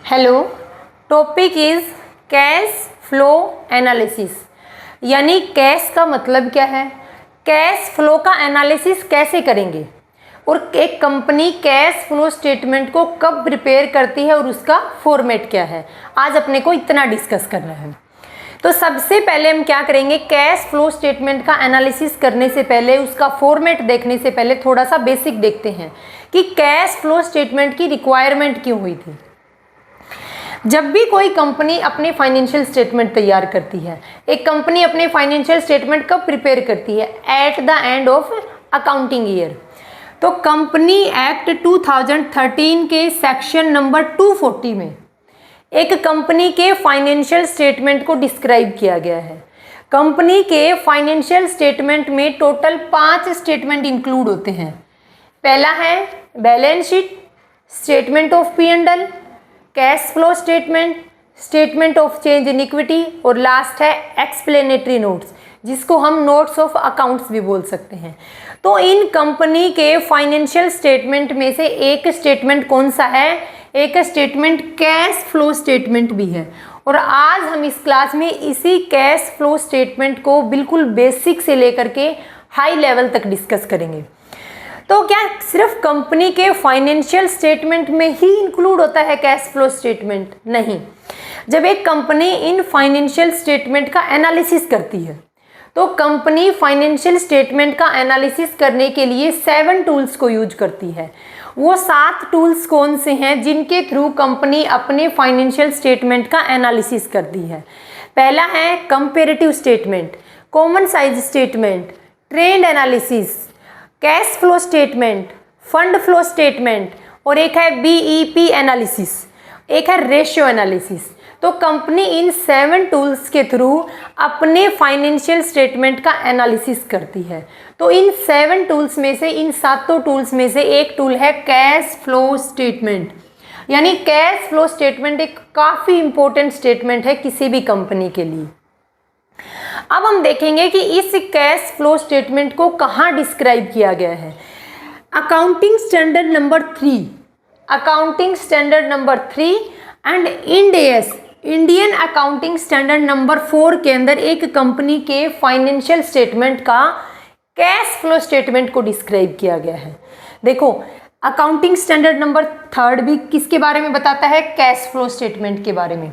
Hello, topic is cash flow analysis. यानी cash का मतलब क्या है, कैश फ्लो का एनालिसिस कैसे करेंगे और एक कंपनी कैश फ्लो स्टेटमेंट को कब प्रिपेयर करती है और उसका फॉर्मेट क्या है, आज अपने को इतना डिस्कस करना है। तो सबसे पहले हम क्या करेंगे, कैश फ्लो स्टेटमेंट का एनालिसिस करने से पहले, उसका फॉर्मेट देखने से पहले थोड़ा सा बेसिक देखते हैं कि कैश फ्लो स्टेटमेंट की रिक्वायरमेंट क्यों हुई थी। जब भी कोई कंपनी अपने फाइनेंशियल स्टेटमेंट तैयार करती है, एक कंपनी अपने फाइनेंशियल स्टेटमेंट कब प्रिपेयर करती है, at the end of accounting year. तो कंपनी एक्ट 2013 के सेक्शन नंबर 240 में एक कंपनी के फाइनेंशियल स्टेटमेंट को डिस्क्राइब किया गया है। कंपनी के फाइनेंशियल स्टेटमेंट में टोटल 5 स्टेटमेंट इंक्लूड होते हैं। पहला है balance sheet, statement of P&L, cash flow statement, statement of change in equity और लास्ट है एक्सप्लेनेटरी नोट्स, जिसको हम नोट्स ऑफ अकाउंट्स भी बोल सकते हैं। तो इन कंपनी के फाइनेंशियल स्टेटमेंट में से एक स्टेटमेंट कौन सा है, एक स्टेटमेंट कैश फ्लो स्टेटमेंट भी है। और आज हम इस क्लास में इसी कैश फ्लो स्टेटमेंट को बिल्कुल बेसिक से लेकर के हाई लेवल तक डिस्कस करेंगे। तो क्या सिर्फ कंपनी के फाइनेंशियल स्टेटमेंट में ही इंक्लूड होता है कैश फ्लो स्टेटमेंट? नहीं। जब एक कंपनी इन फाइनेंशियल स्टेटमेंट का एनालिसिस करती है, तो कंपनी फाइनेंशियल स्टेटमेंट का एनालिसिस करने के लिए 7 टूल्स को यूज करती है। वो 7 टूल्स कौन से हैं जिनके थ्रू कंपनी अपने फाइनेंशियल स्टेटमेंट का एनालिसिस करती है? पहला है comparative statement, common size statement, trend analysis, cash flow statement, fund flow statement और एक है BEP एनालिसिस, एक है रेशियो एनालिसिस। तो कंपनी इन 7 टूल्स के थ्रू अपने फाइनेंशियल स्टेटमेंट का एनालिसिस करती है। तो इन 7 टूल्स में से, इन 7 टूल्स में से एक टूल है कैश फ्लो स्टेटमेंट। यानी कैश फ्लो स्टेटमेंट एक काफ़ी इंपॉर्टेंट स्टेटमेंट है किसी भी कंपनी के लिए। अब हम देखेंगे कि इस कैश फ्लो स्टेटमेंट को कहाँ डिस्क्राइब किया गया है। Accounting standard number 3, accounting standard number 3 and Ind AS, Indian accounting standard number 4 के अंदर एक कंपनी के फाइनेंशियल स्टेटमेंट का कैश फ्लो स्टेटमेंट को डिस्क्राइब किया गया है। देखो, अकाउंटिंग स्टैंडर्ड नंबर 3 भी किसके बारे में बताता है, कैश फ्लो स्टेटमेंट के बारे में।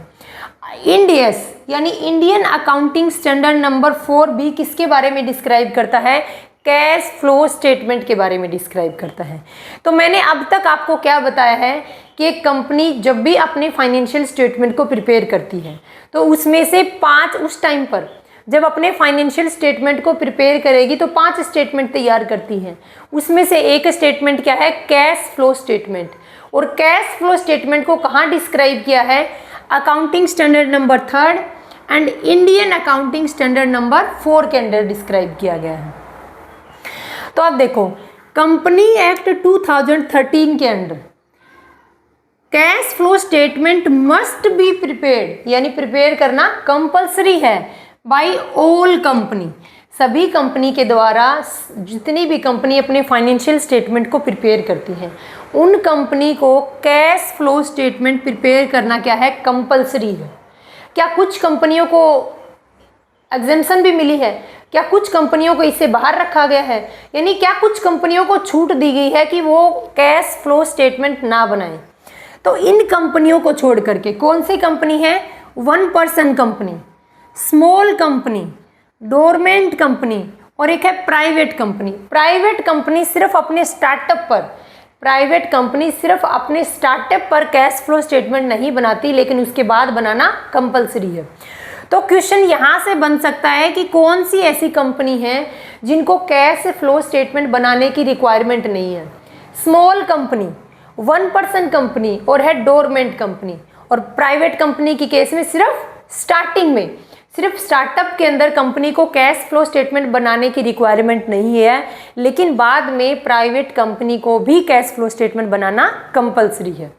इंड AS यानी इंडियन अकाउंटिंग स्टैंडर्ड नंबर 4 भी किसके बारे में डिस्क्राइब करता है, कैश फ्लो स्टेटमेंट के बारे में डिस्क्राइब करता है। तो मैंने अब तक आपको क्या बताया है कि एक कंपनी जब भी अपने फाइनेंशियल स्टेटमेंट को प्रिपेयर करती है, तो उसमें से 5 उस टाइम पर जब अपने फाइनेंशियल स्टेटमेंट को प्रिपेयर करेगी तो 5 स्टेटमेंट तैयार करती है। उसमें से एक स्टेटमेंट क्या है, कैश फ्लो स्टेटमेंट। और कैश फ्लो स्टेटमेंट को कहाँ डिस्क्राइब किया है, accounting standard number 3 and Indian accounting standard number 4 के अंदर डिस्क्राइब किया गया है। तो अब देखो, कंपनी एक्ट 2013 के अंदर cash flow statement must be prepared, यानी प्रिपेयर करना कंपलसरी है बाय ऑल कंपनी। सभी कंपनी के द्वारा, जितनी भी कंपनी अपने फाइनेंशियल स्टेटमेंट को प्रिपेयर करती है, उन कंपनी को कैश फ्लो स्टेटमेंट प्रिपेयर करना क्या है, कंपलसरी है। क्या कुछ कंपनियों को एग्जेम्पशन भी मिली है? क्या कुछ कंपनियों को इससे बाहर रखा गया है? यानी क्या कुछ कंपनियों को छूट दी गई है कि वो कैश फ्लो स्टेटमेंट ना बनाएं? तो इन कंपनियों को छोड़ करके कौन सी कंपनी है, 1 person company, small company, dormant company और एक है प्राइवेट कंपनी। प्राइवेट कंपनी सिर्फ अपने स्टार्टअप पर, प्राइवेट कंपनी सिर्फ अपने स्टार्टअप पर कैश फ्लो स्टेटमेंट नहीं बनाती, लेकिन उसके बाद बनाना कंपलसरी है। तो क्वेश्चन यहाँ से बन सकता है कि कौन सी ऐसी कंपनी है जिनको कैश फ्लो स्टेटमेंट बनाने की रिक्वायरमेंट नहीं है। स्मॉल कंपनी, 1 पर्सन कंपनी और है डोरमेंट कंपनी। और प्राइवेट कंपनी की केस में सिर्फ स्टार्टिंग में, सिर्फ स्टार्टअप के अंदर कंपनी को कैश फ्लो स्टेटमेंट बनाने की रिक्वायरमेंट नहीं है, लेकिन बाद में प्राइवेट कंपनी को भी कैश फ्लो स्टेटमेंट बनाना कंपलसरी है।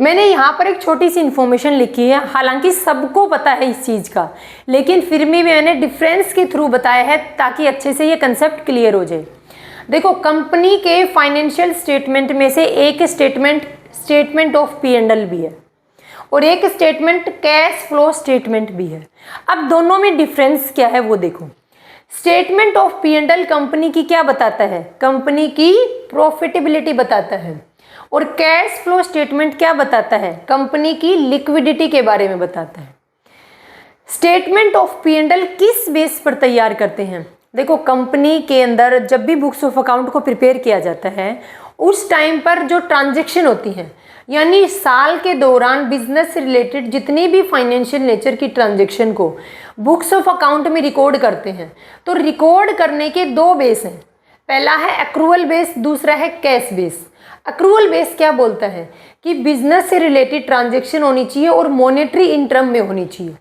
मैंने यहाँ पर एक छोटी सी इन्फॉर्मेशन लिखी है, हालांकि सबको पता है इस चीज़ का, लेकिन फिर भी मैंने डिफरेंस के थ्रू बताया है ताकि अच्छे से ये कंसेप्ट क्लियर हो जाए। देखो, कंपनी के फाइनेंशियल स्टेटमेंट में से एक statement statement of P and L भी है और एक स्टेटमेंट कैश फ्लो स्टेटमेंट भी है। अब दोनों में डिफरेंस क्या है वो देखो। Statement of P and L company की क्या बताता है, कंपनी की प्रॉफिटेबिलिटी बताता है, और कैश फ्लो स्टेटमेंट क्या बताता है, कंपनी की लिक्विडिटी के बारे में बताता है। Statement of P and L किस बेस पर तैयार करते हैं, देखो कंपनी के अंदर जब भी बुक्स ऑफ अकाउंट को प्रिपेयर किया जाता है उस टाइम पर जो ट्रांजैक्शन होती हैं, यानी साल के दौरान बिजनेस से रिलेटेड जितनी भी फाइनेंशियल नेचर की ट्रांजैक्शन को बुक्स ऑफ अकाउंट में रिकॉर्ड करते हैं, तो रिकॉर्ड करने के दो बेस हैं। पहला है एक्रूअल बेस, दूसरा है कैश बेस। एक्रूअल बेस क्या बोलता है कि बिजनेस से रिलेटेड ट्रांजैक्शन होनी चाहिए और मॉनेटरी इन टर्म में होनी चाहिए,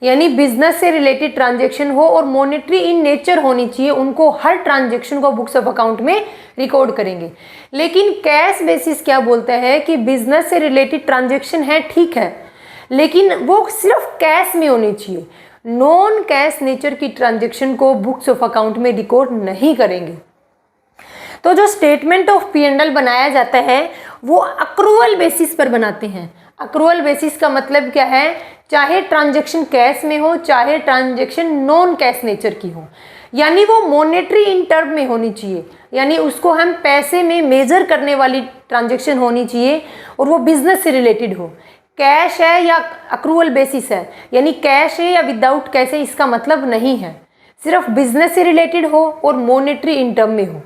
यानी बिजनेस से रिलेटेड ट्रांजैक्शन हो और मॉनेटरी इन नेचर होनी चाहिए, उनको हर ट्रांजैक्शन को बुक्स ऑफ अकाउंट में रिकॉर्ड करेंगे। लेकिन कैश बेसिस क्या बोलता है कि बिजनेस से रिलेटेड ट्रांजैक्शन है ठीक है, लेकिन वो सिर्फ कैश में होनी चाहिए, नॉन कैश नेचर की ट्रांजैक्शन को बुक्स ऑफ अकाउंट में रिकॉर्ड नहीं करेंगे। तो जो statement of P and L बनाया जाता है वो अक्रूअल बेसिस पर बनाते हैं। अक्रूअल बेसिस का मतलब क्या है, चाहे ट्रांजैक्शन कैश में हो चाहे ट्रांजैक्शन नॉन कैश नेचर की हो, यानी वो मॉनेटरी इन टर्म में होनी चाहिए, यानी उसको हम पैसे में मेजर करने वाली ट्रांजैक्शन होनी चाहिए और वो बिजनेस से रिलेटेड हो। कैश है या अक्रूअल बेसिस है, यानी कैश है या विदाउट कैश है, इसका मतलब नहीं है, सिर्फ बिजनेस से रिलेटेड हो और मॉनेटरी इन टर्म में हो,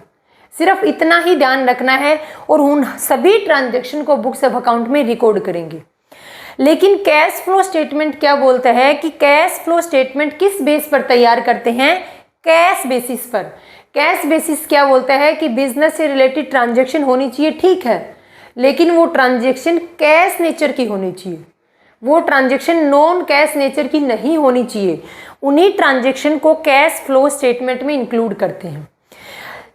सिर्फ इतना ही ध्यान रखना है और उन सभी ट्रांजैक्शन को बुक्स ऑफ अकाउंट में रिकॉर्ड करेंगे। लेकिन कैश फ्लो स्टेटमेंट क्या बोलता है कि कैश फ्लो स्टेटमेंट किस बेस पर तैयार करते हैं, कैश बेसिस पर। कैश बेसिस क्या बोलता है कि बिजनेस से रिलेटेड ट्रांजैक्शन होनी चाहिए ठीक है, लेकिन वो ट्रांजैक्शन कैश नेचर की होनी चाहिए, वो ट्रांजैक्शन नॉन कैश नेचर की नहीं होनी चाहिए। उन्हीं ट्रांजैक्शन को कैश फ्लो स्टेटमेंट में इंक्लूड करते हैं।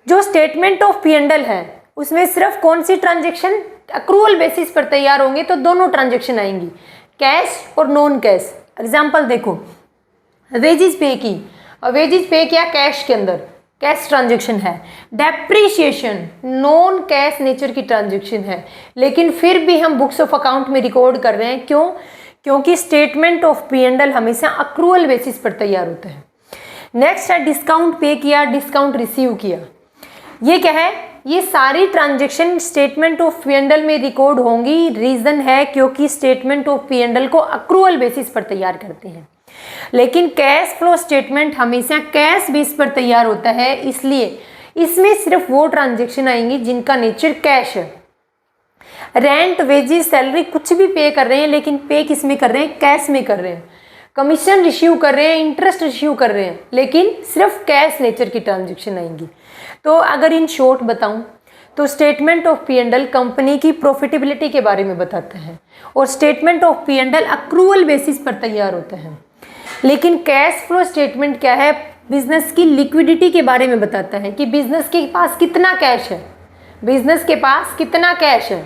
जो statement of P and L है उसमें सिर्फ कौन सी ट्रांजैक्शन अक्रूअल बेसिस पर तैयार होंगे, तो दोनों ट्रांजैक्शन आएंगी, कैश और नॉन कैश। एग्जांपल देखो, वेजेस पे की, वेजेस पे किया कैश के अंदर, कैश ट्रांजैक्शन है। डेप्रीशिएशन नॉन कैश नेचर की ट्रांजैक्शन है, लेकिन फिर भी हम बुक्स ऑफ अकाउंट में रिकॉर्ड कर रहे हैं, क्यों, क्योंकि statement of P and L हमेशा अक्रूअल बेसिस पर तैयार होता है। नेक्स्ट है डिस्काउंट पे किया, डिस्काउंट रिसीव किया। ये क्या है, ये सारी transaction statement of P and L में रिकॉर्ड होंगी। रीजन है क्योंकि statement of P and L को अक्रूअल बेसिस पर तैयार करते हैं, लेकिन कैश फ्लो स्टेटमेंट हमेशा कैश बेस पर तैयार होता है, इसलिए इसमें सिर्फ वो ट्रांजैक्शन आएंगी जिनका नेचर कैश है। रेंट, वेजेस, सैलरी कुछ भी पे कर रहे हैं, लेकिन पे किस में कर रहे हैं, कैश में कर रहे हैं। कमीशन रिसीव कर रहे हैं, इंटरेस्ट रिसीव कर रहे हैं, लेकिन सिर्फ कैश नेचर की ट्रांजैक्शन आएंगी। तो अगर इन शॉर्ट बताऊं तो statement of P and L company की प्रॉफिटेबिलिटी के बारे में बताता है और statement of P and L accrual basis पर तैयार होता है। लेकिन कैश फ्लो स्टेटमेंट क्या है, बिजनेस की लिक्विडिटी के बारे में बताता है कि बिजनेस के पास कितना कैश है, बिजनेस के पास कितना कैश है,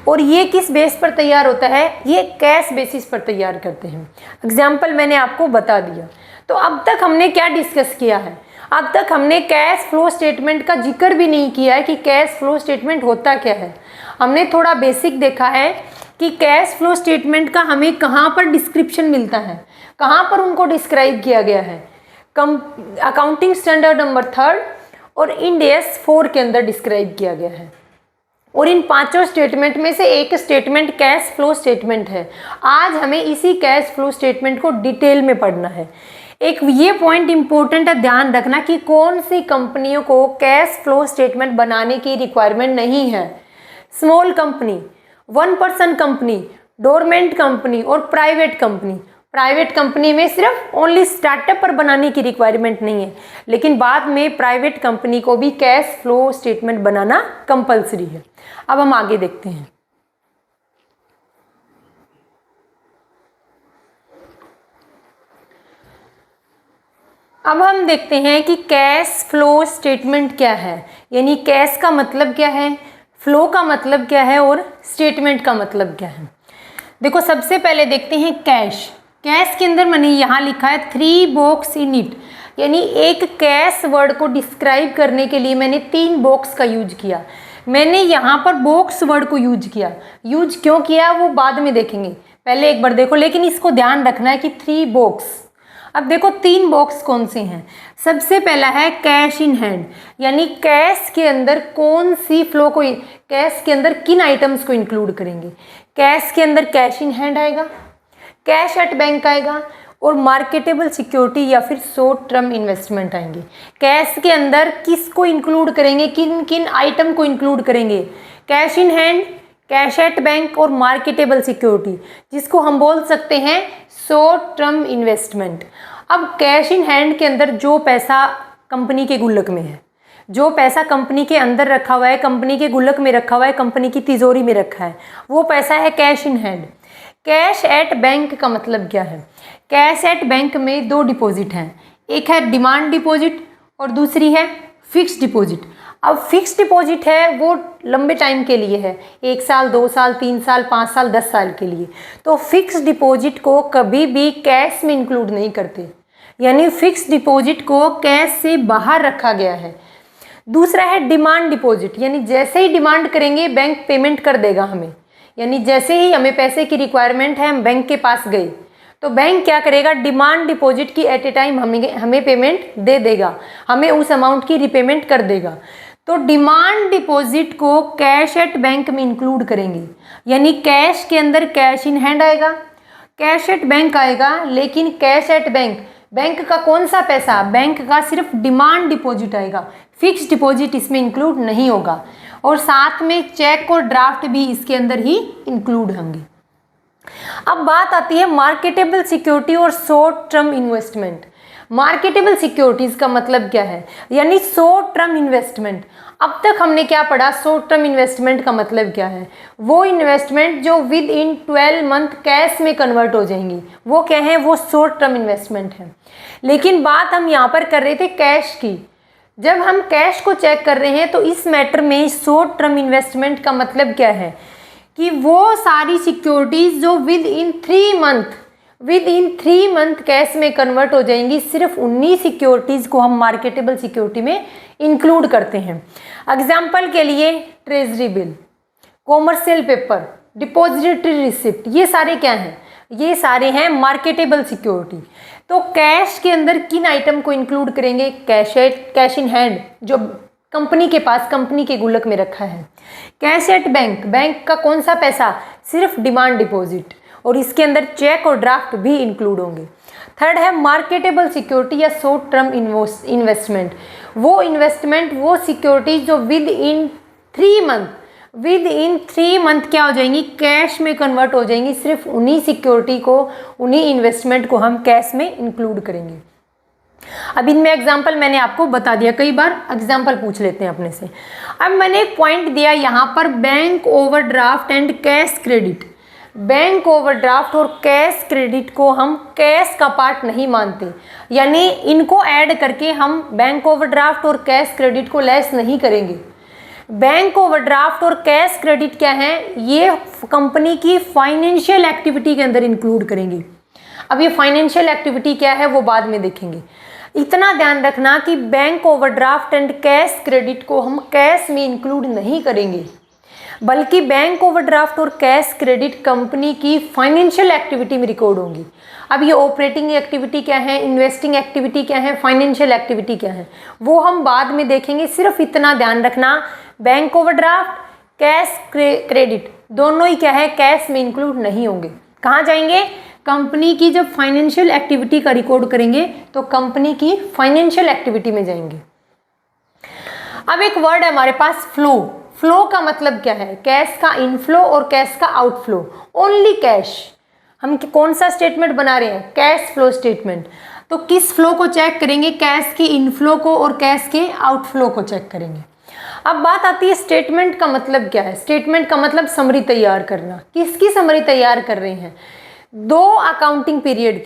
और ये किस बेस पर तैयार होता है, ये कैश बेसिस पर तैयार करते हैं। एग्जाम्पल मैंने आपको बता दिया। तो अब तक हमने क्या डिस्कस किया है, अब तक हमने कैश फ्लो स्टेटमेंट का जिक्र भी नहीं किया है कि कैश फ्लो स्टेटमेंट होता क्या है। हमने थोड़ा बेसिक देखा है कि कैश फ्लो स्टेटमेंट का हमें कहाँ पर डिस्क्रिप्शन मिलता है, कहाँ पर उनको डिस्क्राइब किया गया है, अकाउंटिंग स्टैंडर्ड नंबर 3 और इंड AS 4 के अंदर डिस्क्राइब किया गया है। और इन पांचों स्टेटमेंट में से एक स्टेटमेंट कैश फ्लो स्टेटमेंट है। आज हमें इसी कैश फ्लो स्टेटमेंट को डिटेल में पढ़ना है। एक ये पॉइंट इंपॉर्टेंट है, ध्यान रखना कि कौन सी कंपनियों को कैश फ्लो स्टेटमेंट बनाने की रिक्वायरमेंट नहीं है। Small company, 1 person company, dormant company और प्राइवेट कंपनी। प्राइवेट कंपनी में सिर्फ ओनली स्टार्टअप पर बनाने की रिक्वायरमेंट नहीं है, लेकिन बाद में प्राइवेट कंपनी को भी कैश फ्लो स्टेटमेंट बनाना कंपलसरी है। अब हम आगे देखते हैं। अब हम देखते हैं कि कैश फ्लो स्टेटमेंट क्या है, यानी कैश का मतलब क्या है, फ्लो का मतलब क्या है और स्टेटमेंट का मतलब क्या है। देखो सबसे पहले देखते हैं कैश। कैश के अंदर मैंने यहाँ लिखा है 3 बॉक्स इन इट, यानी एक कैश वर्ड को डिस्क्राइब करने के लिए मैंने 3 बॉक्स का यूज किया। मैंने यहाँ पर बॉक्स वर्ड को यूज किया, यूज क्यों किया वो बाद में देखेंगे, पहले एक बार देखो। लेकिन इसको ध्यान रखना है कि 3 बॉक्स। अब देखो 3 बॉक्स कौन से हैं। सबसे पहला है कैश इन हैंड, यानी कैश के अंदर कौन सी फ्लो को, कैश के अंदर किन आइटम्स को इंक्लूड करेंगे। कैश के अंदर कैश इन हैंड आएगा, कैश एट बैंक आएगा और मार्केटेबल सिक्योरिटी या फिर शॉर्ट टर्म इन्वेस्टमेंट आएंगे। कैश के अंदर किसको इंक्लूड करेंगे, किन किन आइटम को इंक्लूड करेंगे, cash in hand, cash at bank और मार्केटेबल सिक्योरिटी, जिसको हम बोल सकते हैं शॉर्ट टर्म इन्वेस्टमेंट। अब कैश इन हैंड के अंदर जो पैसा कंपनी के गुल्लक में है, जो पैसा कंपनी के अंदर रखा हुआ है, कंपनी के गुल्लक में रखा हुआ है, कंपनी की तिजोरी में रखा है, वो पैसा है cash in hand. Cash at bank का मतलब क्या है, कैश एट बैंक में 2 डिपॉजिट हैं, एक है डिमांड डिपॉजिट और दूसरी है फिक्स डिपॉजिट। अब फिक्स डिपॉजिट है वो लंबे टाइम के लिए है, 1 साल, 2 साल, 3 साल, 5 साल, 10 साल के लिए। तो फिक्स डिपॉजिट को कभी भी कैश में इंक्लूड नहीं करते, यानी फिक्स डिपॉजिट को कैश से बाहर रखा गया है। दूसरा है डिमांड डिपॉजिट, यानी जैसे ही डिमांड करेंगे बैंक पेमेंट कर देगा हमें, यानी जैसे ही हमें पैसे की रिक्वायरमेंट है हम बैंक के पास गए तो बैंक क्या करेगा, डिमांड डिपॉजिट की एट ए टाइम हमें पेमेंट दे देगा, हमें उस अमाउंट की रिपेमेंट कर देगा। तो डिमांड डिपॉजिट को कैश एट बैंक में इंक्लूड करेंगे, यानी कैश के अंदर कैश इन हैंड आएगा, कैश एट बैंक आएगा, लेकिन कैश एट बैंक, बैंक का कौन सा पैसा, बैंक का सिर्फ डिमांड डिपॉजिट आएगा, फिक्स डिपॉजिट इसमें इंक्लूड नहीं होगा। और साथ में चेक और ड्राफ्ट भी इसके अंदर ही इंक्लूड होंगे। अब बात आती है मार्केटेबल सिक्योरिटी और short term investment. Marketable securities का मतलब क्या है, यानी शॉर्ट टर्म इन्वेस्टमेंट। अब तक हमने क्या पढ़ा, शॉर्ट टर्म इन्वेस्टमेंट का मतलब क्या है, वो इन्वेस्टमेंट जो विद इन 12 मंथ कैश में कन्वर्ट हो जाएंगी, वो क्या है, वो शॉर्ट टर्म इन्वेस्टमेंट है। लेकिन बात हम यहाँ पर कर रहे थे कैश की। जब हम कैश को चेक कर रहे हैं तो इस मैटर में शॉर्ट टर्म इन्वेस्टमेंट का मतलब क्या है कि वो सारी सिक्योरिटीज जो विद इन 3 मंथ कैश में कन्वर्ट हो जाएंगी, सिर्फ 19 सिक्योरिटीज़ को हम मार्केटेबल सिक्योरिटी में इंक्लूड करते हैं। एग्जाम्पल के लिए treasury bill, commercial paper, depository receipt, ये सारे क्या हैं, ये सारे हैं मार्केटेबल सिक्योरिटी। तो कैश के अंदर किन आइटम को इंक्लूड करेंगे, कैश इन हैंड जो कंपनी के पास, कंपनी के गुल्लक में रखा है। कैश एट बैंक, बैंक का कौन सा पैसा, सिर्फ डिमांड डिपॉजिट, और इसके अंदर चेक और ड्राफ्ट भी इंक्लूड होंगे। थर्ड है मार्केटेबल सिक्योरिटी या शॉर्ट टर्म इन्वेस्टमेंट, वो इन्वेस्टमेंट, वो सिक्योरिटी जो विद इन 3 मंथ क्या हो जाएंगी, कैश में कन्वर्ट हो जाएंगी। सिर्फ उन्हीं सिक्योरिटी को, उन्हीं इन्वेस्टमेंट को हम कैश में इंक्लूड करेंगे। अब इनमें एग्जाम्पल मैंने आपको बता दिया, कई बार एग्जाम्पल पूछ लेते हैं अपने से। अब मैंने एक पॉइंट दिया यहाँ पर, bank overdraft and cash credit. Bank overdraft और कैश क्रेडिट को हम कैश का पार्ट नहीं मानते, यानी इनको ऐड करके हम बैंक ओवरड्राफ्ट और कैश क्रेडिट को लेस नहीं करेंगे। बैंक ओवरड्राफ्ट और कैश क्रेडिट क्या है, ये कंपनी की फाइनेंशियल एक्टिविटी के अंदर इंक्लूड करेंगे। अब ये फाइनेंशियल एक्टिविटी क्या है वो बाद में देखेंगे। इतना ध्यान रखना कि bank overdraft and cash credit को हम कैश में इंक्लूड नहीं करेंगे, बल्कि बैंक ओवरड्राफ्ट और कैश क्रेडिट कंपनी की फाइनेंशियल एक्टिविटी में रिकॉर्ड होंगी। अब ये ऑपरेटिंग एक्टिविटी क्या है, इन्वेस्टिंग एक्टिविटी क्या है, फाइनेंशियल एक्टिविटी क्या है, वो हम बाद में देखेंगे। सिर्फ इतना ध्यान रखना, बैंक ओवरड्राफ्ट, कैश क्रेडिट दोनों ही क्या है, कैश में इंक्लूड नहीं होंगे। कहाँ जाएंगे, कंपनी की जब फाइनेंशियल एक्टिविटी का रिकॉर्ड करेंगे तो कंपनी की फाइनेंशियल एक्टिविटी में जाएंगे। अब एक वर्ड है हमारे पास फ्लो। फ्लो का मतलब क्या है, कैश का इनफ्लो और कैश का आउटफ्लो। ओनली कैश, हम कौन सा स्टेटमेंट बना रहे हैं, कैश फ्लो स्टेटमेंट। तो किस फ्लो को चेक करेंगे, कैश के इनफ्लो को और कैश के आउटफ्लो को चेक करेंगे। अब बात आती है स्टेटमेंट का मतलब क्या है। स्टेटमेंट का मतलब समरी तैयार करना। किसकी समरी तैयार कर रहे हैं, 2 अकाउंटिंग पीरियड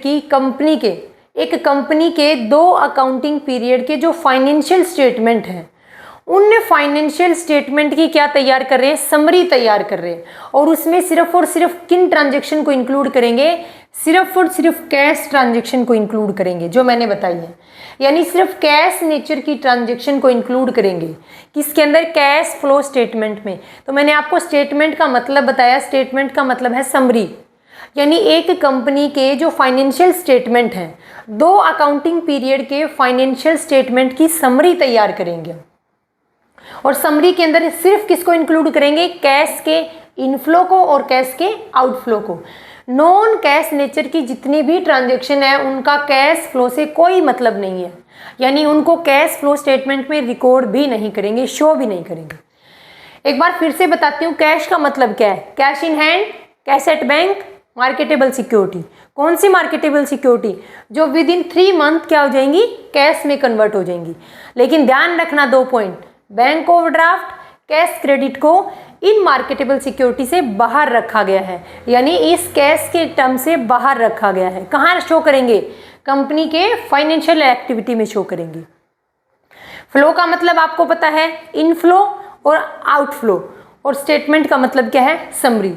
की कंपनी के, एक कंपनी के 2 अकाउंटिंग पीरियड के जो फाइनेंशियल स्टेटमेंट हैं उन फाइनेंशियल स्टेटमेंट की क्या तैयार कर रहे हैं, समरी तैयार कर रहे हैं। और उसमें सिर्फ और सिर्फ किन ट्रांजेक्शन को इंक्लूड करेंगे, सिर्फ और सिर्फ कैश ट्रांजेक्शन को इंक्लूड करेंगे जो मैंने बताई है, यानी सिर्फ कैश नेचर की ट्रांजेक्शन को इंक्लूड करेंगे किसके अंदर, कैश फ्लो स्टेटमेंट में। तो मैंने आपको स्टेटमेंट का मतलब बताया, स्टेटमेंट का मतलब है समरी, यानी एक कंपनी के जो फाइनेंशियल स्टेटमेंट हैं, 2 अकाउंटिंग पीरियड के फाइनेंशियल स्टेटमेंट की समरी तैयार करेंगे। और समरी के अंदर सिर्फ किसको इंक्लूड करेंगे, कैश के इनफ्लो को और कैश के आउटफ्लो को। नॉन कैश नेचर की जितनी भी ट्रांजैक्शन है उनका कैश फ्लो से कोई मतलब नहीं है, यानी उनको कैश फ्लो स्टेटमेंट में रिकॉर्ड भी नहीं करेंगे, शो भी नहीं करेंगे। एक बार फिर से बताती हूँ कैश का मतलब क्या है। Cash in hand, cash at bank, marketable security. कौन सी मार्केटेबल सिक्योरिटी, जो विद इन 3 मंथ क्या हो जाएंगी, कैश में कन्वर्ट हो जाएंगी। लेकिन ध्यान रखना 2 point, bank overdraft, cash credit को इन मार्केटेबल सिक्योरिटी से बाहर रखा गया है, यानी इस कैश के टर्म से बाहर रखा गया है। कहाँ शो करेंगे, कंपनी के फाइनेंशियल एक्टिविटी में शो करेंगे। फ्लो का मतलब आपको पता है, इनफ्लो और आउटफ्लो, और स्टेटमेंट का मतलब क्या है, समरी।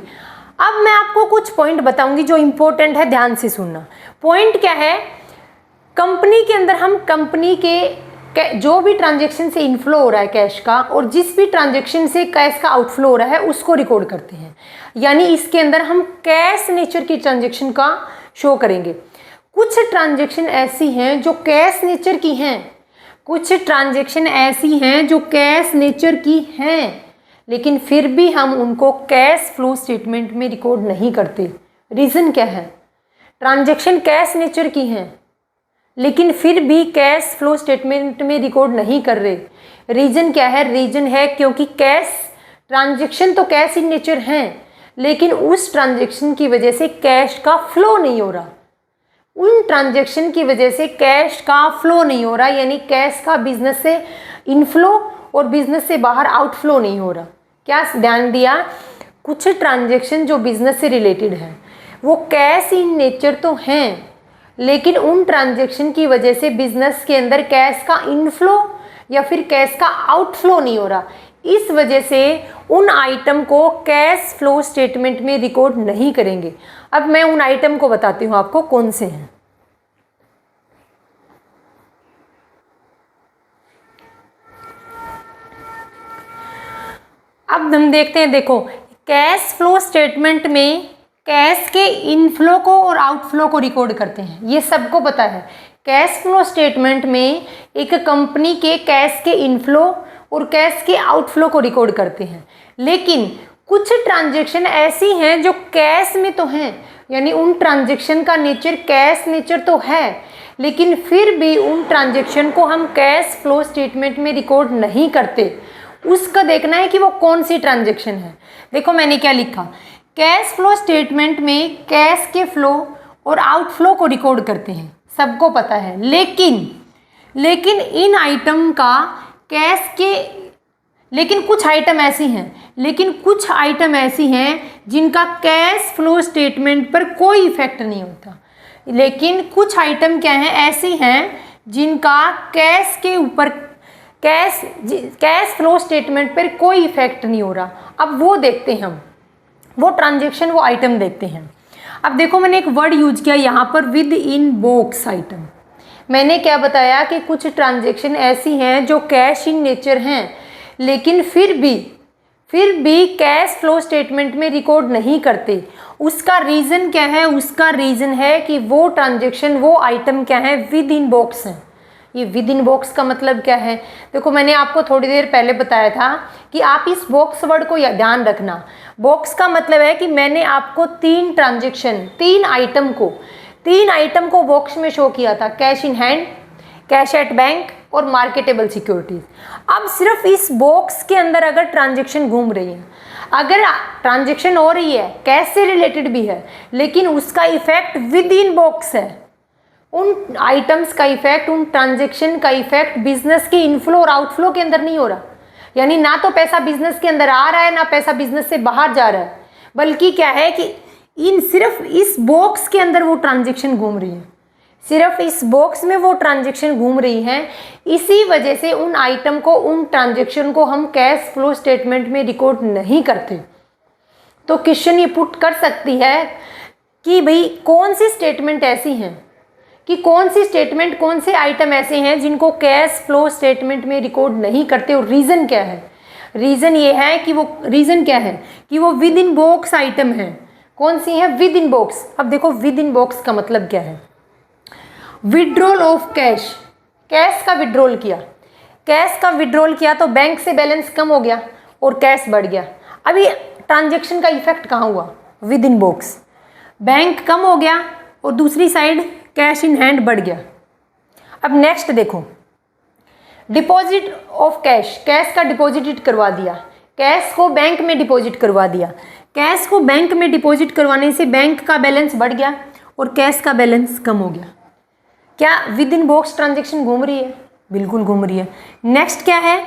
अब मैं आपको कुछ पॉइंट बताऊंगी जो इंपॉर्टेंट है, ध्यान से सुनना। पॉइंट क्या है, कंपनी के अंदर हम कंपनी के जो भी ट्रांजैक्शन से इनफ्लो हो रहा है कैश का, और जिस भी ट्रांजैक्शन से कैश का आउटफ्लो हो रहा है उसको रिकॉर्ड करते हैं, यानी इसके अंदर हम कैश नेचर की ट्रांजैक्शन का शो करेंगे। कुछ ट्रांजैक्शन ऐसी हैं जो कैश नेचर की हैं, कुछ ट्रांजैक्शन ऐसी हैं जो कैश नेचर की हैं, लेकिन फिर भी हम उनको कैश फ्लो स्टेटमेंट में रिकॉर्ड नहीं करते। रीज़न क्या है, ट्रांजैक्शन कैश नेचर की हैं लेकिन फिर भी कैश फ्लो स्टेटमेंट में रिकॉर्ड नहीं कर रहे। रीज़न क्या है, रीज़न है क्योंकि कैश ट्रांजैक्शन तो कैश इन नेचर हैं, लेकिन उस ट्रांजैक्शन की वजह से कैश का फ्लो नहीं हो रहा, उन ट्रांजैक्शन की वजह से कैश का फ्लो नहीं हो रहा, यानी कैश का बिजनेस से इनफ्लो और बिजनेस से बाहर आउटफ्लो नहीं हो रहा। क्या ध्यान दिया, कुछ ट्रांजैक्शन जो बिजनेस से रिलेटेड है वो कैश इन नेचर तो हैं, लेकिन उन ट्रांजैक्शन की वजह से बिजनेस के अंदर कैश का इनफ्लो या फिर कैश का आउटफ्लो नहीं हो रहा। इस वजह से उन आइटम को कैश फ्लो स्टेटमेंट में रिकॉर्ड नहीं करेंगे। अब मैं उन आइटम को बताती हूँ आपको कौन से हैं। अब हम देखते हैं, देखो कैश फ्लो स्टेटमेंट में कैश के इनफ्लो को और आउटफ्लो को रिकॉर्ड करते हैं, ये सबको पता है। कैश फ्लो स्टेटमेंट में एक कंपनी के कैश के इनफ्लो और कैश के आउटफ्लो को रिकॉर्ड करते हैं, लेकिन कुछ ट्रांजैक्शन ऐसी हैं जो कैश में तो हैं, यानी उन ट्रांजैक्शन का नेचर कैश नेचर तो है, लेकिन फिर भी उन ट्रांजैक्शन को हम कैश फ्लो स्टेटमेंट में रिकॉर्ड नहीं करते। उसका देखना है कि वो कौन सी ट्रांजैक्शन है। देखो मैंने क्या लिखा, कैश फ्लो स्टेटमेंट में कैश के फ्लो और आउटफ्लो को रिकॉर्ड करते हैं, सबको पता है, लेकिन इन आइटम का कैश के, लेकिन कुछ आइटम ऐसी हैं जिनका कैश फ्लो स्टेटमेंट पर कोई इफेक्ट नहीं होता। लेकिन कुछ आइटम क्या हैं, ऐसी हैं जिनका कैश के ऊपर कैश फ्लो स्टेटमेंट पर कोई इफेक्ट नहीं हो रहा। अब वो देखते हैं हम, वो ट्रांजैक्शन, वो आइटम देखते हैं। अब देखो मैंने एक वर्ड यूज किया यहाँ पर, विद इन बॉक्स आइटम। मैंने क्या बताया कि कुछ ट्रांजैक्शन ऐसी हैं जो कैश इन नेचर हैं, लेकिन फिर भी कैश फ्लो स्टेटमेंट में रिकॉर्ड नहीं करते। उसका रीज़न क्या है, उसका रीज़न है कि वो ट्रांजैक्शन, वो आइटम क्या है, विद इन बॉक्स हैं। ये विद इन बॉक्स का मतलब क्या है, देखो मैंने आपको थोड़ी देर पहले बताया था कि आप इस बॉक्स वर्ड को ध्यान रखना। बॉक्स का मतलब है कि मैंने आपको 3 ट्रांजैक्शन, 3 आइटम को बॉक्स में शो किया था, cash in hand, cash at bank और मार्केटेबल सिक्योरिटीज। अब सिर्फ इस बॉक्स के अंदर अगर ट्रांजैक्शन घूम रही है, अगर ट्रांजैक्शन हो रही है, कैश से रिलेटेड भी है, लेकिन उसका इफेक्ट विद इन बॉक्स है, उन आइटम्स का इफेक्ट, उन ट्रांजैक्शन का इफेक्ट बिजनेस के इनफ्लो और आउटफ्लो के अंदर नहीं हो रहा, यानी ना तो पैसा बिजनेस के अंदर आ रहा है, ना पैसा बिजनेस से बाहर जा रहा है, बल्कि क्या है कि सिर्फ इस बॉक्स के अंदर वो ट्रांजैक्शन घूम रही है, सिर्फ इस बॉक्स में वो ट्रांजेक्शन घूम रही हैं, इसी वजह से उन आइटम को, उन ट्रांजेक्शन को हम कैश फ्लो स्टेटमेंट में रिकॉर्ड नहीं करते। तो क्वेश्चन ये पुट कर सकती है कि भाई कौन सी स्टेटमेंट ऐसी हैं, कि कौन सी स्टेटमेंट, कौन से आइटम ऐसे हैं जिनको कैश फ्लो स्टेटमेंट में रिकॉर्ड नहीं करते, और रीज़न क्या है। रीज़न ये है कि वो, रीज़न क्या है कि वो विद इन बॉक्स आइटम है। कौन सी है? With in box. अब देखो विद इन बॉक्स का मतलब क्या है। विड्रॉल ऑफ कैश, कैश का विड्रॉल किया, कैश का विड्रॉल किया तो बैंक से बैलेंस कम हो गया और कैश बढ़ गया। अभी ट्रांजेक्शन का इफेक्ट कहाँ हुआ? With in box. बैंक कम हो गया और दूसरी साइड कैश इन हैंड बढ़ गया। अब नेक्स्ट देखो, डिपॉजिट ऑफ कैश, कैश का डिपॉजिट करवा दिया, कैश को बैंक में डिपॉजिट करवा दिया। कैश को बैंक में डिपॉजिट करवाने से बैंक का बैलेंस बढ़ गया और कैश का बैलेंस कम हो गया। क्या विद इन बॉक्स ट्रांजेक्शन घूम रही है? बिल्कुल घूम रही है। नेक्स्ट क्या है?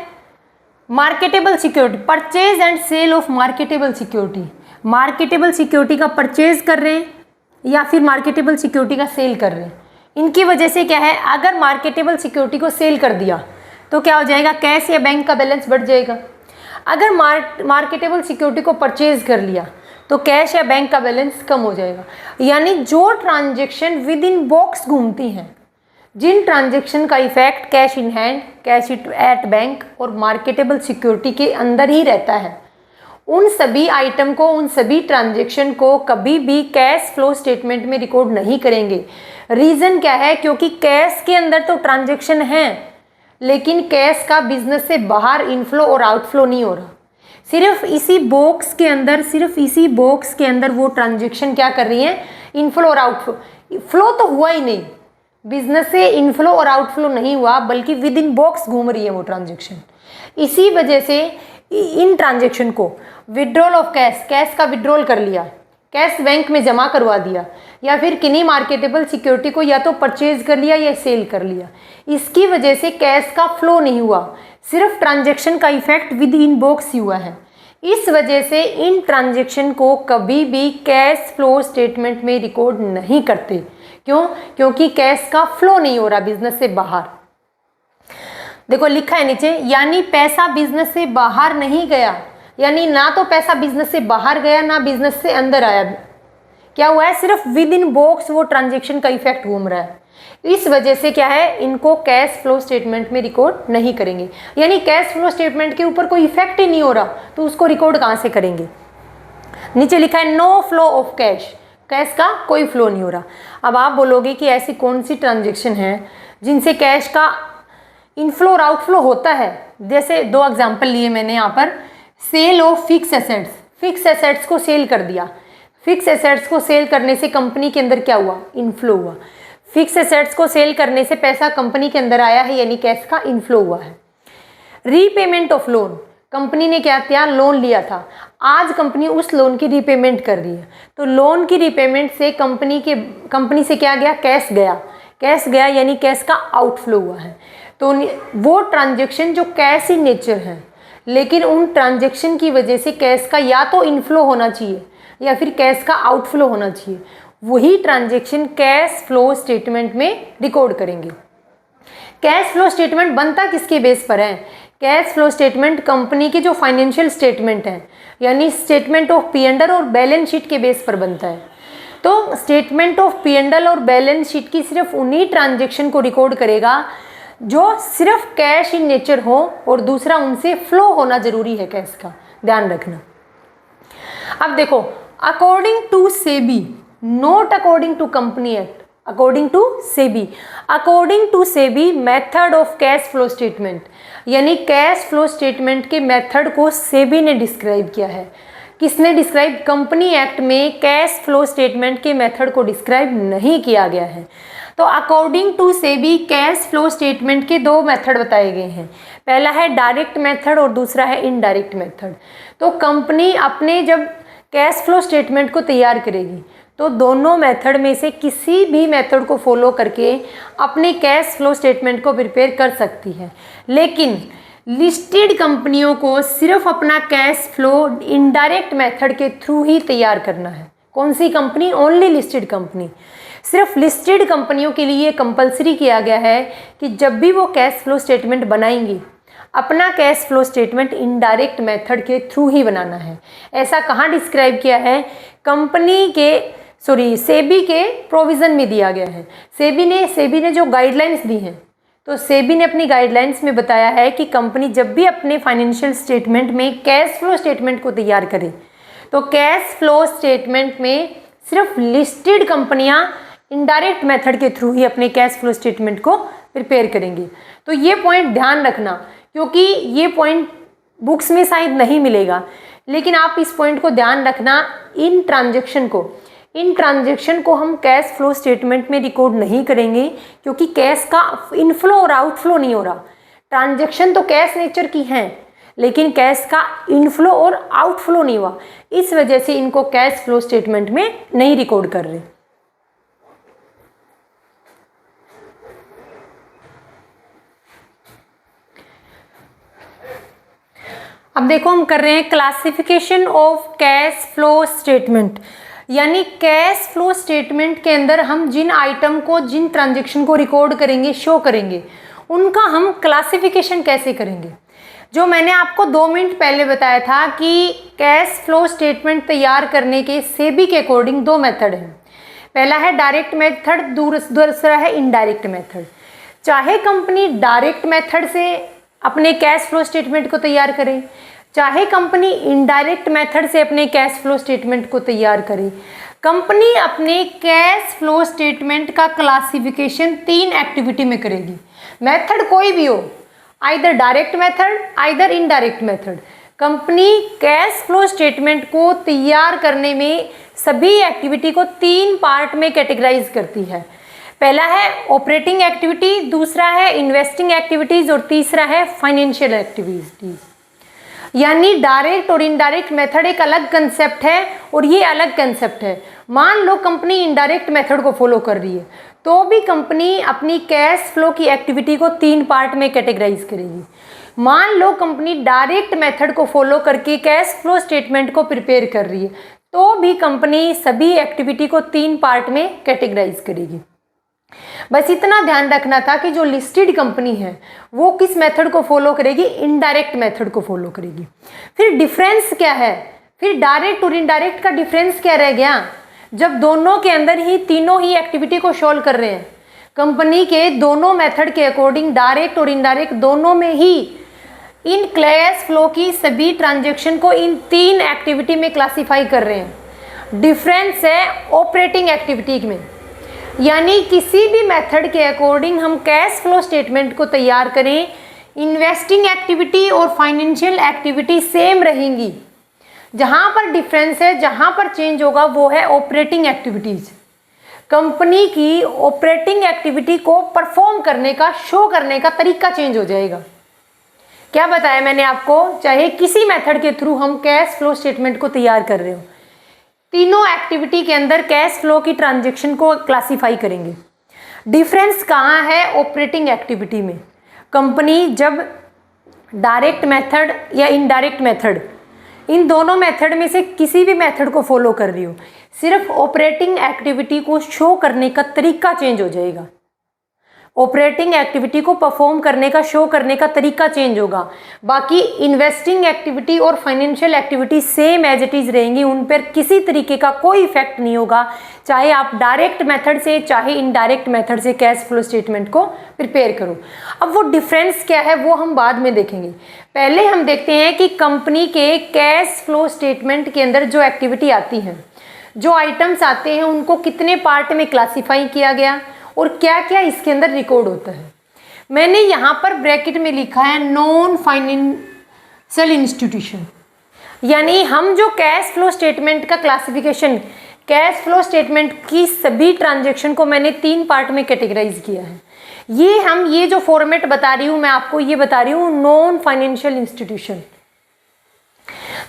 Marketable security, purchase and sale of marketable security. Marketable security का परचेज कर रहे हैं या फिर मार्केटेबल सिक्योरिटी का सेल कर रहे हैं। इनकी वजह से क्या है, अगर मार्केटेबल सिक्योरिटी को सेल कर दिया तो क्या हो जाएगा? कैश या बैंक का बैलेंस बढ़ जाएगा। अगर मार्केटेबल सिक्योरिटी को परचेज कर लिया तो कैश या बैंक का बैलेंस कम हो जाएगा। यानी जो ट्रांजेक्शन विद इन बॉक्स घूमती हैं, जिन ट्रांजेक्शन का effect cash in hand, cash at bank और मार्केटेबल सिक्योरिटी के अंदर ही रहता है, उन सभी आइटम को, उन सभी ट्रांजेक्शन को कभी भी कैश फ्लो स्टेटमेंट में रिकॉर्ड नहीं करेंगे। रीज़न क्या है? क्योंकि कैश के अंदर तो ट्रांजेक्शन है, लेकिन कैश का बिजनेस से बाहर इनफ्लो और आउटफ्लो नहीं हो रहा। सिर्फ इसी बॉक्स के अंदर, सिर्फ इसी बॉक्स के अंदर वो ट्रांजेक्शन क्या कर रही है? इनफ्लो और आउटफ्लो। फ्लो तो हुआ ही नहीं, बिजनेस से इनफ्लो और आउटफ्लो नहीं हुआ, बल्कि विद इन बॉक्स घूम रही है वो ट्रांजेक्शन। इसी वजह से इन ट्रांजेक्शन को विड्रॉल ऑफ कैश, कैश का विड्रॉल कर लिया, कैश बैंक में जमा करवा दिया, या फिर किन्हीं मार्केटेबल सिक्योरिटी को या तो परचेज कर लिया या सेल कर लिया, इसकी वजह से कैश का फ्लो नहीं हुआ, सिर्फ ट्रांजेक्शन का इफेक्ट विद इन बॉक्स ही हुआ है। इस वजह से इन ट्रांजेक्शन को कभी भी कैश फ्लो स्टेटमेंट में रिकॉर्ड नहीं करते। क्यों? क्योंकि कैश का फ्लो नहीं हो रहा बिजनेस से बाहर। देखो लिखा है नीचे, यानी पैसा बिजनेस से बाहर नहीं गया, यानी ना तो पैसा बिजनेस से बाहर गया ना बिजनेस से अंदर आया। क्या हुआ है? सिर्फ विद इन बॉक्स वो ट्रांजेक्शन का इफेक्ट घूम रहा है। इस वजह से क्या है, इनको कैश फ्लो स्टेटमेंट में रिकॉर्ड नहीं करेंगे। यानी कैश फ्लो स्टेटमेंट के ऊपर कोई इफेक्ट ही नहीं हो रहा, तो उसको रिकॉर्ड कहाँ से करेंगे? नीचे लिखा है no flow of cash, cash का कोई फ्लो नहीं हो रहा। अब आप बोलोगे कि ऐसी कौन सी ट्रांजेक्शन है जिनसे कैश का इनफ्लो और आउटफ्लो होता है? जैसे दो एग्जाम्पल लिए मैंने यहाँ पर। Sale of fix assets, fix assets को सेल कर दिया। फिक्स एसेट्स को सेल करने से कंपनी के अंदर क्या हुआ? इनफ्लो हुआ। फिक्स एसेट्स को सेल करने से पैसा कंपनी के अंदर आया है, यानी कैश का इनफ्लो हुआ है। रीपेमेंट ऑफ लोन, कंपनी ने क्या किया? लोन लिया था, आज कंपनी उस लोन की रीपेमेंट कर रही है, तो लोन की रीपेमेंट से कंपनी से क्या गया? कैश गया। कैश गया यानी कैश का आउटफ्लो हुआ है। तो वो ट्रांजेक्शन जो कैश इन नेचर है, लेकिन उन ट्रांजेक्शन की वजह से कैश का या तो इनफ्लो होना चाहिए या फिर कैश का आउटफ्लो होना चाहिए, वही ट्रांजेक्शन कैश फ्लो स्टेटमेंट में रिकॉर्ड करेंगे। कैश फ्लो स्टेटमेंट बनता किसके बेस पर है? कैश फ्लो स्टेटमेंट कंपनी के जो फाइनेंशियल स्टेटमेंट है, यानी स्टेटमेंट ऑफ P&L और बैलेंस शीट के बेस पर बनता है। तो स्टेटमेंट ऑफ P&L और बैलेंस शीट की सिर्फ उन्हीं ट्रांजेक्शन को रिकॉर्ड करेगा जो सिर्फ कैश इन नेचर हो, और दूसरा उनसे फ्लो होना जरूरी है कैश का, ध्यान रखना। अब देखो, according to SEBI, not according to company act, according to SEBI, according to SEBI method of cash flow statement, यानी कैश फ्लो स्टेटमेंट के मेथड को सेबी ने डिस्क्राइब किया है। किसने डिस्क्राइब? कंपनी एक्ट में कैश फ्लो स्टेटमेंट के मेथड को डिस्क्राइब नहीं किया गया है। तो according to SEBI cash flow statement के दो मेथड बताए गए हैं। पहला है डायरेक्ट मेथड और दूसरा है इनडायरेक्ट मेथड। तो कंपनी अपने जब कैश फ्लो स्टेटमेंट को तैयार करेगी तो दोनों मेथड में से किसी भी मेथड को फॉलो करके अपने कैश फ्लो स्टेटमेंट को प्रिपेयर कर सकती है। लेकिन लिस्टेड कंपनियों को सिर्फ अपना कैश फ्लो इनडायरेक्ट मेथड के थ्रू ही तैयार करना है। कौन सी कंपनी? Only listed company. सिर्फ लिस्टेड कंपनियों के लिए कंपलसरी किया गया है कि जब भी वो कैश फ्लो स्टेटमेंट बनाएंगी, अपना cash flow statement indirect method के थ्रू ही बनाना है। ऐसा कहाँ डिस्क्राइब किया है? कंपनी के सेबी के प्रोविज़न में दिया गया है। सेबी ने जो गाइडलाइंस दी हैं, तो सेबी ने अपनी गाइडलाइंस में बताया है कि कंपनी जब भी अपने फाइनेंशियल स्टेटमेंट में कैश फ्लो स्टेटमेंट को तैयार करे, तो कैश फ्लो स्टेटमेंट में सिर्फ लिस्टेड कंपनियां इनडायरेक्ट मेथड के थ्रू ही अपने कैश फ्लो स्टेटमेंट को प्रिपेयर करेंगे। तो ये पॉइंट ध्यान रखना, क्योंकि ये पॉइंट बुक्स में शायद नहीं मिलेगा, लेकिन आप इस पॉइंट को ध्यान रखना। इन ट्रांजैक्शन को हम कैश फ्लो स्टेटमेंट में रिकॉर्ड नहीं करेंगे, क्योंकि कैश का इनफ्लो और आउटफ्लो नहीं हो रहा। ट्रांजैक्शन तो कैश नेचर की हैं, लेकिन कैश का इनफ्लो और आउटफ्लो नहीं हुआ, इस वजह से इनको कैश फ्लो स्टेटमेंट में नहीं रिकॉर्ड कर रहे। अब देखो हम कर रहे हैं classification of cash flow statement, यानी कैश फ्लो स्टेटमेंट के अंदर हम जिन आइटम को, जिन ट्रांजैक्शन को रिकॉर्ड करेंगे, शो करेंगे, उनका हम क्लासिफिकेशन कैसे करेंगे। जो मैंने आपको 2 मिनट पहले बताया था कि कैश फ्लो स्टेटमेंट तैयार करने के सेबी के अकॉर्डिंग 2 मेथड हैं। पहला है डायरेक्ट मेथड, दूसरा है इनडायरेक्ट मेथड। चाहे कंपनी डायरेक्ट मेथड से अपने कैश फ्लो स्टेटमेंट को तैयार करे, चाहे कंपनी इनडायरेक्ट मेथड से अपने कैश फ्लो स्टेटमेंट को तैयार करे, कंपनी अपने कैश फ्लो स्टेटमेंट का क्लासिफिकेशन 3 एक्टिविटी में करेगी। मेथड कोई भी हो, either direct method, either indirect method. Company cash flow statement को तैयार करने में सभी एक्टिविटी को 3 पार्ट में कैटेगराइज करती है। पहला है ऑपरेटिंग एक्टिविटी, दूसरा है इन्वेस्टिंग एक्टिविटीज़ और तीसरा है फाइनेंशियल एक्टिविटीज़। यानी डायरेक्ट और इनडायरेक्ट मेथड एक अलग कंसेप्ट है और ये अलग कंसेप्ट है। मान लो कंपनी इनडायरेक्ट मेथड को फॉलो कर रही है, तो भी कंपनी अपनी कैश फ्लो की एक्टिविटी को 3 पार्ट में कैटेगराइज करेगी। मान लो कंपनी डायरेक्ट मेथड को फॉलो करके कैश फ्लो स्टेटमेंट को प्रिपेयर कर रही है, तो भी कंपनी सभी एक्टिविटी को 3 पार्ट में कैटेगराइज करेगी। बस इतना ध्यान रखना था कि जो लिस्टेड कंपनी है वो किस मेथड को फॉलो करेगी, इनडायरेक्ट मेथड को फॉलो करेगी। फिर डिफरेंस क्या है, फिर डायरेक्ट और इनडायरेक्ट का डिफरेंस क्या रह गया, जब दोनों के अंदर ही तीनों ही एक्टिविटी को सॉल्व कर रहे हैं। कंपनी के दोनों मेथड के अकॉर्डिंग डायरेक्ट और इनडायरेक्ट दोनों में ही इन कैश फ्लो की सभी ट्रांजैक्शन को इन 3 एक्टिविटी में क्लासीफाई कर रहे हैं। डिफरेंस है ऑपरेटिंग एक्टिविटी में, यानी किसी भी मेथड के अकॉर्डिंग हम कैश फ्लो स्टेटमेंट को तैयार करें, इन्वेस्टिंग एक्टिविटी और फाइनेंशियल एक्टिविटी सेम रहेंगी। जहां पर डिफरेंस है, जहां पर चेंज होगा वो है ऑपरेटिंग एक्टिविटीज। कंपनी की ऑपरेटिंग एक्टिविटी को परफॉर्म करने का, शो करने का तरीका चेंज हो जाएगा। क्या बताया मैंने आपको, चाहे किसी मेथड के थ्रू हम कैश फ्लो स्टेटमेंट को तैयार कर रहे हो, तीनों एक्टिविटी के अंदर कैश फ्लो की ट्रांजैक्शन को क्लासीफाई करेंगे। डिफरेंस कहाँ है, ऑपरेटिंग एक्टिविटी में। कंपनी जब डायरेक्ट मेथड या इनडायरेक्ट मेथड, इन दोनों मेथड में से किसी भी मेथड को फॉलो कर रही हो, सिर्फ ऑपरेटिंग एक्टिविटी को शो करने का तरीका चेंज हो जाएगा। ऑपरेटिंग एक्टिविटी को परफॉर्म करने का, शो करने का तरीका चेंज होगा। बाकी इन्वेस्टिंग एक्टिविटी और financial activity same as it is रहेंगी, उन पर किसी तरीके का कोई इफेक्ट नहीं होगा, चाहे आप डायरेक्ट मेथड से चाहे इनडायरेक्ट मेथड से कैश फ्लो स्टेटमेंट को प्रिपेयर करो। अब वो डिफरेंस क्या है वो हम बाद में देखेंगे। पहले हम देखते हैं कि कंपनी के कैश फ्लो स्टेटमेंट के अंदर जो एक्टिविटी आती हैं, जो आइटम्स आते हैं, उनको कितने पार्ट में क्लासीफाई किया गया और क्या क्या इसके अंदर रिकॉर्ड होता है। मैंने यहाँ पर ब्रैकेट में लिखा है नॉन फाइनेंशियल इंस्टीट्यूशन, यानी हम जो कैश फ्लो स्टेटमेंट का क्लासिफिकेशन, कैश फ्लो स्टेटमेंट की सभी ट्रांजैक्शन को मैंने 3 पार्ट में कैटेगराइज किया है। ये जो फॉर्मेट बता रही हूँ मैं आपको, ये बता रही हूँ नॉन फाइनेंशियल इंस्टीट्यूशन।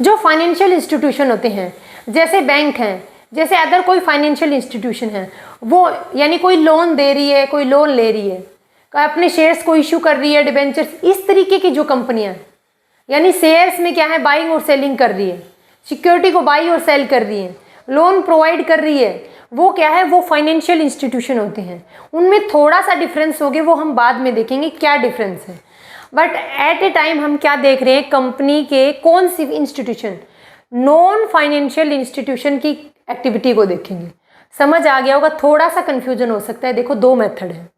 जो फाइनेंशियल इंस्टीट्यूशन होते हैं, जैसे बैंक हैं, जैसे अदर कोई फाइनेंशियल इंस्टीट्यूशन है, वो यानी कोई लोन दे रही है, कोई लोन ले रही है, अपने शेयर्स को इशू कर रही है, डिबेंचर्स, इस तरीके की जो कंपनियां, यानी शेयर्स में क्या है, बाइंग और सेलिंग कर रही है, सिक्योरिटी को बाई और सेल कर रही है, लोन प्रोवाइड कर रही है, वो क्या है, वो फाइनेंशियल इंस्टीट्यूशन होते हैं। उनमें थोड़ा सा डिफरेंस होगा, वो हम बाद में देखेंगे क्या डिफरेंस है। बट एट ए टाइम हम क्या देख रहे हैं, कंपनी के कौन सी इंस्टीट्यूशन, नॉन फाइनेंशियल इंस्टीट्यूशन की एक्टिविटी को देखेंगे। समझ आ गया होगा, थोड़ा सा कंफ्यूजन हो सकता है। देखो दो मेथड है,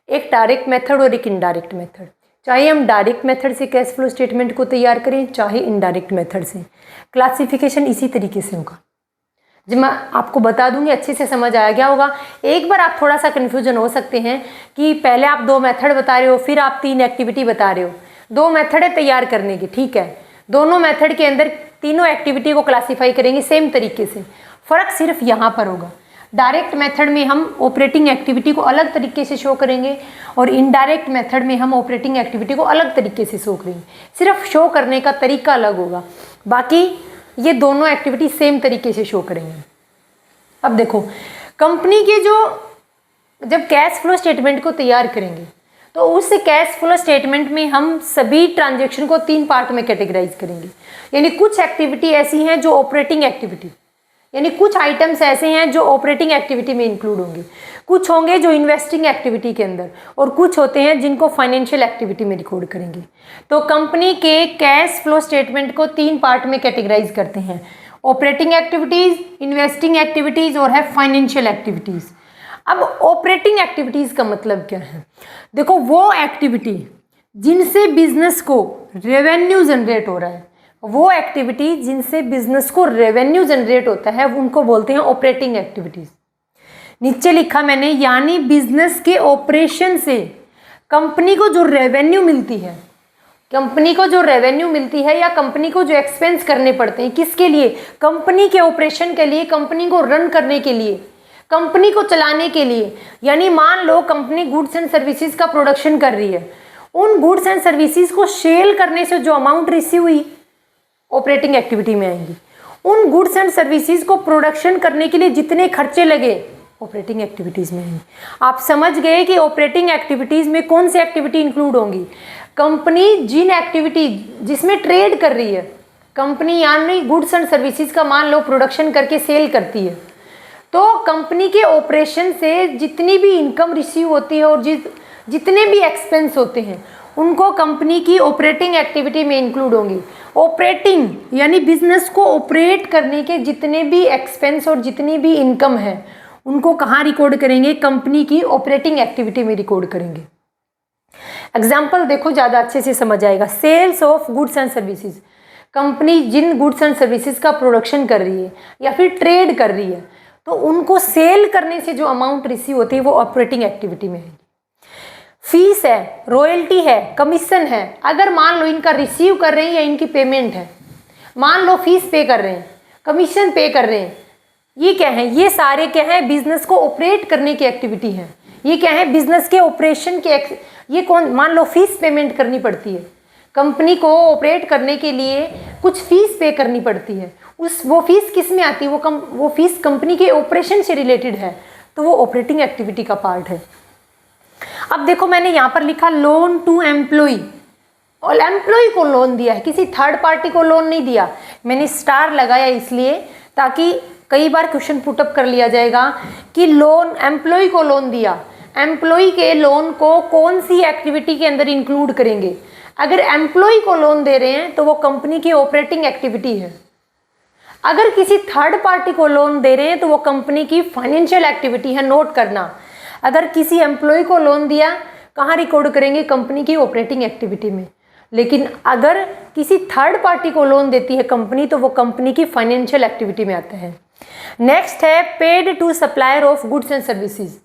एक डायरेक्ट मेथड और एक इनडायरेक्ट मेथड। चाहे हम डायरेक्ट मेथड से कैश फ्लो स्टेटमेंट को तैयार करें, चाहे इनडायरेक्ट मेथड से, क्लासिफिकेशन इसी तरीके से होगा। जब मैं आपको बता दूंगी अच्छे से समझ आ गया होगा। एक बार आप थोड़ा सा कन्फ्यूजन हो सकते हैं कि पहले आप 2 मेथड बता रहे हो, फिर आप 3 एक्टिविटी बता रहे हो। 2 मेथड है तैयार करने की, ठीक है। दोनों मेथड के अंदर तीनों एक्टिविटी को क्लासीफाई करेंगे सेम तरीके से, फ़र्क सिर्फ यहाँ पर होगा। डायरेक्ट मेथड में हम ऑपरेटिंग एक्टिविटी को अलग तरीके से शो करेंगे और इनडायरेक्ट मेथड में हम ऑपरेटिंग एक्टिविटी को अलग तरीके से शो करेंगे, सिर्फ शो करने का तरीका अलग होगा, बाकी ये दोनों एक्टिविटी सेम तरीके से शो करेंगे। अब देखो कंपनी के जब कैश फ्लो स्टेटमेंट को तैयार करेंगे तो उस कैश फ्लो स्टेटमेंट में हम सभी ट्रांजैक्शन को 3 पार्ट में कैटेगराइज करेंगे। यानी कुछ एक्टिविटी ऐसी हैं जो ऑपरेटिंग एक्टिविटी, यानी कुछ आइटम्स ऐसे हैं जो ऑपरेटिंग एक्टिविटी में इंक्लूड होंगे, कुछ होंगे जो इन्वेस्टिंग एक्टिविटी के अंदर, और कुछ होते हैं जिनको फाइनेंशियल एक्टिविटी में रिकॉर्ड करेंगे। तो कंपनी के कैश फ्लो स्टेटमेंट को 3 पार्ट में कैटेगराइज करते हैं, ऑपरेटिंग एक्टिविटीज़, इन्वेस्टिंग एक्टिविटीज़ और है फाइनेंशियल एक्टिविटीज़। अब ऑपरेटिंग एक्टिविटीज़ का मतलब क्या है, देखो वो एक्टिविटी जिनसे बिजनेस को रेवेन्यू जनरेट हो रहा है, वो एक्टिविटी जिनसे बिजनेस को रेवेन्यू जनरेट होता है उनको बोलते हैं ऑपरेटिंग एक्टिविटीज़। नीचे लिखा मैंने, यानी बिजनेस के ऑपरेशन से कंपनी को जो रेवेन्यू मिलती है, कंपनी को जो रेवेन्यू मिलती है या कंपनी को जो एक्सपेंस करने पड़ते हैं, किसके लिए, कंपनी के ऑपरेशन के लिए, कंपनी को रन करने के लिए, कंपनी को चलाने के लिए। यानी मान लो कंपनी गुड्स एंड सर्विसेज का प्रोडक्शन कर रही है, उन गुड्स एंड सर्विसेज को सेल करने से जो अमाउंट रिसीव हुई ऑपरेटिंग एक्टिविटी में आएंगी। उन गुड्स एंड सर्विसेज को प्रोडक्शन करने के लिए जितने खर्चे लगे ऑपरेटिंग एक्टिविटीज़ में आएंगी। आप समझ गए कि ऑपरेटिंग एक्टिविटीज़ में कौन सी एक्टिविटी इंक्लूड होंगी। कंपनी जिन एक्टिविटी जिसमें ट्रेड कर रही है, कंपनी यानी गुड्स एंड सर्विसेज का मान लो प्रोडक्शन करके सेल करती है, तो कंपनी के ऑपरेशन से जितनी भी इनकम रिसीव होती है और जितने भी एक्सपेंस होते हैं उनको कंपनी की ऑपरेटिंग एक्टिविटी में इंक्लूड होंगी। ऑपरेटिंग यानी बिजनेस को ऑपरेट करने के जितने भी एक्सपेंस और जितनी भी इनकम है उनको कहाँ रिकॉर्ड करेंगे, कंपनी की ऑपरेटिंग एक्टिविटी में रिकॉर्ड करेंगे। एग्जाम्पल देखो ज़्यादा अच्छे से समझ आएगा। Sales of goods and services, company जिन गुड्स एंड सर्विसेज का प्रोडक्शन कर रही है या फिर ट्रेड कर रही है, तो उनको सेल करने से जो अमाउंट रिसीव होती है वो ऑपरेटिंग एक्टिविटी में है। फीस है, रॉयल्टी है, कमीशन है, अगर मान लो इनका रिसीव कर रहे हैं या इनकी पेमेंट है, मान लो फीस पे कर रहे हैं, कमीशन पे कर रहे हैं, ये क्या है, ये सारे क्या है, बिजनेस को ऑपरेट करने की एक्टिविटी है। ये क्या है, बिजनेस के ऑपरेशन के ये कौन, मान लो फीस पेमेंट करनी पड़ती है, कंपनी को ऑपरेट करने के लिए कुछ फीस पे करनी पड़ती है, वो फीस किस में आती है, वो फीस कंपनी के ऑपरेशन से रिलेटेड है, तो वो ऑपरेटिंग एक्टिविटी का पार्ट है। अब देखो मैंने यहाँ पर लिखा लोन टू एम्प्लॉय, और एम्प्लॉय को लोन दिया है, किसी थर्ड पार्टी को लोन नहीं दिया। मैंने स्टार लगाया इसलिए ताकि कई बार क्वेश्चन पुटअप कर लिया जाएगा कि लोन एम्प्लॉय को लोन दिया, एम्प्लॉय के लोन को कौन सी एक्टिविटी के अंदर इंक्लूड करेंगे। अगर एम्प्लॉय को लोन दे रहे हैं तो वो कंपनी की ऑपरेटिंग एक्टिविटी है, अगर किसी थर्ड पार्टी को लोन दे रहे हैं तो वो कंपनी की फाइनेंशियल एक्टिविटी है। नोट करना, अगर किसी एम्प्लॉय को लोन दिया कहाँ रिकॉर्ड करेंगे, कंपनी की ऑपरेटिंग एक्टिविटी में, लेकिन अगर किसी थर्ड पार्टी को लोन देती है कंपनी तो वो कंपनी की फाइनेंशियल एक्टिविटी में आता है। नेक्स्ट है paid to supplier of goods and services.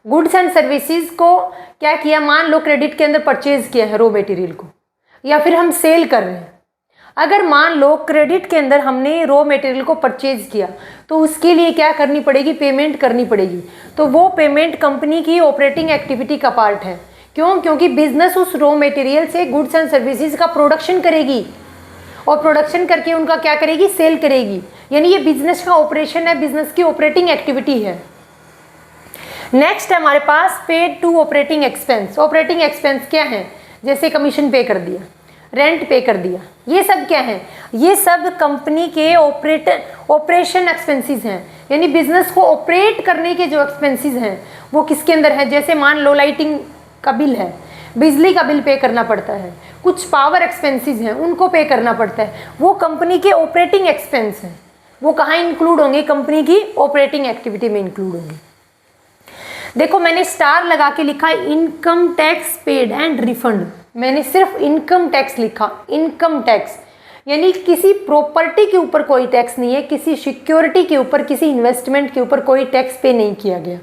Goods and services को क्या किया, मान लो क्रेडिट के अंदर परचेज किया है रॉ मटेरियल को, या फिर हम सेल कर रहे हैं। अगर मान लो क्रेडिट के अंदर हमने रॉ मटेरियल को परचेज किया तो उसके लिए क्या करनी पड़ेगी, पेमेंट करनी पड़ेगी। तो वो पेमेंट कंपनी की ऑपरेटिंग एक्टिविटी का पार्ट है। क्यों, क्योंकि बिजनेस उस रॉ मटेरियल से गुड्स एंड सर्विसेज का प्रोडक्शन करेगी और प्रोडक्शन करके उनका क्या करेगी, सेल करेगी। यानी ये बिजनेस का ऑपरेशन है, बिजनेस की ऑपरेटिंग एक्टिविटी है। नेक्स्ट है हमारे पास paid to operating expense. Operating expense क्या है, जैसे कमीशन पे कर दिया, रेंट पे कर दिया। ये सब क्या है? ये सब कंपनी के ऑपरेशन एक्सपेंसेस हैं, यानी बिजनेस को ऑपरेट करने के जो एक्सपेंसेस हैं वो किसके अंदर है? जैसे मान लो लाइटिंग का बिल है, बिजली का बिल पे करना पड़ता है, कुछ पावर एक्सपेंसेस हैं उनको पे करना पड़ता है, वो कंपनी के ऑपरेटिंग एक्सपेंस हैं। वो कहाँ इंक्लूड होंगे? कंपनी की ऑपरेटिंग एक्टिविटी में इंक्लूड होंगे। देखो मैंने स्टार लगा के लिखा income tax paid and refund. मैंने सिर्फ इनकम टैक्स लिखा, इनकम टैक्स यानी किसी प्रॉपर्टी के ऊपर कोई टैक्स नहीं है, किसी सिक्योरिटी के ऊपर, किसी इन्वेस्टमेंट के ऊपर कोई टैक्स पे नहीं किया गया।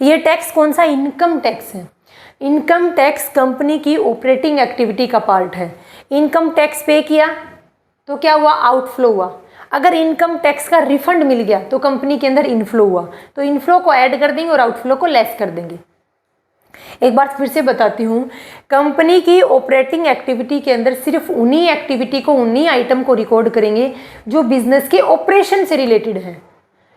ये टैक्स कौन सा? इनकम टैक्स है। इनकम टैक्स कंपनी की ऑपरेटिंग एक्टिविटी का पार्ट है। इनकम टैक्स पे किया तो क्या हुआ? आउटफ्लो हुआ। अगर इनकम टैक्स का रिफंड मिल गया तो कंपनी के अंदर इनफ्लो हुआ। तो इनफ्लो को ऐड कर देंगे और आउटफ्लो को लेस कर देंगे। एक बार फिर से बताती हूँ, कंपनी की ऑपरेटिंग एक्टिविटी के अंदर सिर्फ उन्हीं एक्टिविटी को, उन्हीं आइटम को रिकॉर्ड करेंगे जो बिजनेस के ऑपरेशन से रिलेटेड है।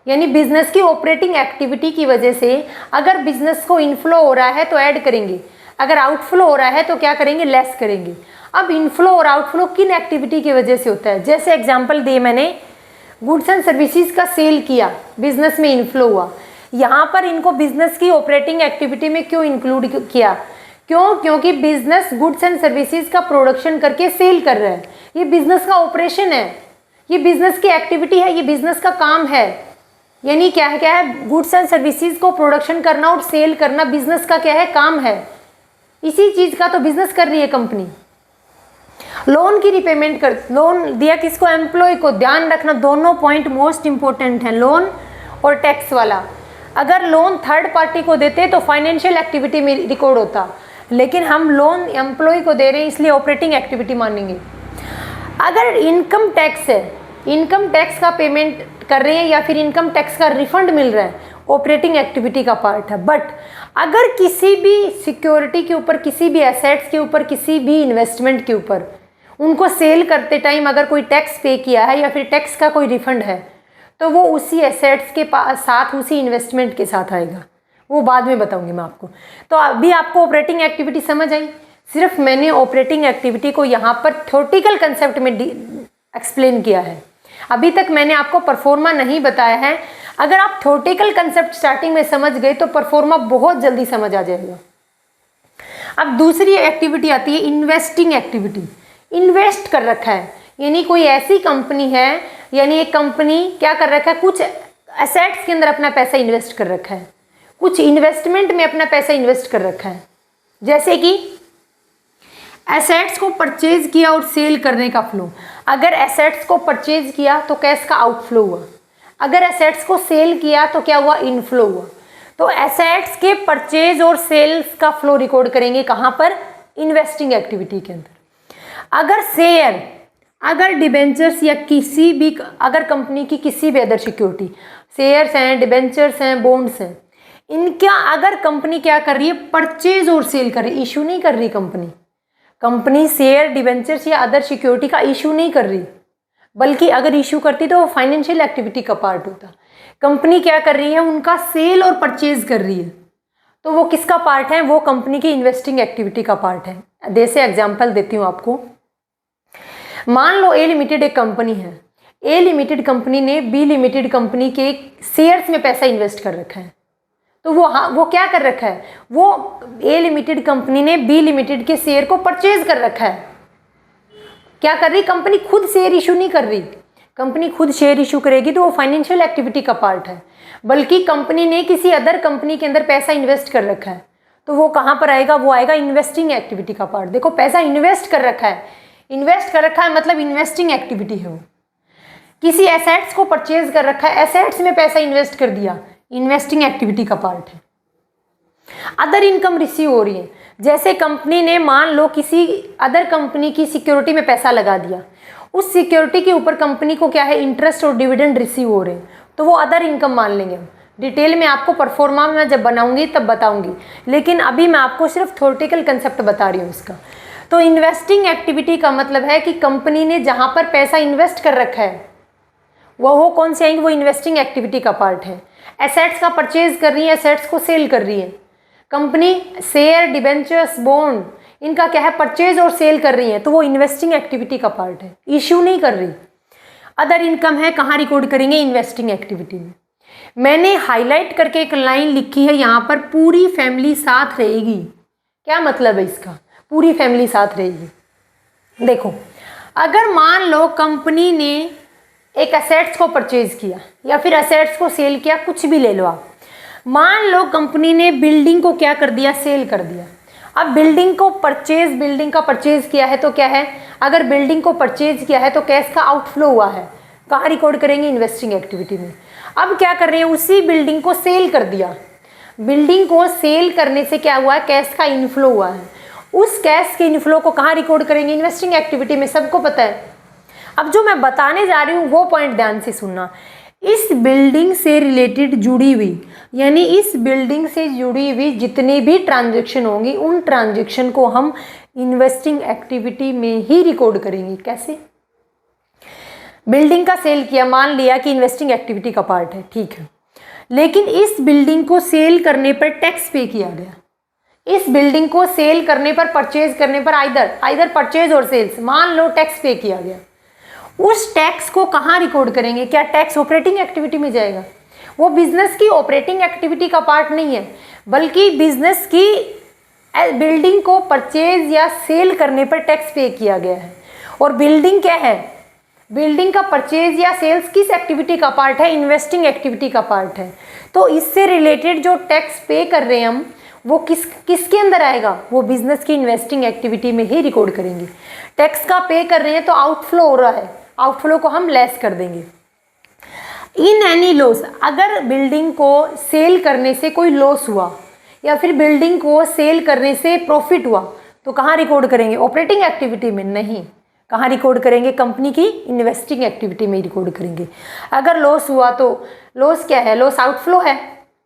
यानी बिजनेस की ऑपरेटिंग एक्टिविटी की वजह से अगर बिजनेस को इनफ्लो हो रहा है तो ऐड करेंगे, अगर आउटफ्लो हो रहा है तो क्या करेंगे? लेस करेंगे। अब इनफ्लो और आउटफ्लो किन एक्टिविटी की वजह से होता है? जैसे एग्जांपल दे मैंने, गुड्स एंड सर्विसेज का सेल किया, बिजनेस में इनफ्लो हुआ। यहाँ पर इनको बिजनेस की ऑपरेटिंग एक्टिविटी में क्यों इंक्लूड किया? क्यों? क्योंकि बिजनेस गुड्स एंड सर्विसेज का प्रोडक्शन करके सेल कर रहा है। ये बिजनेस का ऑपरेशन है, ये बिजनेस की एक्टिविटी है, ये बिजनेस का काम है। यानी क्या है? क्या है? गुड्स एंड सर्विसेज को प्रोडक्शन करना और सेल करना बिजनेस का क्या है? काम है। इसी चीज का तो बिजनेस कर रही है कंपनी। लोन की रिपेमेंट कर, लोन दिया किसको? एम्प्लॉय को। ध्यान रखना दोनों पॉइंट मोस्ट इंपॉर्टेंट है, लोन और टैक्स वाला। अगर लोन थर्ड पार्टी को देते तो फाइनेंशियल एक्टिविटी में रिकॉर्ड होता, लेकिन हम लोन एम्प्लॉय को दे रहे हैं इसलिए ऑपरेटिंग एक्टिविटी मानेंगे। अगर इनकम टैक्स है, इनकम टैक्स का पेमेंट कर रहे हैं या फिर इनकम टैक्स का रिफंड मिल रहा है, ऑपरेटिंग एक्टिविटी का पार्ट है। बट अगर किसी भी सिक्योरिटी के ऊपर, किसी भी एसेट्स के ऊपर, किसी भी इन्वेस्टमेंट के ऊपर उनको सेल करते टाइम अगर कोई टैक्स पे किया है या फिर टैक्स का कोई रिफंड है तो वो उसी एसेट्स के साथ, उसी इन्वेस्टमेंट के साथ आएगा। वो बाद में बताऊंगी मैं आपको। तो अभी आपको ऑपरेटिंग एक्टिविटी समझ आई। सिर्फ मैंने ऑपरेटिंग एक्टिविटी को यहाँ पर थ्योरेटिकल कंसेप्ट में एक्सप्लेन किया है। अभी तक मैंने आपको परफॉर्मा नहीं बताया है। अगर आप थ्योरेटिकल कंसेप्ट स्टार्टिंग में समझ गए तो परफॉर्मा बहुत जल्दी समझ आ जाएगा। अब दूसरी एक्टिविटी आती है इन्वेस्टिंग एक्टिविटी। इन्वेस्ट कर रखा है, यानी कोई ऐसी कंपनी है, यानी एक कंपनी क्या कर रखा है? कुछ एसेट्स के अंदर अपना पैसा इन्वेस्ट कर रखा है, कुछ इन्वेस्टमेंट में अपना पैसा इन्वेस्ट कर रखा है। जैसे कि एसेट्स को परचेज किया और सेल करने का फ्लो। अगर एसेट्स को परचेज किया तो कैश का आउटफ्लो हुआ, अगर एसेट्स को सेल किया तो क्या हुआ? इनफ्लो हुआ। तो एसेट्स के परचेज और सेल्स का फ्लो रिकॉर्ड करेंगे कहाँ पर? इन्वेस्टिंग एक्टिविटी के अंदर। अगर शेयर, अगर डिबेंचर्स या किसी भी, अगर कंपनी की किसी भी अदर सिक्योरिटी, शेयर्स हैं, डिबेंचर्स हैं, बॉन्ड्स हैं, इनका अगर कंपनी क्या कर रही है? परचेज और सेल कर रही है, इशू नहीं कर रही कंपनी शेयर, डिबेंचर्स या अदर सिक्योरिटी का इशू नहीं कर रही, बल्कि अगर इशू करती तो वो फाइनेंशियल एक्टिविटी का पार्ट होता। कंपनी क्या कर रही है? उनका सेल और परचेज कर रही है, तो वो किसका पार्ट है? वो कंपनी की इन्वेस्टिंग एक्टिविटी का पार्ट है। जैसे एग्जांपल देती हूँ आपको। मान लो ए लिमिटेड एक कंपनी है, ए लिमिटेड कंपनी ने बी लिमिटेड कंपनी के शेयर्स में पैसा इन्वेस्ट कर रखा है। तो वो क्या कर रखा है? वो ए लिमिटेड कंपनी ने बी लिमिटेड के शेयर को परचेज कर रखा है। क्या कर रही? कंपनी खुद शेयर इशू नहीं कर रही। कंपनी खुद शेयर इशू करेगी तो वो फाइनेंशियल एक्टिविटी का पार्ट है, बल्कि कंपनी ने किसी अदर कंपनी के अंदर पैसा इन्वेस्ट कर रखा है, तो वो कहाँ पर आएगा? वो आएगा इन्वेस्टिंग एक्टिविटी का पार्ट। देखो पैसा इन्वेस्ट कर रखा है, इन्वेस्ट कर रखा है मतलब इन्वेस्टिंग एक्टिविटी है। वो किसी एसेट्स को परचेज कर रखा है, एसेट्स में पैसा इन्वेस्ट कर दिया, इन्वेस्टिंग एक्टिविटी का पार्ट है। अदर इनकम रिसीव हो रही है, जैसे कंपनी ने मान लो किसी अदर कंपनी की सिक्योरिटी में पैसा लगा दिया, उस सिक्योरिटी के ऊपर कंपनी को क्या है? इंटरेस्ट और डिविडेंड रिसीव हो रहे हैं, तो वो अदर इनकम मान लेंगे। डिटेल में आपको परफॉर्मा में जब बनाऊंगी तब बताऊंगी, लेकिन अभी मैं आपको सिर्फ थ्योरेटिकल कंसेप्ट बता रही हूँ इसका। तो इन्वेस्टिंग एक्टिविटी का मतलब है कि कंपनी ने जहाँ पर पैसा इन्वेस्ट कर रखा है वो कौन से आएंगे? वो इन्वेस्टिंग एक्टिविटी का पार्ट है। एसेट्स का परचेज कर रही है, एसेट्स को सेल कर रही है कंपनी, शेयर, डिबेंचर्स, बॉन्ड, इनका क्या है, परचेज और सेल कर रही हैं, तो वो इन्वेस्टिंग एक्टिविटी का पार्ट है, इश्यू नहीं कर रही। अदर इनकम है, कहाँ रिकॉर्ड करेंगे, इन्वेस्टिंग एक्टिविटी में। मैंने हाईलाइट करके एक लाइन लिखी है यहाँ पर, पूरी फैमिली साथ रहेगी। क्या मतलब है इसका, पूरी फैमिली साथ रहेगी। देखो, अगर मान लो कंपनी ने एक असेट्स को परचेज किया या फिर असेट्स को सेल किया, कुछ भी ले लो आप। मान लो कंपनी ने बिल्डिंग को क्या कर दिया, सेल कर दिया। अब बिल्डिंग का परचेज किया है तो क्या है, अगर बिल्डिंग को परचेज किया है तो कैश का आउटफ्लो हुआ है, कहाँ रिकॉर्ड करेंगे, इन्वेस्टिंग एक्टिविटी में। अब क्या कर रहे हैं, उसी बिल्डिंग को सेल कर दिया। बिल्डिंग को सेल करने से क्या हुआ है, कैश का इनफ्लो हुआ है। उस कैश के इनफ्लो को कहाँ रिकॉर्ड करेंगे, इन्वेस्टिंग एक्टिविटी में, सबको पता है। अब जो मैं बताने जा रही हूँ वो पॉइंट ध्यान से सुनना। इस बिल्डिंग से रिलेटेड जुड़ी हुई, यानी इस बिल्डिंग से जुड़ी हुई जितनी भी ट्रांजैक्शन होंगी, उन ट्रांजैक्शन को हम इन्वेस्टिंग एक्टिविटी में ही रिकॉर्ड करेंगे। कैसे, बिल्डिंग का सेल किया, मान लिया कि इन्वेस्टिंग एक्टिविटी का पार्ट है, ठीक है, लेकिन इस बिल्डिंग को सेल करने पर टैक्स पे किया गया। इस बिल्डिंग को सेल करने पर, परचेज करने पर, आइदर परचेज और सेल्स, मान लो टैक्स पे किया गया। उस टैक्स को कहाँ रिकॉर्ड करेंगे, क्या टैक्स ऑपरेटिंग एक्टिविटी में जाएगा? वो बिजनेस की ऑपरेटिंग एक्टिविटी का पार्ट नहीं है, बल्कि बिजनेस की बिल्डिंग को परचेज या सेल करने पर टैक्स पे किया गया है। और बिल्डिंग क्या है, बिल्डिंग का परचेज या सेल्स किस एक्टिविटी का पार्ट है, इन्वेस्टिंग एक्टिविटी का पार्ट है। तो इससे रिलेटेड जो टैक्स पे कर रहे हैं हम, वो किसके अंदर आएगा, वो बिजनेस की इन्वेस्टिंग एक्टिविटी में ही रिकॉर्ड करेंगे। टैक्स का पे कर रहे हैं तो आउटफ्लो हो रहा है, आउटफ्लो को हम लेस कर देंगे। इन एनी लॉस, अगर बिल्डिंग को सेल करने से कोई लॉस हुआ या फिर बिल्डिंग को सेल करने से प्रॉफिट हुआ, तो कहाँ रिकॉर्ड करेंगे, ऑपरेटिंग एक्टिविटी में नहीं, कहाँ रिकॉर्ड करेंगे, कंपनी की इन्वेस्टिंग एक्टिविटी में रिकॉर्ड करेंगे। अगर लॉस हुआ तो लॉस क्या है, लॉस आउटफ्लो है,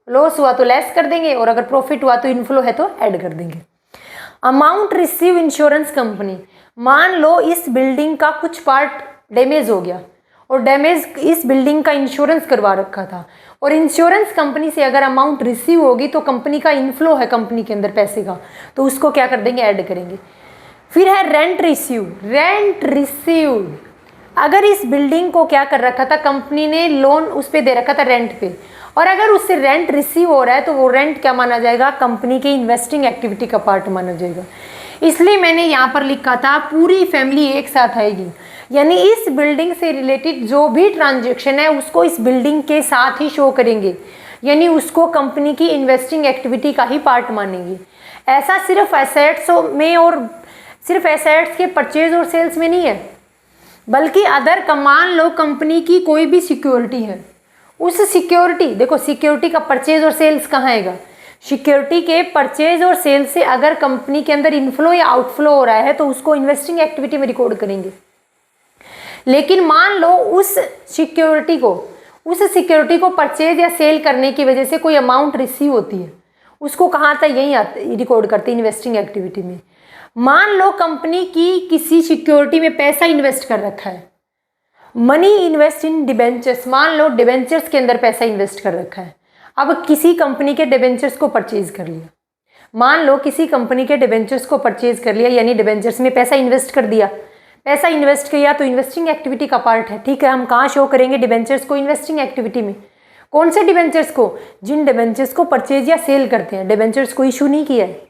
लॉस हुआ तो लेस कर देंगे, और अगर प्रॉफिट हुआ तो इनफ्लो है तो ऐड कर देंगे। अमाउंट रिसीव इंश्योरेंस कंपनी, मान लो इस बिल्डिंग का कुछ पार्ट डैमेज हो गया और डैमेज, इस बिल्डिंग का इंश्योरेंस करवा रखा था, और इंश्योरेंस कंपनी से अगर अमाउंट रिसीव होगी तो कंपनी का इनफ्लो है कंपनी के अंदर पैसे का, तो उसको क्या कर देंगे, ऐड करेंगे। फिर है रेंट रिसीव, अगर इस बिल्डिंग को क्या कर रखा था, कंपनी ने लोन उस पर दे रखा था रेंट पे, और अगर उससे रेंट रिसीव हो रहा है तो वो रेंट क्या माना जाएगा, कंपनी के इन्वेस्टिंग एक्टिविटी का पार्ट माना जाएगा। इसलिए मैंने यहाँ पर लिखा था पूरी फैमिली एक साथ आएगी, यानी इस बिल्डिंग से रिलेटेड जो भी ट्रांजैक्शन है उसको इस बिल्डिंग के साथ ही शो करेंगे, यानी उसको कंपनी की इन्वेस्टिंग एक्टिविटी का ही पार्ट मानेंगे। ऐसा सिर्फ एसेट्स में और सिर्फ एसेट्स के परचेज और सेल्स में नहीं है, बल्कि अदर, मान लो कंपनी की कोई भी सिक्योरिटी है, उस सिक्योरिटी, देखो सिक्योरिटी का परचेज और सेल्स कहाँ आएगा, सिक्योरिटी के परचेज और सेल्स से अगर कंपनी के अंदर इनफ्लो या आउटफ्लो हो रहा है तो उसको इन्वेस्टिंग एक्टिविटी में रिकॉर्ड करेंगे। लेकिन मान लो उस सिक्योरिटी को परचेज या सेल करने की वजह से कोई अमाउंट रिसीव होती है, उसको कहाँ आता है, यहीं रिकॉर्ड करते हैं इन्वेस्टिंग एक्टिविटी में। मान लो कंपनी की किसी सिक्योरिटी में पैसा इन्वेस्ट कर रखा है, मनी इन्वेस्ट इन डिबेंचर्स, मान लो डिबेंचर्स के अंदर पैसा इन्वेस्ट कर रखा है। अब किसी कंपनी के डिबेंचर्स को परचेज कर लिया, मान लो किसी कंपनी के डिबेंचर्स को परचेज कर लिया, यानी डिबेंचर्स में पैसा इन्वेस्ट कर दिया, पैसा इन्वेस्ट किया तो इन्वेस्टिंग एक्टिविटी का पार्ट है, ठीक है। हम कहाँ शो करेंगे डिबेंचर्स को, इन्वेस्टिंग एक्टिविटी में। कौन से डिबेंचर्स को, जिन डिबेंचर्स को परचेज या सेल करते हैं, डिबेंचर्स को इशू नहीं किया है।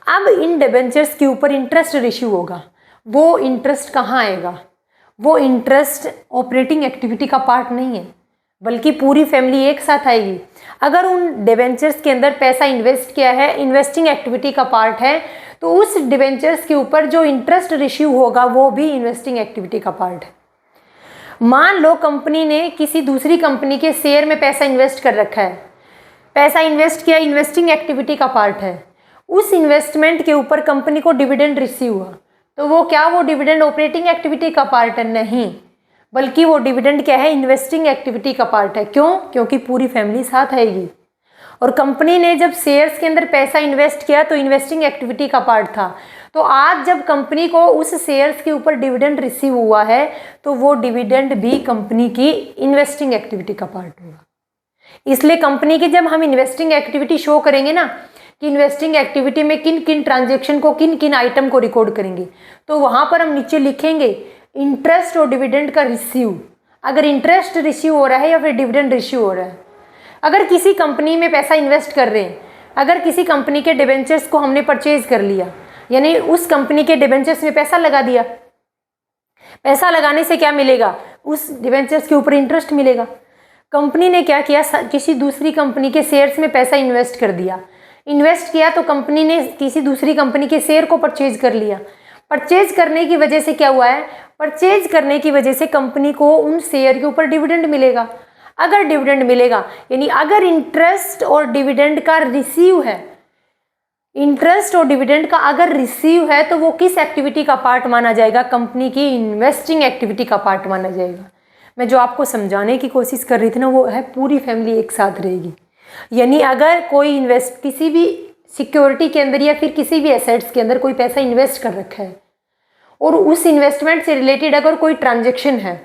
अब इन डिबेंचर्स के ऊपर इंटरेस्ट इशू होगा, वो इंटरेस्ट कहाँ आएगा, वो इंटरेस्ट ऑपरेटिंग एक्टिविटी का पार्ट नहीं है, बल्कि पूरी फैमिली एक साथ आएगी। अगर उन डिबेंचर्स के अंदर पैसा इन्वेस्ट किया है, इन्वेस्टिंग एक्टिविटी का पार्ट है, तो उस डिबेंचर्स के ऊपर जो इंटरेस्ट रिसीव होगा वो भी इन्वेस्टिंग एक्टिविटी का पार्ट है। मान लो कंपनी ने किसी दूसरी कंपनी के शेयर में पैसा इन्वेस्ट कर रखा है, पैसा इन्वेस्ट किया, इन्वेस्टिंग एक्टिविटी का पार्ट है। उस इन्वेस्टमेंट के ऊपर कंपनी को डिविडेंड रिसीव हुआ, तो वो डिविडेंड ऑपरेटिंग एक्टिविटी का पार्ट है, नहीं, बल्कि वो डिविडेंड क्या है, इन्वेस्टिंग एक्टिविटी का पार्ट है। क्यों? क्योंकि पूरी फैमिली साथ आएगी। और कंपनी ने जब शेयर्स के अंदर पैसा इन्वेस्ट किया तो इन्वेस्टिंग एक्टिविटी का पार्ट था, तो आज जब कंपनी को उस शेयर्स के ऊपर डिविडेंड रिसीव हुआ है तो वो डिविडेंड भी कंपनी की इन्वेस्टिंग एक्टिविटी का पार्ट होगा। इसलिए कंपनी की जब हम इन्वेस्टिंग एक्टिविटी शो करेंगे ना, कि इन्वेस्टिंग एक्टिविटी में किन किन ट्रांजेक्शन को, किन किन आइटम को रिकॉर्ड करेंगे, तो वहाँ पर हम नीचे लिखेंगे इंटरेस्ट और डिविडेंड का रिसीव, अगर इंटरेस्ट रिसीव हो रहा है या फिर डिविडेंड रिसीव हो रहा है। अगर किसी कंपनी में पैसा इन्वेस्ट कर रहे हैं, अगर किसी कंपनी के डिबेंचर्स को हमने परचेज कर लिया, यानी उस कंपनी के डिबेंचर्स में पैसा लगा दिया, पैसा लगाने से क्या मिलेगा, उस डिबेंचर्स के ऊपर इंटरेस्ट मिलेगा। कंपनी ने क्या किया, किसी दूसरी कंपनी के शेयर्स में पैसा इन्वेस्ट कर दिया, इन्वेस्ट किया तो कंपनी ने किसी दूसरी कंपनी के शेयर को परचेज कर लिया। परचेज करने की वजह से क्या हुआ है, परचेज करने की वजह से कंपनी को उन शेयर के ऊपर डिविडेंड मिलेगा। अगर डिविडेंड मिलेगा, यानी अगर इंटरेस्ट और डिविडेंड का रिसीव है, इंटरेस्ट और डिविडेंड का अगर रिसीव है, तो वो किस एक्टिविटी का पार्ट माना जाएगा, कंपनी की इन्वेस्टिंग एक्टिविटी का पार्ट माना जाएगा। मैं जो आपको समझाने की कोशिश कर रही थी ना, वो है पूरी फैमिली एक साथ रहेगी। यानी अगर कोई इन्वेस्ट किसी भी सिक्योरिटी के अंदर या फिर किसी भी एसेट्स के अंदर कोई पैसा इन्वेस्ट कर रखा है और उस इन्वेस्टमेंट से रिलेटेड अगर कोई ट्रांजेक्शन है,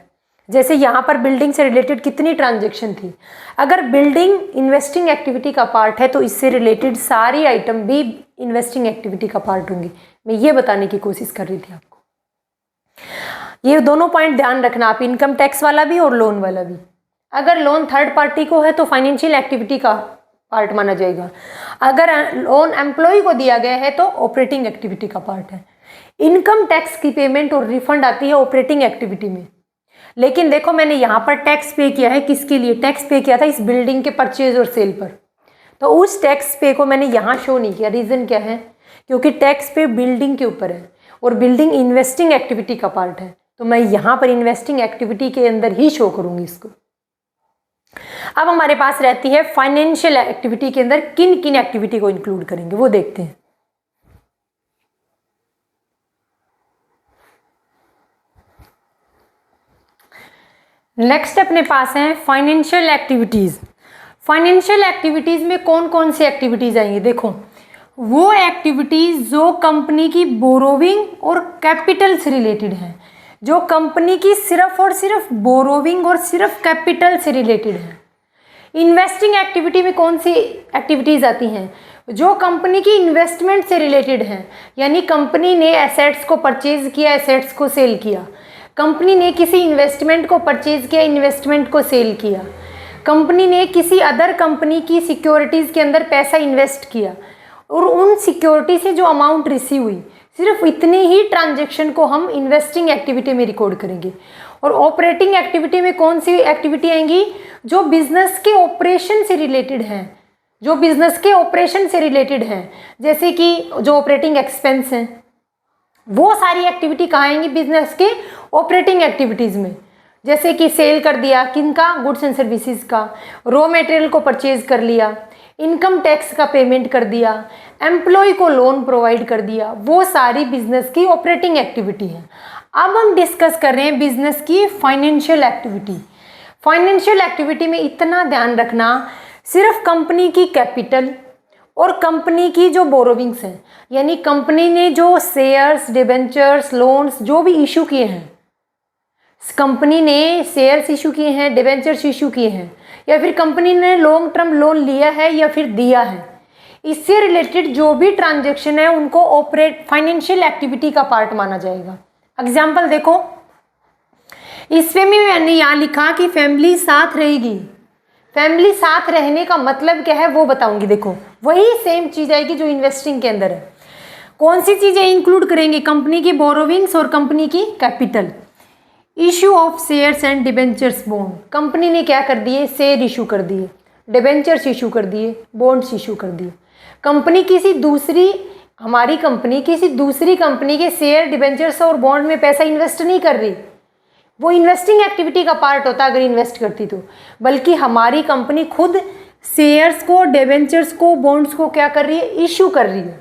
जैसे यहाँ पर बिल्डिंग से रिलेटेड कितनी ट्रांजेक्शन थी, अगर बिल्डिंग इन्वेस्टिंग एक्टिविटी का पार्ट है तो इससे रिलेटेड सारी आइटम भी इन्वेस्टिंग एक्टिविटी का पार्ट होंगी। मैं ये बताने की कोशिश कर रही थी आपको। ये दोनों पॉइंट ध्यान रखना आप, इनकम टैक्स वाला भी और लोन वाला भी। अगर लोन थर्ड पार्टी को है तो फाइनेंशियल एक्टिविटी का पार्ट माना जाएगा, अगर लोन एम्प्लॉय को दिया गया है तो ऑपरेटिंग एक्टिविटी का पार्ट है। इनकम टैक्स की पेमेंट और रिफंड आती है ऑपरेटिंग एक्टिविटी में। लेकिन देखो मैंने यहाँ पर टैक्स पे किया है, किसके लिए टैक्स पे किया था, इस बिल्डिंग के परचेज और सेल पर, तो उस टैक्स पे को मैंने यहाँ शो नहीं किया। रीज़न क्या है, क्योंकि टैक्स पे बिल्डिंग के ऊपर है और बिल्डिंग इन्वेस्टिंग एक्टिविटी का पार्ट है, तो मैं यहाँ पर इन्वेस्टिंग एक्टिविटी के अंदर ही शो करूँगी इसको। अब हमारे पास रहती है फाइनेंशियल एक्टिविटी के अंदर किन किन एक्टिविटी को इंक्लूड करेंगे, वो देखते हैं। नेक्स्ट अपने पास है फाइनेंशियल एक्टिविटीज़। फाइनेंशियल एक्टिविटीज़ में कौन कौन सी एक्टिविटीज़ आएंगी, देखो वो एक्टिविटीज़ जो कंपनी की बोरोविंग और कैपिटल से रिलेटेड है, जो कंपनी की सिर्फ और सिर्फ बोरोविंग और सिर्फ कैपिटल से रिलेटेड है। इन्वेस्टिंग एक्टिविटी में कौन सी एक्टिविटीज़ आती हैं, जो कंपनी की इन्वेस्टमेंट से रिलेटेड है, यानी कंपनी ने एसेट्स को परचेज किया, एसेट्स को सेल किया, कंपनी ने किसी इन्वेस्टमेंट को परचेज किया, इन्वेस्टमेंट को सेल किया, कंपनी ने किसी अदर कंपनी की सिक्योरिटीज़ के अंदर पैसा इन्वेस्ट किया और उन सिक्योरिटी से जो अमाउंट रिसीव हुई, सिर्फ इतनी ही ट्रांजैक्शन को हम इन्वेस्टिंग एक्टिविटी में रिकॉर्ड करेंगे। और ऑपरेटिंग एक्टिविटी में कौन सी एक्टिविटी आएंगी, जो बिजनेस के ऑपरेशन से रिलेटेड हैं, जो बिजनेस के ऑपरेशन से रिलेटेड हैं, जैसे कि जो ऑपरेटिंग एक्सपेंस हैं, वो सारी एक्टिविटी कहाँ आएंगी, बिजनेस के ऑपरेटिंग एक्टिविटीज़ में। जैसे कि सेल कर दिया किनका, गुड्स एंड सर्विसेज का, रॉ मटेरियल को परचेज कर लिया, इनकम टैक्स का पेमेंट कर दिया, एम्प्लॉय को लोन प्रोवाइड कर दिया, वो सारी बिजनेस की ऑपरेटिंग एक्टिविटी है। अब हम डिस्कस कर रहे हैं बिजनेस की फाइनेंशियल एक्टिविटी। फाइनेंशियल एक्टिविटी में इतना ध्यान रखना, सिर्फ कंपनी की कैपिटल और कंपनी की जो बोरोविंग्स हैं, यानी कंपनी ने जो शेयर्स, डिबेंचर्स, लोन्स जो भी इशू किए हैं, कंपनी ने शेयर्स इशू किए हैं, डिबेंचर्स इशू किए हैं, या फिर कंपनी ने लॉन्ग टर्म लोन लिया है या फिर दिया है, इससे रिलेटेड जो भी ट्रांजैक्शन है उनको ऑपरेट फाइनेंशियल एक्टिविटी का पार्ट माना जाएगा। एग्जाम्पल देखो, इसमें मैंने यहाँ लिखा कि फैमिली साथ रहेगी। फैमिली साथ रहने का मतलब क्या है वो बताऊंगी। देखो वही सेम चीज़ आएगी जो इन्वेस्टिंग के अंदर है। कौन सी चीज़ें इंक्लूड करेंगे, कंपनी की बोरोविंग्स और कंपनी की capital. Issue of shares and debentures bond, company ने क्या कर दिए, शेयर इशू कर दिए, डिबेंचर्स इशू कर दिए, बॉन्ड्स इशू कर दिए। कंपनी किसी दूसरी, हमारी कंपनी किसी दूसरी कंपनी के शेयर, डिबेंचर्स और बॉन्ड में पैसा इन्वेस्ट नहीं कर रही, वो इन्वेस्टिंग एक्टिविटी का पार्ट होता अगर इन्वेस्ट करती तो, बल्कि हमारी कंपनी खुद शेयर्स को, डिबेंचर्स को, बॉन्ड्स को क्या कर रही है, इशू कर रही है,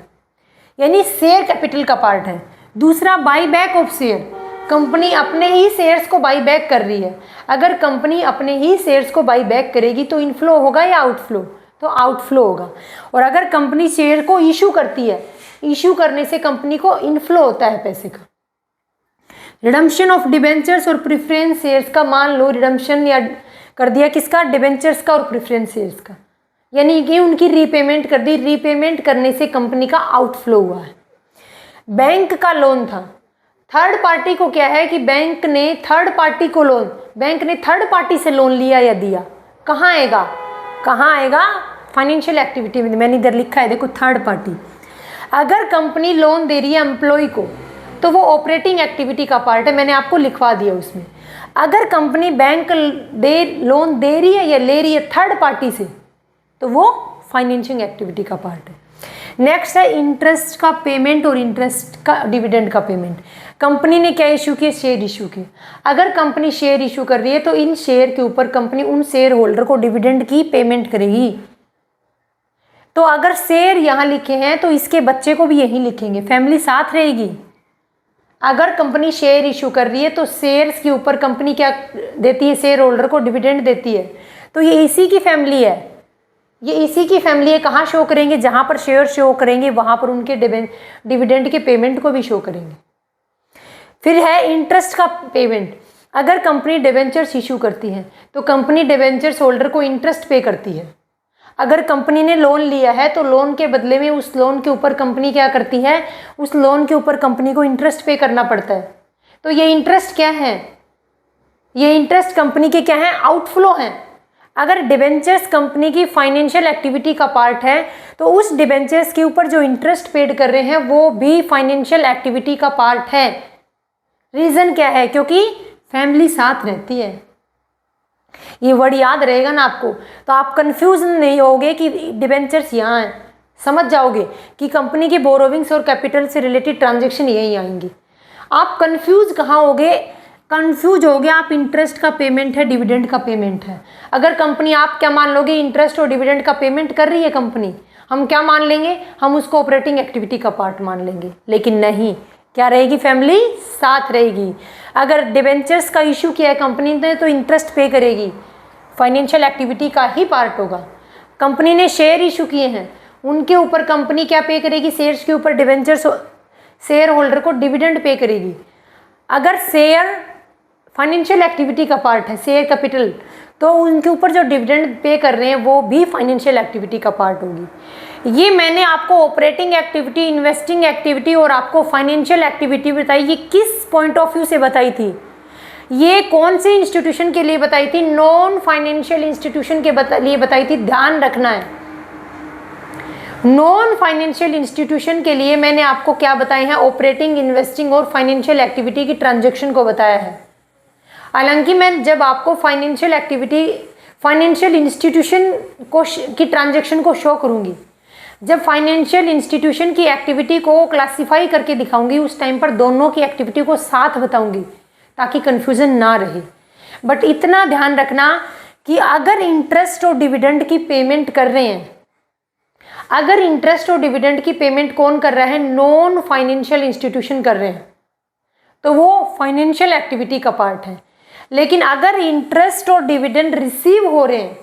यानी शेयर कैपिटल का पार्ट है। दूसरा by back of share, company अपने ही शेयर्स को बाई बैक कर रही है। अगर कंपनी अपने ही शेयर्स को बाई बैक करेगी तो इनफ्लो होगा या आउटफ्लो, तो आउटफ्लो होगा। और अगर कंपनी शेयर को इशू करती है, इशू करने से कंपनी को इनफ्लो होता है पैसे का। रिडम्पशन ऑफ डिबेंचर्स और प्रेफरेंस शेयर्स का, मान लो रिडम्पशन या कर दिया किसका, डिबेंचर्स का और प्रेफरेंस शेयर्स का, यानी कि उनकी रीपेमेंट कर दी, रीपेमेंट करने से कंपनी का आउटफ्लो हुआ है। बैंक का लोन था, थर्ड पार्टी को क्या है कि बैंक ने थर्ड पार्टी से लोन लिया या दिया, कहाँ आएगा फाइनेंशियल एक्टिविटी में। मैंने इधर लिखा है देखो, थर्ड पार्टी। अगर कंपनी लोन दे रही है एम्प्लॉय को तो वो ऑपरेटिंग एक्टिविटी का पार्ट है, मैंने आपको लिखवा दिया उसमें। अगर कंपनी लोन दे रही है या ले रही है थर्ड पार्टी से तो वो फाइनेंशियल एक्टिविटी का पार्ट है। नेक्स्ट है इंटरेस्ट का पेमेंट और इंटरेस्ट का डिविडेंड का पेमेंट। कंपनी ने क्या इशू किए? शेयर इशू किए। अगर कंपनी शेयर इशू कर रही है तो इन शेयर के ऊपर कंपनी उन शेयर होल्डर को डिविडेंड की पेमेंट करेगी। तो अगर शेयर यहाँ लिखे हैं तो इसके बच्चे को भी यहीं लिखेंगे, फैमिली साथ रहेगी। अगर कंपनी शेयर इशू कर रही है तो शेयर्स के ऊपर कंपनी क्या देती है? शेयर होल्डर को डिविडेंड देती है। तो ये इसी की फैमिली है, ये इसी की फैमिली है। कहाँ शो करेंगे? जहाँ पर शेयर शो करेंगे वहाँ पर उनके डिविडेंड के पेमेंट को भी शो करेंगे। फिर है इंटरेस्ट का पेमेंट। अगर कंपनी डिबेंचर्स इशू करती है तो कंपनी डिबेंचर्स होल्डर को इंटरेस्ट पे करती है। अगर कंपनी ने लोन लिया है तो लोन के बदले में उस लोन के ऊपर कंपनी क्या करती है? उस लोन के ऊपर कंपनी को इंटरेस्ट पे करना पड़ता है। तो ये इंटरेस्ट क्या है? ये इंटरेस्ट कंपनी के क्या है? आउटफ्लो हैं। अगर डिबेंचर्स कंपनी की फाइनेंशियल एक्टिविटी का पार्ट है तो उस डिबेंचर्स के ऊपर जो इंटरेस्ट पेड कर रहे हैं वो भी फाइनेंशियल एक्टिविटी का पार्ट है। रीज़न क्या है? क्योंकि फैमिली साथ रहती है। ये वर्ड याद रहेगा ना आपको, तो आप कंफ्यूज नहीं होगे कि डिबेंचर्स यहाँ हैं, समझ जाओगे कि कंपनी के बोरोविंग्स और कैपिटल से रिलेटेड ट्रांजैक्शन यहीं आएंगी। आप कंफ्यूज कहाँ होगे? कंफ्यूज हो गया आप इंटरेस्ट का पेमेंट है, डिविडेंड का पेमेंट है। अगर कंपनी, आप क्या मान लोगे? इंटरेस्ट और डिविडेंड का पेमेंट कर रही है कंपनी, हम क्या मान लेंगे? हम उसको ऑपरेटिंग एक्टिविटी का पार्ट मान लेंगे। लेकिन नहीं, क्या रहेगी? फैमिली साथ रहेगी। अगर डिबेंचर्स का इशू किया है कंपनी ने तो इंटरेस्ट पे करेगी, फाइनेंशियल एक्टिविटी का ही पार्ट होगा। कंपनी ने शेयर इशू किए हैं, उनके ऊपर कंपनी क्या पे करेगी? शेयर्स के ऊपर डिबेंचर्स शेयर होल्डर को डिविडेंड पे करेगी। अगर शेयर फाइनेंशियल एक्टिविटी का पार्ट है, शेयर कैपिटल, तो उनके ऊपर जो डिविडेंड पे कर रहे हैं वो भी फाइनेंशियल एक्टिविटी का पार्ट होगी। ये मैंने आपको ऑपरेटिंग एक्टिविटी, इन्वेस्टिंग एक्टिविटी और आपको फाइनेंशियल एक्टिविटी बताई। ये किस पॉइंट ऑफ व्यू से बताई थी? ये कौन से इंस्टीट्यूशन के लिए बताई थी? नॉन फाइनेंशियल इंस्टीट्यूशन के लिए बताई थी। ध्यान रखना है, नॉन फाइनेंशियल इंस्टीट्यूशन के लिए मैंने आपको क्या बताए हैं? ऑपरेटिंग, इन्वेस्टिंग और फाइनेंशियल एक्टिविटी की ट्रांजैक्शन को बताया है। हालांकि मैं जब आपको फाइनेंशियल एक्टिविटी, फाइनेंशियल इंस्टीट्यूशन को की ट्रांजैक्शन को शो करूंगी, जब फाइनेंशियल इंस्टीट्यूशन की एक्टिविटी को क्लासिफाई करके दिखाऊंगी, उस टाइम पर दोनों की एक्टिविटी को साथ बताऊंगी ताकि कंफ्यूजन ना रहे। बट इतना ध्यान रखना कि अगर इंटरेस्ट और डिविडेंड की पेमेंट कर रहे हैं, अगर इंटरेस्ट और डिविडेंड की पेमेंट कौन कर रहा है? नॉन फाइनेंशियल इंस्टीट्यूशन कर रहे हैं, तो वो फाइनेंशियल एक्टिविटी का पार्ट है। लेकिन अगर इंटरेस्ट और डिविडेंड रिसीव हो रहे हैं,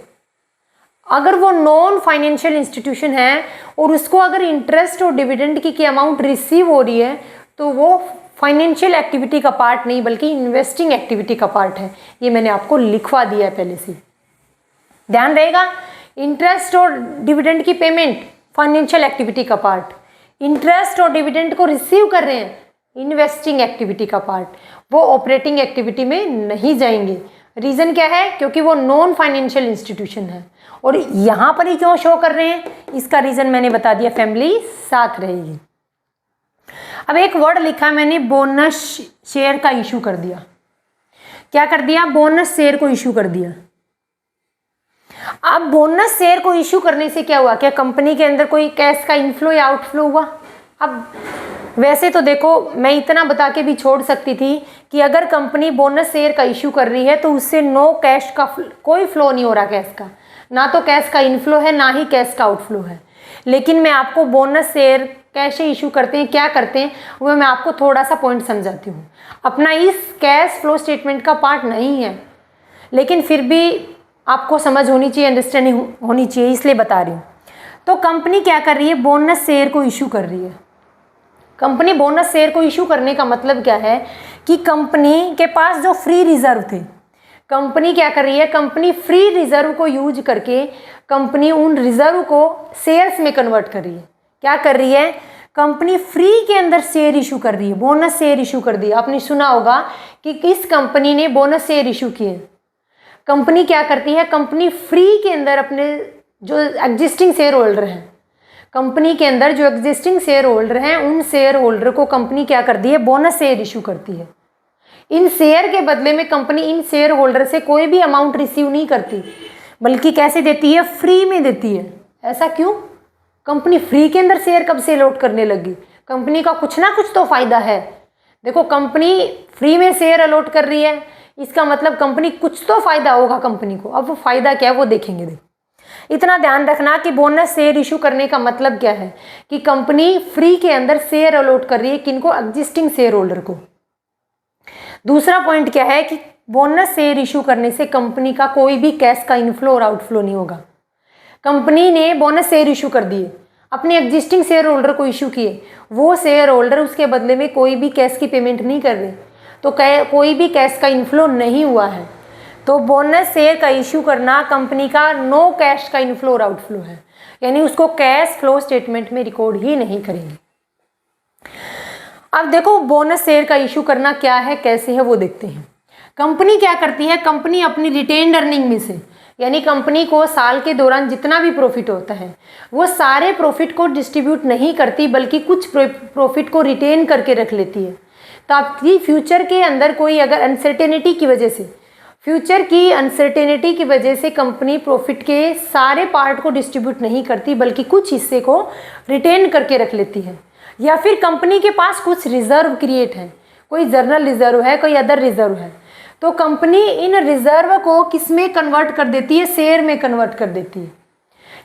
अगर वो नॉन फाइनेंशियल इंस्टीट्यूशन है और उसको अगर इंटरेस्ट और डिविडेंड की अमाउंट रिसीव हो रही है तो वो फाइनेंशियल एक्टिविटी का पार्ट नहीं बल्कि इन्वेस्टिंग एक्टिविटी का पार्ट है। ये मैंने आपको लिखवा दिया है पहले से, ध्यान रहेगा। इंटरेस्ट और डिविडेंड की पेमेंट फाइनेंशियल एक्टिविटी का पार्ट, इंटरेस्ट और डिविडेंड को रिसीव कर रहे हैं इन्वेस्टिंग एक्टिविटी का पार्ट, वो ऑपरेटिंग एक्टिविटी में नहीं जाएंगे। रीज़न क्या है? क्योंकि वो नॉन फाइनेंशियल इंस्टीट्यूशन है। और यहाँ पर ही क्यों शो कर रहे हैं? इसका रीज़न मैंने बता दिया, फैमिली साथ रहेगी। अब एक वर्ड लिखा मैंने, बोनस शेयर का इशू कर दिया। क्या कर दिया? बोनस शेयर को इशू कर दिया। अब बोनस शेयर को इशू करने से क्या हुआ? क्या कंपनी के अंदर कोई कैश का इनफ्लो या आउटफ्लो हुआ? अब वैसे तो देखो, मैं इतना बता के भी छोड़ सकती थी कि अगर कंपनी बोनस शेयर का इशू कर रही है तो उससे नो कैश का कोई फ्लो नहीं हो रहा, कैश का, ना तो कैश का इनफ्लो है ना ही कैश का आउटफ्लो है। लेकिन मैं आपको बोनस शेयर कैसे इशू करते हैं, क्या करते हैं, वो मैं आपको थोड़ा सा पॉइंट समझाती हूँ। अपना इस कैश फ्लो स्टेटमेंट का पार्ट नहीं है, लेकिन फिर भी आपको समझ होनी चाहिए, अंडरस्टैंडिंग होनी चाहिए, इसलिए बता रही हूँ। तो कंपनी क्या कर रही है? बोनस शेयर को इशू कर रही है। कंपनी बोनस शेयर को इशू करने का मतलब क्या है कि कंपनी के पास जो फ्री रिजर्व थे, कंपनी क्या कर रही है, कंपनी फ्री रिजर्व को यूज करके कंपनी उन रिजर्व को शेयर्स में कन्वर्ट कर रही है। क्या कर रही है, कंपनी फ्री के अंदर शेयर इशू कर रही है, बोनस शेयर इशू कर दी। आपने सुना होगा कि किस कंपनी ने बोनस शेयर इशू किए। कंपनी क्या करती है, कंपनी फ्री के अंदर अपने जो एग्जिस्टिंग शेयर होल्डर हैं, कंपनी के अंदर जो एग्जिस्टिंग शेयर होल्डर हैं, उन शेयर होल्डर को कंपनी क्या करती है, बोनस शेयर इशू करती है। इन शेयर के बदले में कंपनी इन शेयर होल्डर से कोई भी अमाउंट रिसीव नहीं करती, बल्कि कैसे देती है, फ्री में देती है। ऐसा क्यों? कंपनी फ्री के अंदर शेयर कब से अलॉट करने लगी? कंपनी का कुछ ना कुछ तो फायदा है। देखो, कंपनी फ्री में शेयर अलॉट कर रही है, इसका मतलब कंपनी कुछ तो फायदा होगा कंपनी को। अब वो फायदा क्या है वो देखेंगे। देखो, इतना ध्यान रखना कि बोनस शेयर इशू करने का मतलब क्या है, कि कंपनी फ्री के अंदर शेयर अलॉट कर रही है, किनको, एग्जिस्टिंग शेयर होल्डर को। दूसरा पॉइंट क्या है कि बोनस शेयर इशू करने से कंपनी का कोई भी कैश का इनफ्लो और आउटफ्लो नहीं होगा। कंपनी ने बोनस शेयर इशू कर दिए, अपने एग्जिस्टिंग शेयर होल्डर को इशू किए, वो शेयर होल्डर उसके बदले में कोई भी कैश की पेमेंट नहीं कर रहे, तो कोई भी कैश का इनफ्लो नहीं हुआ है। तो बोनस शेयर का इशू करना कंपनी का नो कैश का इनफ्लो और आउटफ्लो है, यानी उसको कैश फ्लो स्टेटमेंट में रिकॉर्ड ही नहीं करेंगे। अब देखो, बोनस शेयर का इशू करना क्या है, कैसे है, वो देखते हैं। कंपनी क्या करती है, कंपनी अपनी रिटेन्ड अर्निंग में से, यानी कंपनी को साल के दौरान जितना भी प्रॉफिट होता है वो सारे प्रॉफिट को डिस्ट्रीब्यूट नहीं करती, बल्कि कुछ प्रॉफिट को रिटेन करके रख लेती है, ताकि फ्यूचर के अंदर कोई अगर अनसर्टेनिटी की वजह से, फ्यूचर की अनसर्टेनिटी की वजह से कंपनी प्रॉफिट के सारे पार्ट को डिस्ट्रीब्यूट नहीं करती, बल्कि कुछ हिस्से को रिटेन करके रख लेती है। या फिर कंपनी के पास कुछ रिजर्व क्रिएट है, कोई जर्नल रिजर्व है, कोई अदर रिजर्व है, तो कंपनी इन रिजर्व को किस में कन्वर्ट कर देती है, शेयर में कन्वर्ट कर देती है।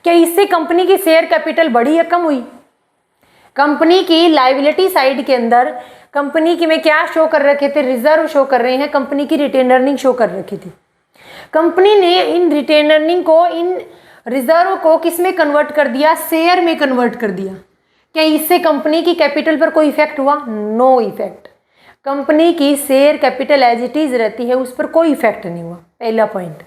क्या इससे कंपनी की शेयर कैपिटल बढ़ी या कम हुई? कंपनी की लायबिलिटी साइड के अंदर कंपनी की में क्या शो कर रखे थे, रिजर्व शो कर रहे हैं, कंपनी की रिटेन अर्निंग शो कर रखी थी। कंपनी ने इन रिटेन अर्निंग को, इन रिजर्व को किस में कन्वर्ट कर दिया, शेयर में कन्वर्ट कर दिया। क्या इससे कंपनी की कैपिटल पर कोई इफेक्ट हुआ? No effect. कंपनी की share capital as it is रहती है, उस पर कोई इफेक्ट नहीं हुआ। पहला पॉइंट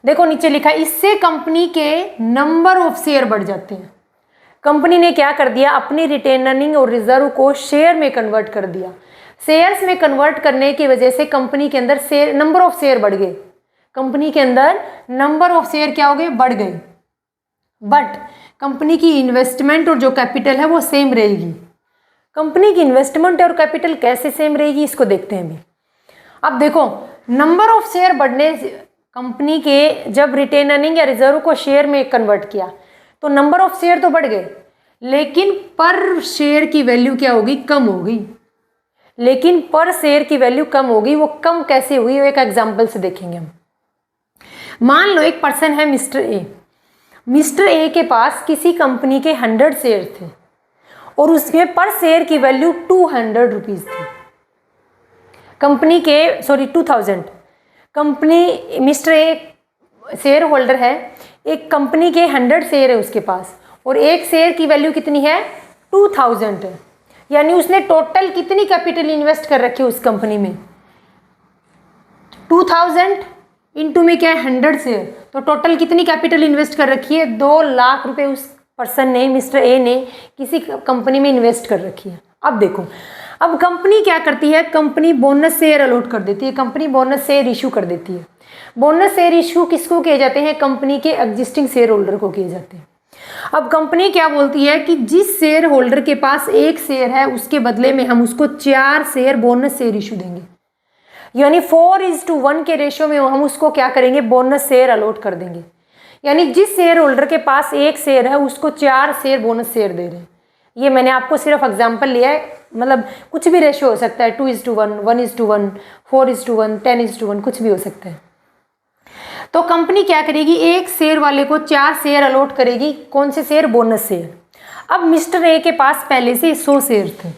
देखो, नीचे लिखा है, इससे कंपनी के नंबर ऑफ शेयर बढ़ जाते हैं। कंपनी ने क्या कर दिया, अपनी रिटेन अर्निंग और रिजर्व को शेयर में कन्वर्ट कर दिया। शेयर्स में कन्वर्ट करने की वजह से कंपनी के अंदर शेयर, नंबर ऑफ शेयर बढ़ गए। कंपनी के अंदर नंबर ऑफ शेयर क्या हो गए, बढ़ गए। बट कंपनी की इन्वेस्टमेंट और जो कैपिटल है वो सेम रहेगी। कंपनी की इन्वेस्टमेंट और कैपिटल कैसे सेम रहेगी, इसको देखते हैं अभी। अब देखो, नंबर ऑफ शेयर बढ़ने, कंपनी के जब रिटेन अर्निंग या रिजर्व को शेयर में कन्वर्ट किया तो नंबर ऑफ शेयर तो बढ़ गए, लेकिन पर शेयर की वैल्यू क्या होगी, कम होगी। लेकिन पर शेयर की वैल्यू कम होगी, वो कम कैसे हुई, वो एक एग्जाम्पल से देखेंगे हम। मान लो एक पर्सन है मिस्टर ए। मिस्टर ए के पास किसी कंपनी के 100 शेयर थे और उसमें पर शेयर की वैल्यू 200 रुपीज़ थी। कंपनी के 2000। Company, mister A share holder है, एक कंपनी के 100 शेयर है उसके पास, और एक शेयर की वैल्यू कितनी है, 2000 है। यानी उसने टोटल कितनी कैपिटल इन्वेस्ट कर रखी है उस कंपनी में, 2000 इंटू में क्या है 100 शेयर, तो टोटल कितनी कैपिटल इन्वेस्ट कर रखी है, 2 लाख रुपए उस पर्सन ने, मिस्टर ए ने किसी कंपनी में इन्वेस्ट कर रखी है। अब देखो, अब कंपनी क्या करती है, कंपनी बोनस शेयर अलॉट कर देती है, कंपनी बोनस शेयर इशू कर देती है। बोनस शेयर इशू किसको किए जाते हैं, कंपनी के एग्जिस्टिंग शेयर होल्डर को किए जाते हैं। अब कंपनी क्या बोलती है कि जिस शेयर होल्डर के पास एक शेयर है उसके बदले में हम उसको 4 शेयर बोनस शेयर इशू देंगे, यानी 4:1 के रेशियो में हम उसको क्या करेंगे, बोनस शेयर अलॉट कर देंगे। यानी जिस शेयर होल्डर के पास एक शेयर है उसको 4 शेयर बोनस शेयर दे रहे हैं। ये मैंने आपको सिर्फ एग्जांपल लिया है, मतलब कुछ भी रेशियो हो सकता है, 2:1, 1:1, 4:1, 10:1, कुछ भी हो सकता है। तो कंपनी क्या करेगी, एक शेयर वाले को 4 शेयर अलॉट करेगी। कौन से शेयर, बोनस शेयर। अब मिस्टर ए के पास पहले से 100 शेयर थे,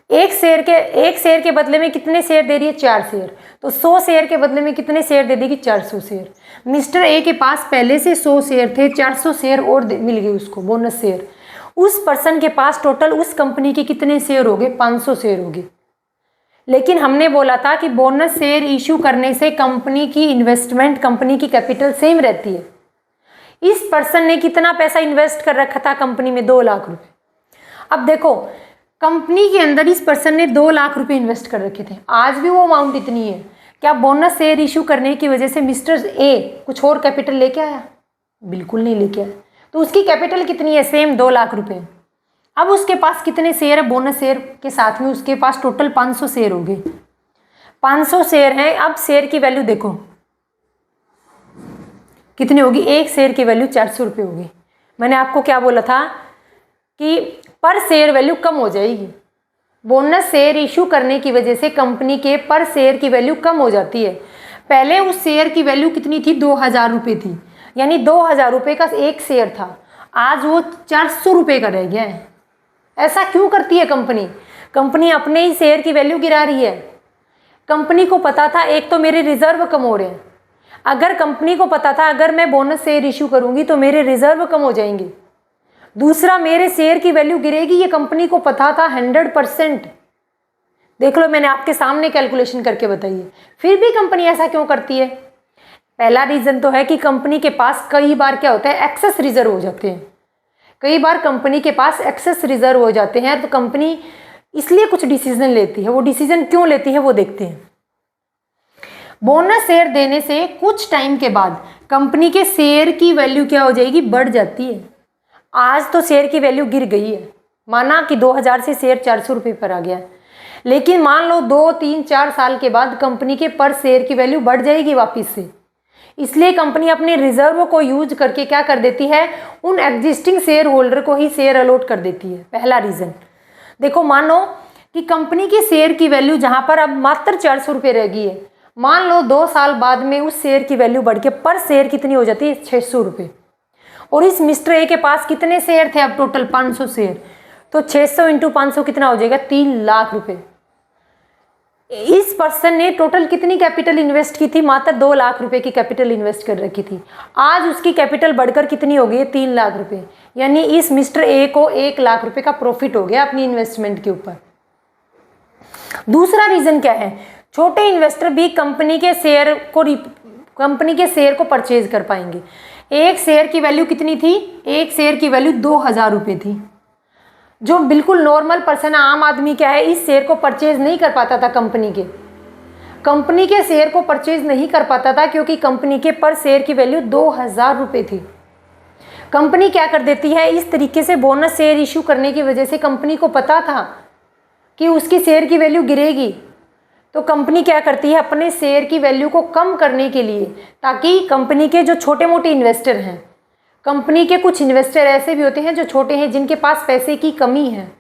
एक शेयर के बदले में कितने शेयर दे रही है, 4 शेयर, तो 100 शेयर के बदले में कितने शेयर दे देगी, 400 शेयर। मिस्टर ए के पास पहले से 100 शेयर थे, 400 शेयर और मिल गए उसको बोनस शेयर। उस पर्सन के पास टोटल उस कंपनी के कितने शेयर हो गए, 500 शेयर हो गए। लेकिन हमने बोला था कि बोनस शेयर इशू करने से कंपनी की इन्वेस्टमेंट, कंपनी की कैपिटल सेम रहती है। इस पर्सन ने कितना पैसा इन्वेस्ट कर रखा था कंपनी में? 2 लाख रुपए। अब देखो, कंपनी के अंदर इस पर्सन ने 2 लाख रुपए इन्वेस्ट कर रखे थे, आज भी वो अमाउंट इतनी है। क्या बोनस शेयर इशू करने की वजह से मिस्टर ए कुछ और कैपिटल लेके आया? बिल्कुल नहीं लेके आया। तो उसकी कैपिटल कितनी है? सेम 2 लाख रुपए। अब उसके पास कितने शेयर है? बोनस शेयर के साथ में उसके पास टोटल 500 शेयर हो गए। 500 शेयर हैं। अब शेयर की वैल्यू देखो कितनी होगी? एक शेयर की वैल्यू 400 रुपये होगी। मैंने आपको क्या बोला था कि पर शेयर वैल्यू कम हो जाएगी। बोनस शेयर इशू करने की वजह से कंपनी के पर शेयर की वैल्यू कम हो जाती है। पहले उस शेयर की वैल्यू कितनी थी? 2000 रुपये थी, यानी 2000 रुपये का एक शेयर था, आज वो 400 रुपये का रह गया है। ऐसा क्यों करती है कंपनी? कंपनी अपने ही शेयर की वैल्यू गिरा रही है। कंपनी को पता था एक तो मेरे रिजर्व कम हो रहे हैं, अगर कंपनी को पता था अगर मैं बोनस शेयर इशू करूंगी तो मेरे रिजर्व कम हो जाएंगे, दूसरा मेरे शेयर की वैल्यू गिरेगी, ये कंपनी को पता था 100%। देख लो, मैंने आपके सामने कैलकुलेशन करके बताई है, फिर भी कंपनी ऐसा क्यों करती है? पहला रीज़न तो है कि कंपनी के पास कई बार क्या होता है, एक्सेस रिजर्व हो जाते हैं। कई बार कंपनी के पास एक्सेस रिजर्व हो जाते हैं तो कंपनी इसलिए कुछ डिसीजन लेती है। वो डिसीजन क्यों लेती है वो देखते हैं। बोनस शेयर देने से कुछ टाइम के बाद कंपनी के शेयर की वैल्यू क्या हो जाएगी? बढ़ जाती है। आज तो शेयर की वैल्यू गिर गई है, माना कि 2000 से शेयर 400 रुपये पर आ गया, लेकिन मान लो 2, 3, 4 साल के बाद कंपनी के पर शेयर की वैल्यू बढ़ जाएगी वापस से। इसलिए कंपनी अपने रिजर्व को यूज करके क्या कर देती है? उन एग्जिस्टिंग शेयर होल्डर को ही शेयर अलॉट कर देती है। पहला रीज़न देखो, मानो कि कंपनी के शेयर की वैल्यू जहाँ पर अब मात्र 400 रुपये रह गई है, मान लो 2 साल बाद में उस शेयर की वैल्यू बढ़ के पर शेयर कितनी हो जाती है? 600 रुपये। और इस मिस्टर ए के पास कितने शेयर थे? अब टोटल 500 शेयर, तो 600 इंटू 500 कितना हो जाएगा? 3 लाख रुपए। इस पर्सन ने टोटल कितनी कैपिटल इन्वेस्ट की थी? मात्र 2 लाख रुपए की कैपिटल इन्वेस्ट कर रखी थी। आज उसकी कैपिटल बढ़कर कितनी हो गई है? 3 लाख रुपए। यानी इस मिस्टर ए को 1 लाख रुपए का प्रॉफिट हो गया अपनी इन्वेस्टमेंट के ऊपर। दूसरा रीजन क्या है? छोटे इन्वेस्टर भी कंपनी के शेयर को परचेज कर पाएंगे। एक शेयर की वैल्यू कितनी थी? एक शेयर की वैल्यू 2000 रुपये थी। जो बिल्कुल नॉर्मल पर्सन, आम आदमी क्या है, इस शेयर को परचेज नहीं कर पाता था। कंपनी के शेयर को परचेज नहीं कर पाता था क्योंकि कंपनी के पर शेयर की वैल्यू 2000 रुपये थी। कंपनी क्या कर देती है? इस तरीके से बोनस शेयर इशू करने की वजह से कंपनी को पता था कि उसकी शेयर की वैल्यू गिरेगी, तो कंपनी क्या करती है? अपने शेयर की वैल्यू को कम करने के लिए, ताकि कंपनी के जो छोटे मोटे इन्वेस्टर हैं, कंपनी के कुछ इन्वेस्टर ऐसे भी होते हैं जो छोटे हैं, जिनके पास पैसे की कमी है,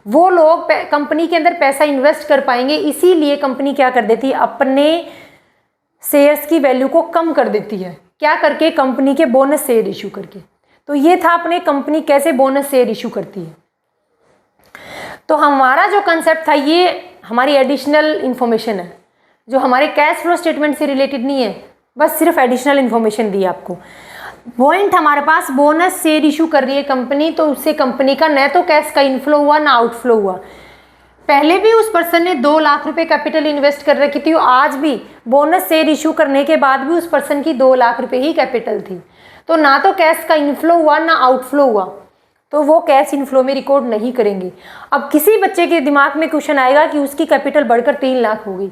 वो लोग कंपनी के अंदर पैसा इन्वेस्ट कर पाएंगे। इसीलिए कंपनी क्या कर देती है? अपने शेयर्स की वैल्यू को कम कर देती है। क्या करके? कंपनी के बोनस शेयर इशू करके। तो ये था अपने कंपनी कैसे बोनस शेयर इशू करती है। तो हमारा जो कंसेप्ट था ये हमारी एडिशनल इन्फॉर्मेशन है, जो हमारे कैश फ्लो स्टेटमेंट से रिलेटेड नहीं है, बस सिर्फ एडिशनल इन्फॉर्मेशन दी आपको। पॉइंट हमारे पास, बोनस शेयर इशू कर रही है कंपनी, तो उससे कंपनी का न तो कैश का इनफ्लो हुआ ना आउटफ्लो हुआ। पहले भी उस पर्सन ने 2 लाख रुपए कैपिटल इन्वेस्ट कर रखी थी, आज भी बोनस शेयर इशू करने के बाद भी उस पर्सन की 2 लाख रुपए ही कैपिटल थी। तो ना तो कैश का इनफ्लो हुआ ना आउटफ्लो हुआ, तो वो कैश इनफ्लो में रिकॉर्ड नहीं करेंगे। अब किसी बच्चे के दिमाग में क्वेश्चन आएगा कि उसकी कैपिटल बढ़कर 3 लाख हो गई,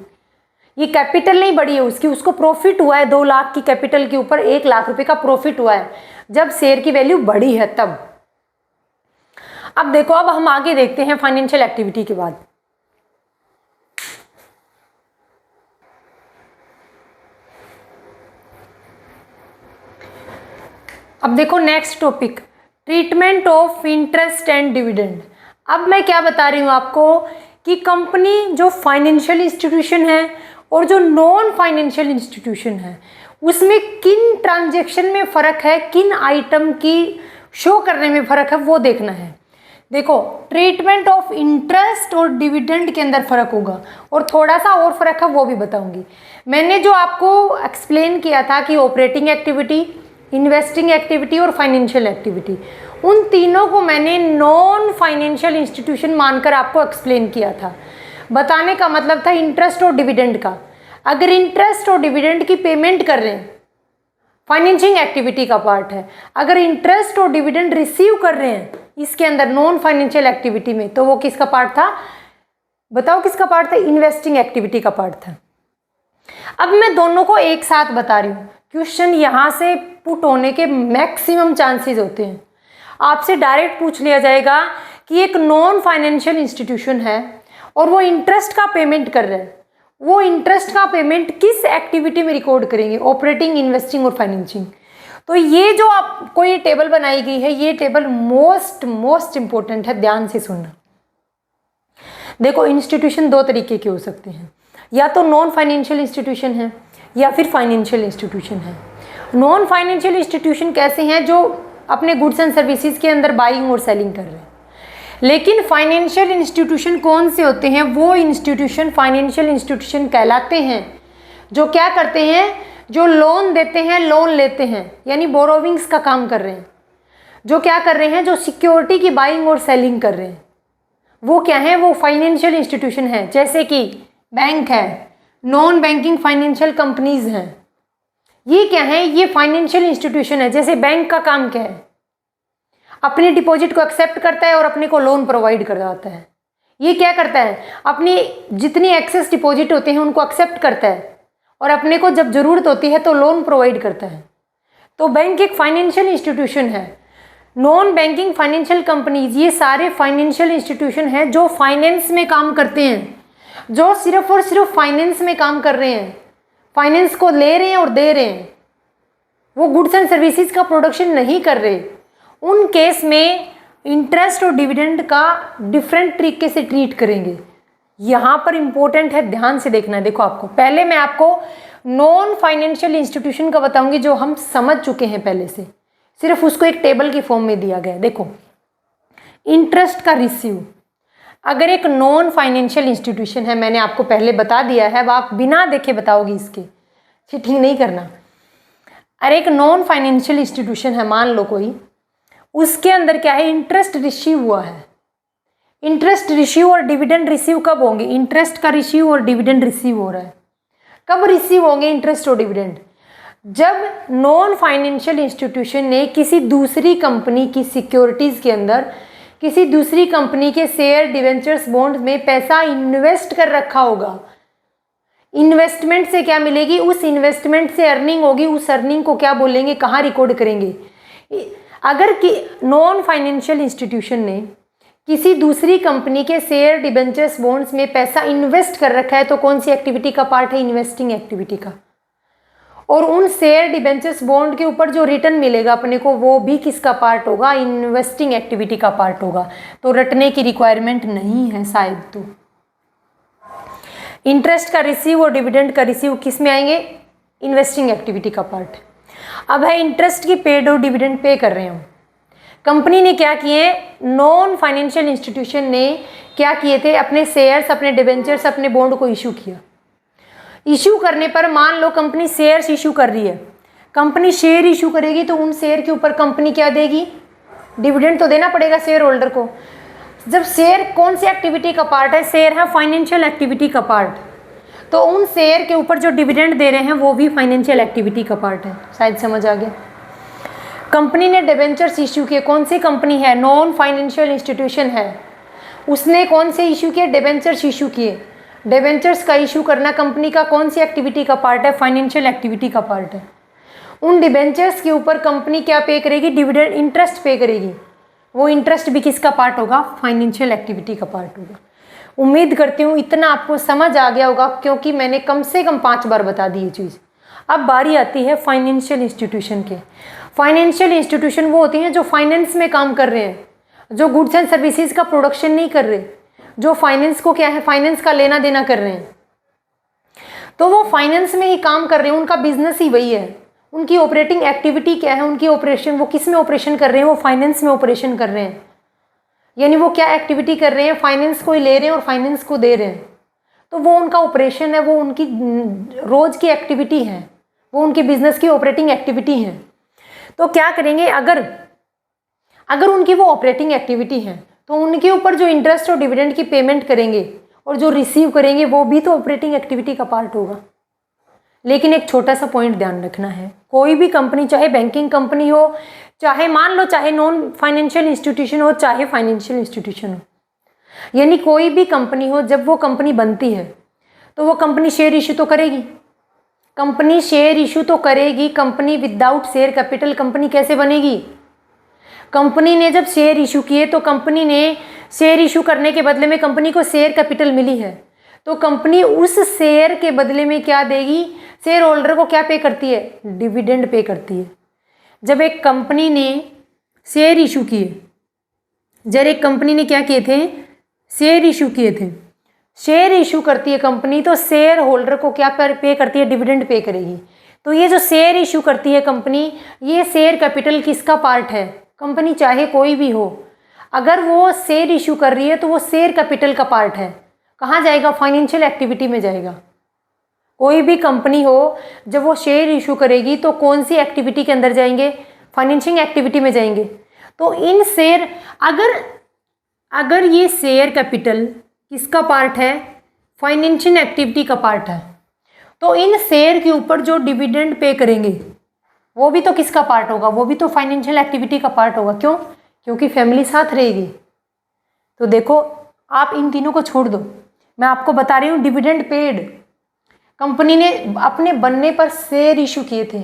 ये कैपिटल नहीं बढ़ी है उसकी, उसको प्रॉफिट हुआ है 2 लाख की कैपिटल के ऊपर 1 लाख रुपए का प्रॉफिट हुआ है, जब शेयर की वैल्यू बढ़ी है तब। अब देखो, अब हम आगे देखते हैं फाइनेंशियल एक्टिविटी के बाद। अब देखो next topic, treatment of interest and dividend. अब मैं क्या बता रही हूँ आपको कि कंपनी जो फाइनेंशियल इंस्टीट्यूशन है और जो नॉन फाइनेंशियल इंस्टीट्यूशन है, उसमें किन ट्रांजैक्शन में फ़र्क है, किन आइटम की शो करने में फ़र्क है, वो देखना है। देखो, ट्रीटमेंट ऑफ इंटरेस्ट और डिविडेंड के अंदर फ़र्क होगा, और थोड़ा सा और फ़र्क है वो भी बताऊंगी। मैंने जो आपको एक्सप्लेन किया था कि ऑपरेटिंग एक्टिविटी, इन्वेस्टिंग एक्टिविटी और फाइनेंशियल एक्टिविटी, उन तीनों को मैंने नॉन फाइनेंशियल इंस्टीट्यूशन मानकर आपको एक्सप्लेन किया था। बताने का मतलब था इंटरेस्ट और डिविडेंड का। अगर इंटरेस्ट और डिविडेंड की पेमेंट कर रहे हैं, फाइनेंसिंग एक्टिविटी का पार्ट है। अगर इंटरेस्ट और डिविडेंड रिसीव कर रहे हैं इसके अंदर नॉन फाइनेंशियल एक्टिविटी में, तो वो किसका पार्ट था? बताओ किसका पार्ट था? इन्वेस्टिंग एक्टिविटी का पार्ट था। अब मैं दोनों को एक साथ बता रही हूँ। क्वेश्चन यहाँ से पुट होने के मैक्सिमम चांसेस होते हैं। आपसे डायरेक्ट पूछ लिया जाएगा कि एक नॉन फाइनेंशियल इंस्टीट्यूशन है और वो इंटरेस्ट का पेमेंट कर रहे हैं, वो इंटरेस्ट का पेमेंट किस एक्टिविटी में रिकॉर्ड करेंगे? ऑपरेटिंग, इन्वेस्टिंग और फाइनेंसिंग। तो ये जो आपको ये टेबल बनाई गई है, ये टेबल मोस्ट इंपॉर्टेंट है, ध्यान से सुनना। देखो, इंस्टीट्यूशन दो तरीके के हो सकते हैं, या तो नॉन फाइनेंशियल इंस्टीट्यूशन है या फिर फाइनेंशियल इंस्टीट्यूशन है। नॉन फाइनेंशियल इंस्टीट्यूशन कैसे हैं? जो अपने गुड्स एंड सर्विसेज के अंदर बाइंग और सेलिंग कर रहे हैं। लेकिन फाइनेंशियल इंस्टीट्यूशन कौन से होते हैं? वो इंस्टीट्यूशन फाइनेंशियल इंस्टीट्यूशन कहलाते हैं जो क्या करते हैं? जो लोन देते हैं, लोन लेते हैं, यानी बोरोविंग्स का काम कर रहे हैं। जो क्या कर रहे हैं? जो सिक्योरिटी की बाइंग और सेलिंग कर रहे हैं, वो क्या है? वो फाइनेंशियल इंस्टीट्यूशन है। जैसे कि बैंक है, नॉन बैंकिंग फाइनेंशियल कंपनीज हैं, ये क्या है? ये फाइनेंशियल इंस्टीट्यूशन है। जैसे बैंक का काम क्या है? अपने डिपॉजिट को एक्सेप्ट करता है और अपने को लोन प्रोवाइड करवाता है। ये क्या करता है? अपनी जितनी एक्सेस डिपॉजिट होते हैं उनको एक्सेप्ट करता है और अपने को जब ज़रूरत होती है तो लोन प्रोवाइड करता है। तो बैंक एक फाइनेंशियल इंस्टीट्यूशन है। नॉन बैंकिंग फाइनेंशियल कंपनीज, ये सारे फाइनेंशियल इंस्टीट्यूशन हैं जो फाइनेंस में काम करते हैं, जो सिर्फ और सिर्फ फाइनेंस में काम कर रहे हैं, फाइनेंस को ले रहे हैं और दे रहे हैं। वो गुड्स एंड सर्विसेज का प्रोडक्शन नहीं कर रहे। उन केस में इंटरेस्ट और डिविडेंड का डिफरेंट तरीके से ट्रीट करेंगे। यहाँ पर इंपॉर्टेंट है, ध्यान से देखना है। देखो, आपको पहले मैं आपको नॉन फाइनेंशियल इंस्टीट्यूशन का बताऊंगी जो हम समझ चुके हैं पहले से, सिर्फ उसको एक टेबल की फॉर्म में दिया गया है। देखो, इंटरेस्ट का रिसीव, अगर एक नॉन फाइनेंशियल इंस्टीट्यूशन है, मैंने आपको पहले बता दिया है, अब आप बिना देखे बताओगी, इसके चीटिंग नहीं करना। अरे एक नॉन फाइनेंशियल इंस्टीट्यूशन है, मान लो कोई, उसके अंदर क्या है? इंटरेस्ट रिसीव हुआ है। इंटरेस्ट रिसीव और डिविडेंड रिसीव कब होंगे? इंटरेस्ट का रिसीव और डिविडेंड रिसीव हो रहा है। कब रिसीव होंगे इंटरेस्ट और डिविडेंड? जब नॉन फाइनेंशियल इंस्टीट्यूशन ने किसी दूसरी कंपनी की सिक्योरिटीज के अंदर, किसी दूसरी कंपनी के शेयर, डिवेंचर्स, बॉन्ड में पैसा इन्वेस्ट कर रखा होगा। इन्वेस्टमेंट से क्या मिलेगी? उस इन्वेस्टमेंट से अर्निंग होगी। उस अर्निंग को क्या बोलेंगे? कहाँ रिकॉर्ड करेंगे? अगर कि नॉन फाइनेंशियल इंस्टीट्यूशन ने किसी दूसरी कंपनी के शेयर, डिबेंचर्स, बॉन्ड्स में पैसा इन्वेस्ट कर रखा है तो कौन सी एक्टिविटी का पार्ट है? इन्वेस्टिंग एक्टिविटी का। और उन शेयर, डिबेंचर्स, बॉन्ड के ऊपर जो रिटर्न मिलेगा अपने को, वो भी किसका पार्ट होगा? इन्वेस्टिंग एक्टिविटी का पार्ट होगा। तो रटने की रिक्वायरमेंट नहीं है शायद। तो इंटरेस्ट का रिसीव और डिविडेंड का रिसीव किस में आएंगे? इन्वेस्टिंग एक्टिविटी का पार्ट। अब है इंटरेस्ट की पेड और डिविडेंड पे कर रहे हैं। कंपनी ने क्या किए? नॉन फाइनेंशियल इंस्टीट्यूशन ने क्या किए थे? अपने शेयर्स, अपने डिबेंचर्स, अपने बॉन्ड को इशू किया। इशू करने पर मान लो कंपनी शेयर्स इशू कर रही है, कंपनी शेयर इशू करेगी तो उन शेयर के ऊपर कंपनी क्या देगी? डिविडेंड तो देना पड़ेगा शेयर होल्डर को। जब शेयर कौन सी एक्टिविटी का पार्ट है? शेयर है फाइनेंशियल एक्टिविटी का पार्ट। तो उन शेयर के ऊपर जो डिविडेंड दे रहे हैं वो भी फाइनेंशियल एक्टिविटी का पार्ट है। शायद समझ आ गया। कंपनी ने डिबेंचर्स इशू किए। कौन सी कंपनी है? नॉन फाइनेंशियल इंस्टीट्यूशन है। उसने कौन से इशू किए? डिबेंचर्स इशू किए। डिबेंचर्स का इशू करना कंपनी का कौन सी एक्टिविटी का पार्ट है? फाइनेंशियल एक्टिविटी का पार्ट है। उन डिबेंचर्स के ऊपर कंपनी क्या पे करेगी? डिविडेंड, इंटरेस्ट पे करेगी। वो इंटरेस्ट भी किसका पार्ट होगा? फाइनेंशियल एक्टिविटी का पार्ट होगा। उम्मीद करती हूँ इतना आपको समझ आ गया होगा, क्योंकि मैंने कम से कम 5 बार बता दी ये चीज़। अब बारी आती है फाइनेंशियल इंस्टीट्यूशन के। फाइनेंशियल इंस्टीट्यूशन वो होती हैं जो फाइनेंस में काम कर रहे हैं, जो गुड्स एंड सर्विसेज का प्रोडक्शन नहीं कर रहे, जो फाइनेंस को क्या है? फाइनेंस का लेना देना कर रहे हैं। तो वो फाइनेंस में ही काम कर रहे हैं, उनका बिजनेस ही वही है। उनकी ऑपरेटिंग एक्टिविटी क्या है? उनकी ऑपरेशन, वो किस में ऑपरेशन कर रहे हैं? वो फाइनेंस में ऑपरेशन कर रहे हैं। यानी वो क्या एक्टिविटी कर रहे हैं? फाइनेंस को ही ले रहे हैं और फाइनेंस को दे रहे हैं। तो वो उनका ऑपरेशन है, वो उनकी रोज की एक्टिविटी है, वो उनकी बिजनेस की ऑपरेटिंग एक्टिविटी है। तो क्या करेंगे? अगर उनकी वो ऑपरेटिंग एक्टिविटी है तो उनके ऊपर जो इंटरेस्ट और डिविडेंड की पेमेंट करेंगे और जो रिसीव करेंगे वो भी तो ऑपरेटिंग एक्टिविटी का पार्ट होगा। लेकिन एक छोटा सा पॉइंट ध्यान रखना है, कोई भी कंपनी, चाहे बैंकिंग कंपनी हो, चाहे मान लो चाहे नॉन फाइनेंशियल इंस्टीट्यूशन हो, चाहे फाइनेंशियल इंस्टीट्यूशन हो, यानी कोई भी कंपनी हो, जब वो कंपनी बनती है तो वो कंपनी शेयर इशू तो करेगी। कंपनी शेयर इशू तो करेगी। Company without share capital company कैसे बनेगी? कंपनी ने जब शेयर इशू किए तो कंपनी ने शेयर इशू करने के बदले में कंपनी को शेयर कैपिटल मिली है, तो कंपनी उस शेयर के बदले में क्या देगी? शेयर होल्डर को क्या पे करती है? डिविडेंड पे करती है। जब एक कंपनी ने शेयर इशू किए, जब एक कंपनी ने क्या किए थे? शेयर इशू किए थे। शेयर इशू करती है कंपनी तो शेयर होल्डर को क्या पे करती है? डिविडेंड पे करेगी। तो ये जो शेयर इशू करती है कंपनी, ये शेयर कैपिटल किसका पार्ट है? कंपनी चाहे कोई भी हो, अगर वो शेयर इशू कर रही है तो वो शेयर कैपिटल का पार्ट है। कहाँ जाएगा? फाइनेंशियल एक्टिविटी में जाएगा। कोई भी कंपनी हो, जब वो शेयर इशू करेगी तो कौन सी एक्टिविटी के अंदर जाएंगे? फाइनेंशियल एक्टिविटी में जाएंगे। तो इन शेयर, अगर ये शेयर कैपिटल किसका पार्ट है? फाइनेंशियल एक्टिविटी का पार्ट है, तो इन शेयर के ऊपर जो डिविडेंड पे करेंगे वो भी तो किसका पार्ट होगा? वो भी तो फाइनेंशियल एक्टिविटी का पार्ट होगा। क्यों? क्योंकि फैमिली साथ रहेगी। तो देखो, आप इन तीनों को छोड़ दो, मैं आपको बता रही हूँ डिविडेंड पेड। कंपनी ने अपने बनने पर शेयर इशू किए थे।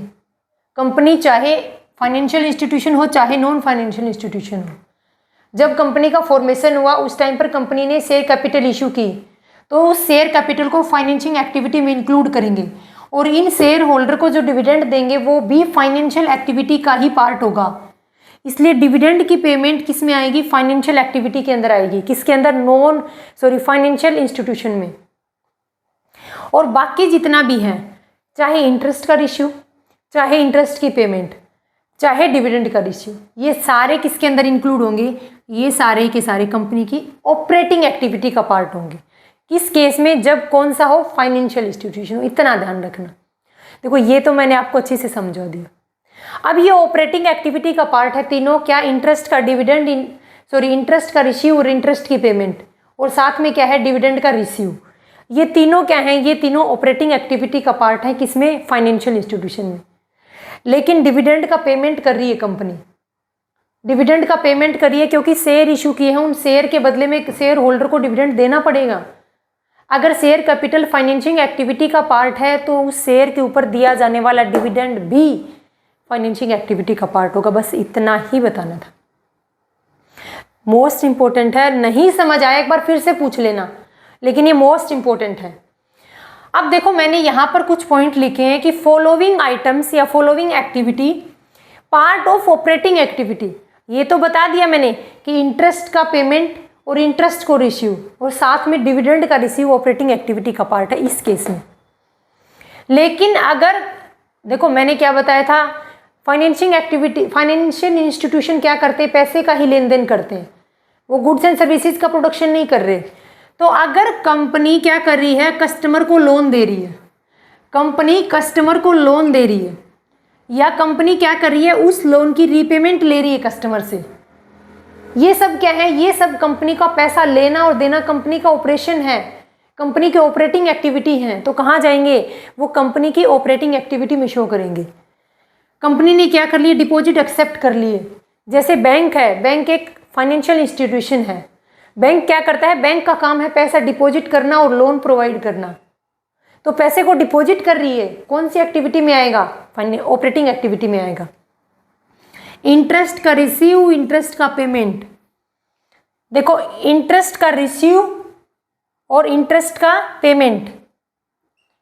कंपनी चाहे फाइनेंशियल इंस्टीट्यूशन हो, चाहे नॉन फाइनेंशियल इंस्टीट्यूशन हो, जब कंपनी का फॉर्मेशन हुआ उस टाइम पर कंपनी ने शेयर कैपिटल इशू की, तो उस शेयर कैपिटल को फाइनेंशियल एक्टिविटी में इंक्लूड करेंगे, और इन शेयर होल्डर को जो डिविडेंड देंगे वो भी फाइनेंशियल एक्टिविटी का ही पार्ट होगा। इसलिए डिविडेंड की पेमेंट किस में आएगी? फाइनेंशियल एक्टिविटी के अंदर आएगी। किसके अंदर? फाइनेंशियल इंस्टीट्यूशन में। और बाकी जितना भी है, चाहे इंटरेस्ट का रेशियो, चाहे इंटरेस्ट की पेमेंट, चाहे डिविडेंड का रेशियो, ये सारे किसके अंदर इंक्लूड होंगे? ये सारे के सारे कंपनी की ऑपरेटिंग एक्टिविटी का पार्ट होंगे। किस केस में? जब कौन सा हो? फाइनेंशियल इंस्टीट्यूशन हो। इतना ध्यान रखना। देखो, ये तो मैंने आपको अच्छे से समझा दिया। अब ये ऑपरेटिंग एक्टिविटी का पार्ट है तीनों, क्या? इंटरेस्ट का डिविडेंड, इंटरेस्ट का रिसीव और इंटरेस्ट की पेमेंट, और साथ में क्या है? डिविडेंड का रिसीव। ये तीनों क्या हैं? ये तीनों ऑपरेटिंग एक्टिविटी का पार्ट है। किसमें? फाइनेंशियल इंस्टीट्यूशन में। लेकिन डिविडेंड का पेमेंट कर रही है कंपनी, डिविडेंड का पेमेंट कर रही है क्योंकि शेयर इशू किए हैं। उन शेयर के बदले में शेयर होल्डर को डिविडेंड देना पड़ेगा। अगर शेयर कैपिटल फाइनेंशियल एक्टिविटी का पार्ट है तो उस शेयर के ऊपर दिया जाने वाला डिविडेंड भी फाइनेंशियल एक्टिविटी का पार्ट होगा। बस इतना ही बताना था, मोस्ट इंपॉर्टेंट है। नहीं समझ आया एक बार फिर से पूछ लेना, लेकिन ये मोस्ट इंपॉर्टेंट है। अब देखो, मैंने यहाँ पर कुछ पॉइंट लिखे हैं कि फॉलोइंग आइटम्स या following activity part of operating activity. ये तो बता दिया मैंने कि इंटरेस्ट का पेमेंट और इंटरेस्ट को रिसीव और साथ में डिविडेंड का रिसीव ऑपरेटिंग एक्टिविटी का पार्ट है इस केस में। लेकिन अगर देखो, मैंने क्या बताया था? फाइनेंशियल एक्टिविटी, फाइनेंशियल इंस्टीट्यूशन क्या करते हैं? पैसे का ही लेन देन करते हैं, वो गुड्स एंड सर्विसेज का प्रोडक्शन नहीं कर रहे। तो अगर कंपनी क्या कर रही है? कस्टमर को लोन दे रही है, कंपनी कस्टमर को लोन दे रही है, या कंपनी क्या कर रही है? उस लोन की रीपेमेंट ले रही है कस्टमर से। ये सब क्या है? ये सब कंपनी का पैसा लेना और देना कंपनी का ऑपरेशन है, कंपनी की ऑपरेटिंग एक्टिविटी है। तो कहाँ जाएंगे? वो कंपनी की ऑपरेटिंग एक्टिविटी में शो करेंगे। कंपनी ने क्या कर लिया? डिपॉजिट एक्सेप्ट कर लिए। जैसे बैंक है, बैंक एक फाइनेंशियल इंस्टीट्यूशन है। बैंक क्या करता है? बैंक का काम है पैसा डिपॉजिट करना और लोन प्रोवाइड करना। तो पैसे को डिपॉजिट कर रही है, कौन सी एक्टिविटी में आएगा? ऑपरेटिंग एक्टिविटी में आएगा। इंटरेस्ट का रिसीव, इंटरेस्ट का पेमेंट। देखो, इंटरेस्ट का रिसीव और इंटरेस्ट का पेमेंट,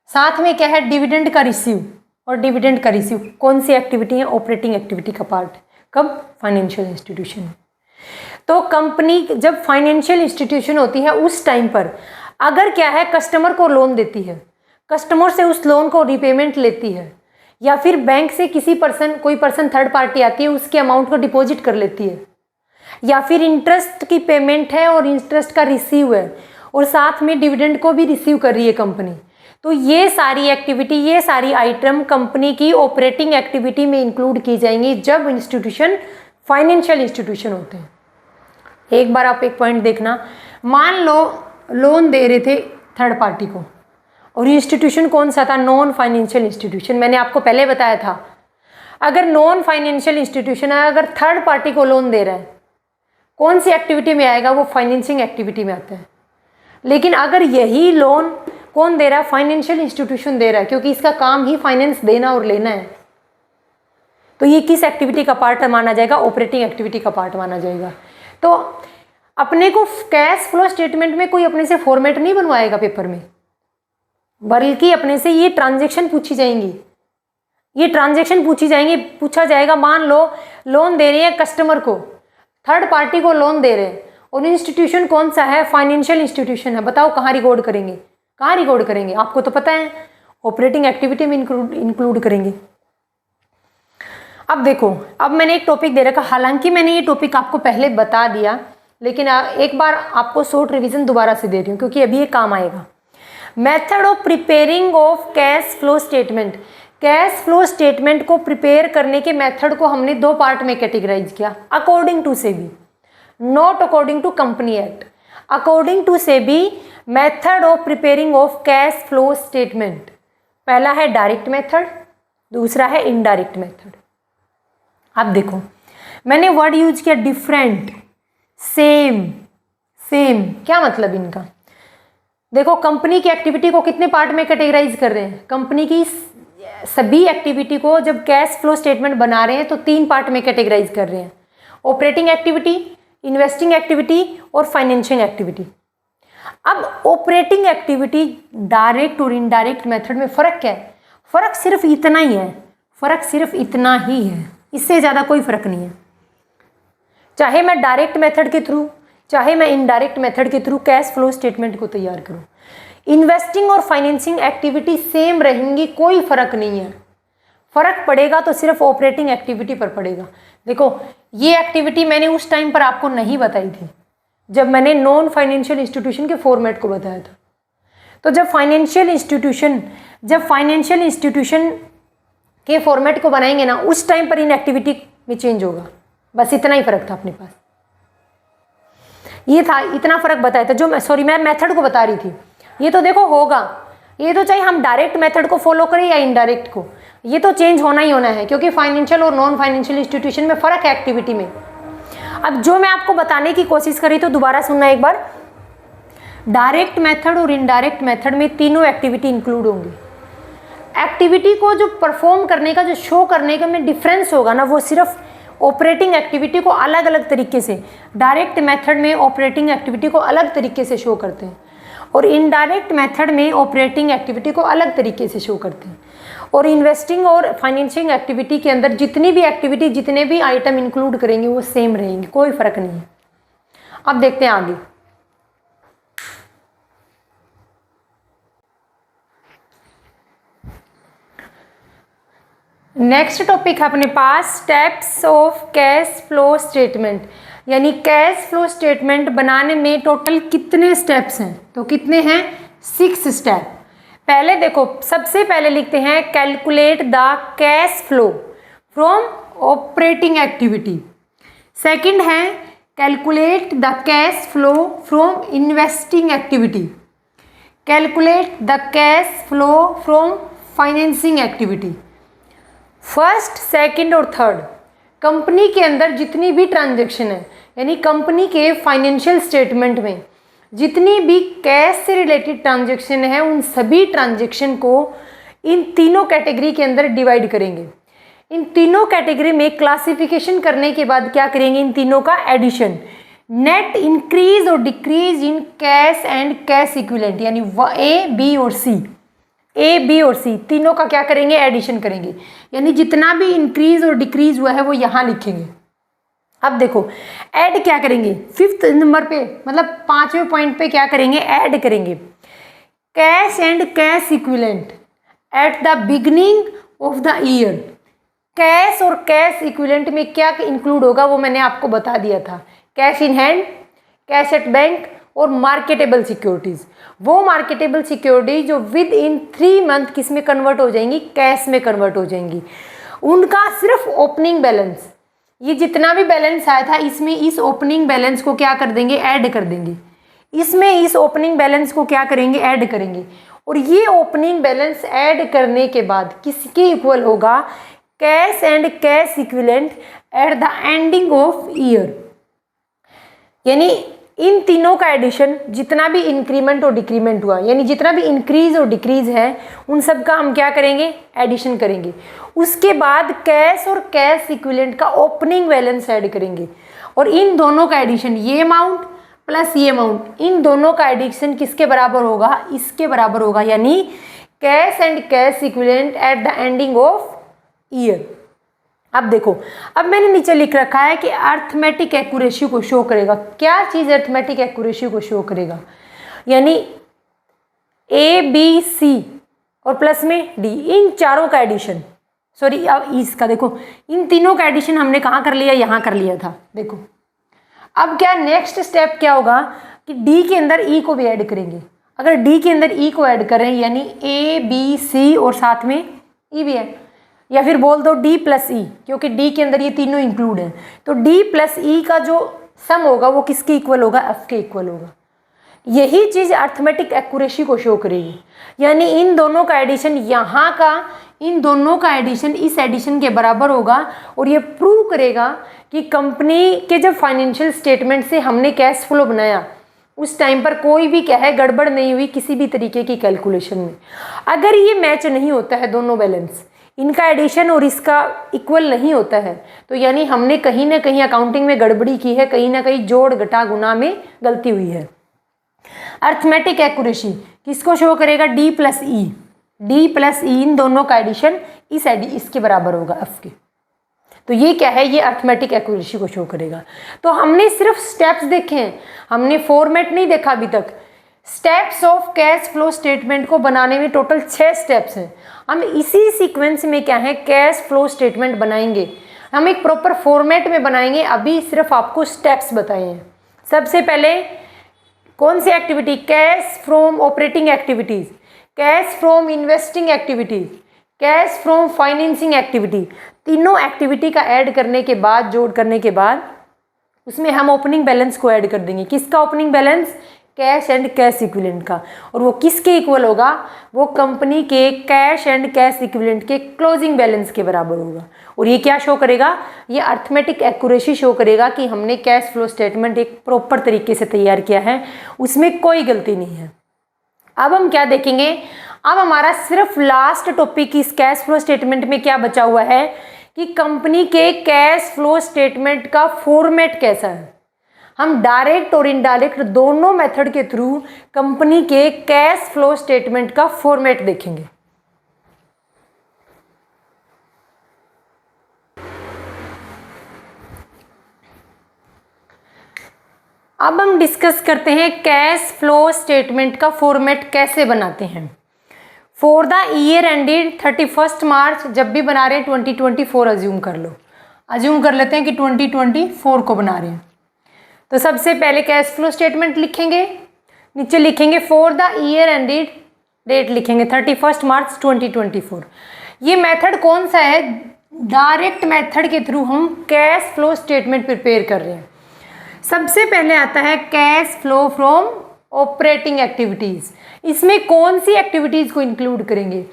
साथ में क्या है? डिविडेंड का रिसीव और डिविडेंड का रिसीव। कौन सी एक्टिविटी है? ऑपरेटिंग एक्टिविटी का पार्ट। कब? Financial institution. तो कंपनी जब फाइनेंशियल इंस्टीट्यूशन होती है उस टाइम पर अगर क्या है? कस्टमर को लोन देती है, कस्टमर से उस लोन को रिपेमेंट लेती है, या फिर बैंक से कोई पर्सन थर्ड पार्टी आती है, उसके अमाउंट को डिपॉजिट कर लेती है, या फिर इंटरेस्ट की पेमेंट है और इंटरेस्ट का रिसीव है और साथ में डिविडेंड को भी रिसीव कर रही है कंपनी। तो ये सारी एक्टिविटी, ये सारी आइटम कंपनी की ऑपरेटिंग एक्टिविटी में इंक्लूड की जाएंगी जब इंस्टीट्यूशन फाइनेंशियल इंस्टीट्यूशन होते हैं। एक बार आप एक पॉइंट देखना, मान लो लोन दे रहे थे थर्ड पार्टी को, और इंस्टीट्यूशन कौन सा था? Non financial institution. मैंने आपको पहले बताया था, अगर नॉन फाइनेंशियल इंस्टीट्यूशन है, अगर थर्ड पार्टी को लोन दे रहा है, कौन सी एक्टिविटी में आएगा? वो फाइनेंसिंग एक्टिविटी में आता है। लेकिन अगर यही लोन कौन दे रहा है? फाइनेंशियल इंस्टीट्यूशन दे रहा है, क्योंकि इसका काम ही फाइनेंस देना और लेना है। तो ये किस एक्टिविटी का पार्ट माना जाएगा? ऑपरेटिंग एक्टिविटी का पार्ट माना जाएगा। तो अपने को कैश फ्लो स्टेटमेंट में कोई अपने से फॉर्मेट नहीं बनवाएगा पेपर में, बल्कि अपने से ये ट्रांजैक्शन पूछी जाएंगी, ये ट्रांजैक्शन पूछी जाएंगी। पूछा जाएगा, मान लो लोन दे रहे हैं कस्टमर को, थर्ड पार्टी को लोन दे रहे हैं, और इंस्टीट्यूशन कौन सा है? फाइनेंशियल इंस्टीट्यूशन है। बताओ कहाँ रिकॉर्ड करेंगे? कहाँ रिकॉर्ड करेंगे? आपको तो पता है, ऑपरेटिंग एक्टिविटी में इंक्लूड करेंगे। अब देखो, अब मैंने एक टॉपिक दे रखा, हालांकि मैंने ये टॉपिक आपको पहले बता दिया, लेकिन एक बार आपको शॉर्ट रिवीजन दोबारा से दे रही हूँ, क्योंकि अभी ये काम आएगा। Method of preparing of cash flow statement. Cash flow statement को प्रिपेयर करने के मेथड को हमने दो पार्ट में कैटेगराइज किया, according to SEBI, not according to company act. According to SEBI method of preparing of cash flow statement, पहला है डायरेक्ट मेथड, दूसरा है इनडायरेक्ट मेथड। अब देखो, मैंने वर्ड यूज किया डिफरेंट, सेम। सेम क्या मतलब इनका? देखो, कंपनी की एक्टिविटी को कितने पार्ट में कैटेगराइज कर रहे हैं? कंपनी की सभी एक्टिविटी को जब कैश फ्लो स्टेटमेंट बना रहे हैं तो तीन पार्ट में कैटेगराइज कर रहे हैं, ऑपरेटिंग एक्टिविटी, इन्वेस्टिंग एक्टिविटी और फाइनेंशियल एक्टिविटी। अब ऑपरेटिंग एक्टिविटी डायरेक्ट और इनडायरेक्ट मेथड में फ़र्क क्या है? फ़र्क सिर्फ इतना ही है, फ़र्क सिर्फ इतना ही है, इससे ज़्यादा कोई फ़र्क नहीं है। चाहे मैं डायरेक्ट मेथड के थ्रू, चाहे मैं इनडायरेक्ट मेथड के थ्रू कैश फ्लो स्टेटमेंट को तैयार करूं, इन्वेस्टिंग और फाइनेंसिंग एक्टिविटी सेम रहेंगी, कोई फ़र्क नहीं है। फ़र्क पड़ेगा तो सिर्फ ऑपरेटिंग एक्टिविटी पर पड़ेगा। देखो, ये एक्टिविटी मैंने उस टाइम पर आपको नहीं बताई थी जब मैंने नॉन फाइनेंशियल इंस्टीट्यूशन के फॉर्मेट को बताया था। तो जब फाइनेंशियल इंस्टीट्यूशन के फॉर्मेट को बनाएंगे ना, उस टाइम पर इन एक्टिविटी में चेंज होगा, बस इतना ही फ़र्क था अपने पास। ये था, इतना फ़र्क बताया था जो मैं मेथड को बता रही थी। ये तो देखो होगा, ये तो चाहे हम डायरेक्ट मेथड को फॉलो करें या इनडायरेक्ट को, ये तो चेंज होना ही होना है, क्योंकि फाइनेंशियल और नॉन फाइनेंशियल इंस्टीट्यूशन में फ़र्क है एक्टिविटी में। अब जो मैं आपको बताने की कोशिश करी, तो दोबारा सुनना एक बार। डायरेक्ट मेथड और इनडायरेक्ट मेथड में तीनों एक्टिविटी इंक्लूड होंगी। एक्टिविटी को जो परफॉर्म करने का, जो शो करने का में डिफरेंस होगा ना, वो सिर्फ ऑपरेटिंग एक्टिविटी को अलग अलग तरीके से, डायरेक्ट मेथड में ऑपरेटिंग एक्टिविटी को अलग तरीके से शो करते हैं, और इनडायरेक्ट मेथड में ऑपरेटिंग एक्टिविटी को अलग तरीके से शो करते हैं। और इन्वेस्टिंग और फाइनेंशियल एक्टिविटी के अंदर जितनी भी एक्टिविटी, जितने भी आइटम इंक्लूड करेंगे वो सेम रहेंगे, कोई फ़र्क नहीं है। अब देखते हैं आगे। नेक्स्ट टॉपिक है अपने पास steps of cash flow statement, यानी कैश फ्लो स्टेटमेंट बनाने में टोटल कितने स्टेप्स हैं? तो कितने हैं? 6 स्टेप। पहले देखो, सबसे पहले लिखते हैं calculate the cash flow from operating activity. Second है calculate the cash flow from investing activity. Calculate the cash flow from financing activity. First, second और थर्ड, कंपनी के अंदर जितनी भी ट्रांजैक्शन है, यानी कंपनी के फाइनेंशियल स्टेटमेंट में जितनी भी कैश से रिलेटेड ट्रांजैक्शन है, उन सभी ट्रांजैक्शन को इन तीनों कैटेगरी के अंदर डिवाइड करेंगे। इन तीनों कैटेगरी में क्लासिफिकेशन करने के बाद क्या करेंगे? इन तीनों का एडिशन, नेट इंक्रीज और decrease in cash and cash equivalent, यानी ए, बी और सी, ए, बी और सी तीनों का क्या करेंगे? एडिशन करेंगे, यानी जितना भी इंक्रीज और डिक्रीज हुआ है वो यहाँ लिखेंगे। अब देखो, ऐड क्या करेंगे? 5th नंबर पे, मतलब 5वें पॉइंट पे क्या करेंगे? ऐड करेंगे cash and cash equivalent at the beginning of the year. Cash और कैश इक्विवेलेंट में क्या इंक्लूड होगा वो मैंने आपको बता दिया था। Cash in hand, cash at bank और मार्केटेबल सिक्योरिटीज़। वो मार्केटेबल सिक्योरिटी जो विद इन 3 मंथ किस में कन्वर्ट हो जाएंगी? कैश में कन्वर्ट हो जाएंगी। उनका सिर्फ ओपनिंग बैलेंस, ये जितना भी बैलेंस आया था इसमें इस ओपनिंग बैलेंस को क्या कर देंगे? ऐड कर देंगे। इसमें इस ओपनिंग बैलेंस को क्या करेंगे, ऐड करेंगे, और ये ओपनिंग बैलेंस ऐड करने के बाद किसके इक्वल होगा, cash and cash equivalent at the ending of year. यानी इन तीनों का एडिशन, जितना भी इंक्रीमेंट और डिक्रीमेंट हुआ, यानी जितना भी इंक्रीज और डिक्रीज है, उन सब का हम क्या करेंगे, एडिशन करेंगे। उसके बाद कैश और कैश इक्विवेलेंट का ओपनिंग बैलेंस ऐड करेंगे, और इन दोनों का एडिशन, ये अमाउंट प्लस ये अमाउंट, इन दोनों का एडिशन किसके बराबर होगा, इसके बराबर होगा, यानी cash and cash equivalent at the ending of year. अब देखो, अब मैंने नीचे लिख रखा है कि अर्थमेटिक एक्यूरेसी को शो करेगा। क्या चीज़ अर्थमेटिक एक्यूरेसी को शो करेगा, यानी ए बी सी और प्लस में डी, इन चारों का एडिशन, सॉरी अब इसका देखो, इन तीनों का एडिशन हमने कहाँ कर लिया, यहाँ कर लिया था। देखो अब क्या नेक्स्ट स्टेप क्या होगा कि डी के अंदर ई को भी ऐड करेंगे। अगर डी के अंदर ई को ऐड करें, यानी ए बी सी और साथ में ई भी है, या फिर बोल दो डी प्लस ई, क्योंकि डी के अंदर ये तीनों इंक्लूड हैं, तो डी प्लस ई का जो सम होगा वो किसके इक्वल होगा, एफ के इक्वल होगा। यही चीज़ अर्थमेटिक एक्यूरेसी को शो करेगी, यानी इन दोनों का एडिशन, यहाँ का इन दोनों का एडिशन इस एडिशन के बराबर होगा, और ये प्रूव करेगा कि कंपनी के जब फाइनेंशियल स्टेटमेंट से हमने कैश फ्लो बनाया उस टाइम पर कोई भी क्या है, गड़बड़ नहीं हुई किसी भी तरीके की कैलकुलेशन में। अगर ये मैच नहीं होता है, दोनों बैलेंस, इनका एडिशन और इसका इक्वल नहीं होता है, तो यानी हमने कहीं ना कहीं अकाउंटिंग में गड़बड़ी की है, कहीं ना कहीं जोड़ घटा गुना में गलती हुई है। अर्थमेटिक एक्यूरेसी किसको शो करेगा, डी प्लस ई, डी प्लस ई, इन दोनों का एडिशन इसके बराबर होगा, एफ के। तो ये क्या है, ये अर्थमेटिक एक्यूरेसी को शो करेगा। तो हमने सिर्फ स्टेप्स देखे हैं, हमने फॉर्मेट नहीं देखा अभी तक। Steps of cash flow statement को बनाने में टोटल 6 स्टेप्स हैं। हम इसी सीक्वेंस में क्या है, कैश फ्लो स्टेटमेंट बनाएंगे, हम एक प्रॉपर फॉर्मेट में बनाएंगे। अभी सिर्फ आपको स्टेप्स बताए हैं। सबसे पहले कौन सी activity, cash from operating activities, cash from investing activities, cash from financing activity, तीनों एक्टिविटी का ऐड करने के बाद, जोड़ करने के बाद उसमें हम ओपनिंग बैलेंस को ऐड कर देंगे। किसका opening balance, cash and cash equivalent का, और वो किसके इक्वल होगा, वो कंपनी के कैश एंड कैश इक्विवेलेंट के क्लोजिंग बैलेंस के बराबर होगा। और ये क्या शो करेगा, ये अर्थमेटिक एक्यूरेसी शो करेगा कि हमने कैश फ्लो स्टेटमेंट एक प्रॉपर तरीके से तैयार किया है, उसमें कोई गलती नहीं है। अब हम क्या देखेंगे, अब हमारा सिर्फ लास्ट टॉपिक इस कैश फ्लो स्टेटमेंट में क्या बचा हुआ है कि कंपनी के कैश फ्लो स्टेटमेंट का फॉर्मेट कैसा है। हम डायरेक्ट और इनडायरेक्ट दोनों मेथड के थ्रू कंपनी के कैश फ्लो स्टेटमेंट का फॉर्मेट देखेंगे। अब हम डिस्कस करते हैं कैश फ्लो स्टेटमेंट का फॉर्मेट कैसे बनाते हैं। फॉर द ईयर एंडेड 31 मार्च, जब भी बना रहे हैं 2024 अज्यूम कर लो, अज्यूम कर लेते हैं कि 2024 को बना रहे हैं। तो सबसे पहले कैश फ्लो स्टेटमेंट लिखेंगे, नीचे लिखेंगे for the year ended, date लिखेंगे 31 मार्च 2024। ये मेथड कौन सा है, डायरेक्ट मेथड के थ्रू हम कैश फ्लो स्टेटमेंट प्रिपेयर कर रहे हैं। सबसे पहले आता है cash flow from operating activities. इसमें कौन सी एक्टिविटीज़ को इंक्लूड करेंगे,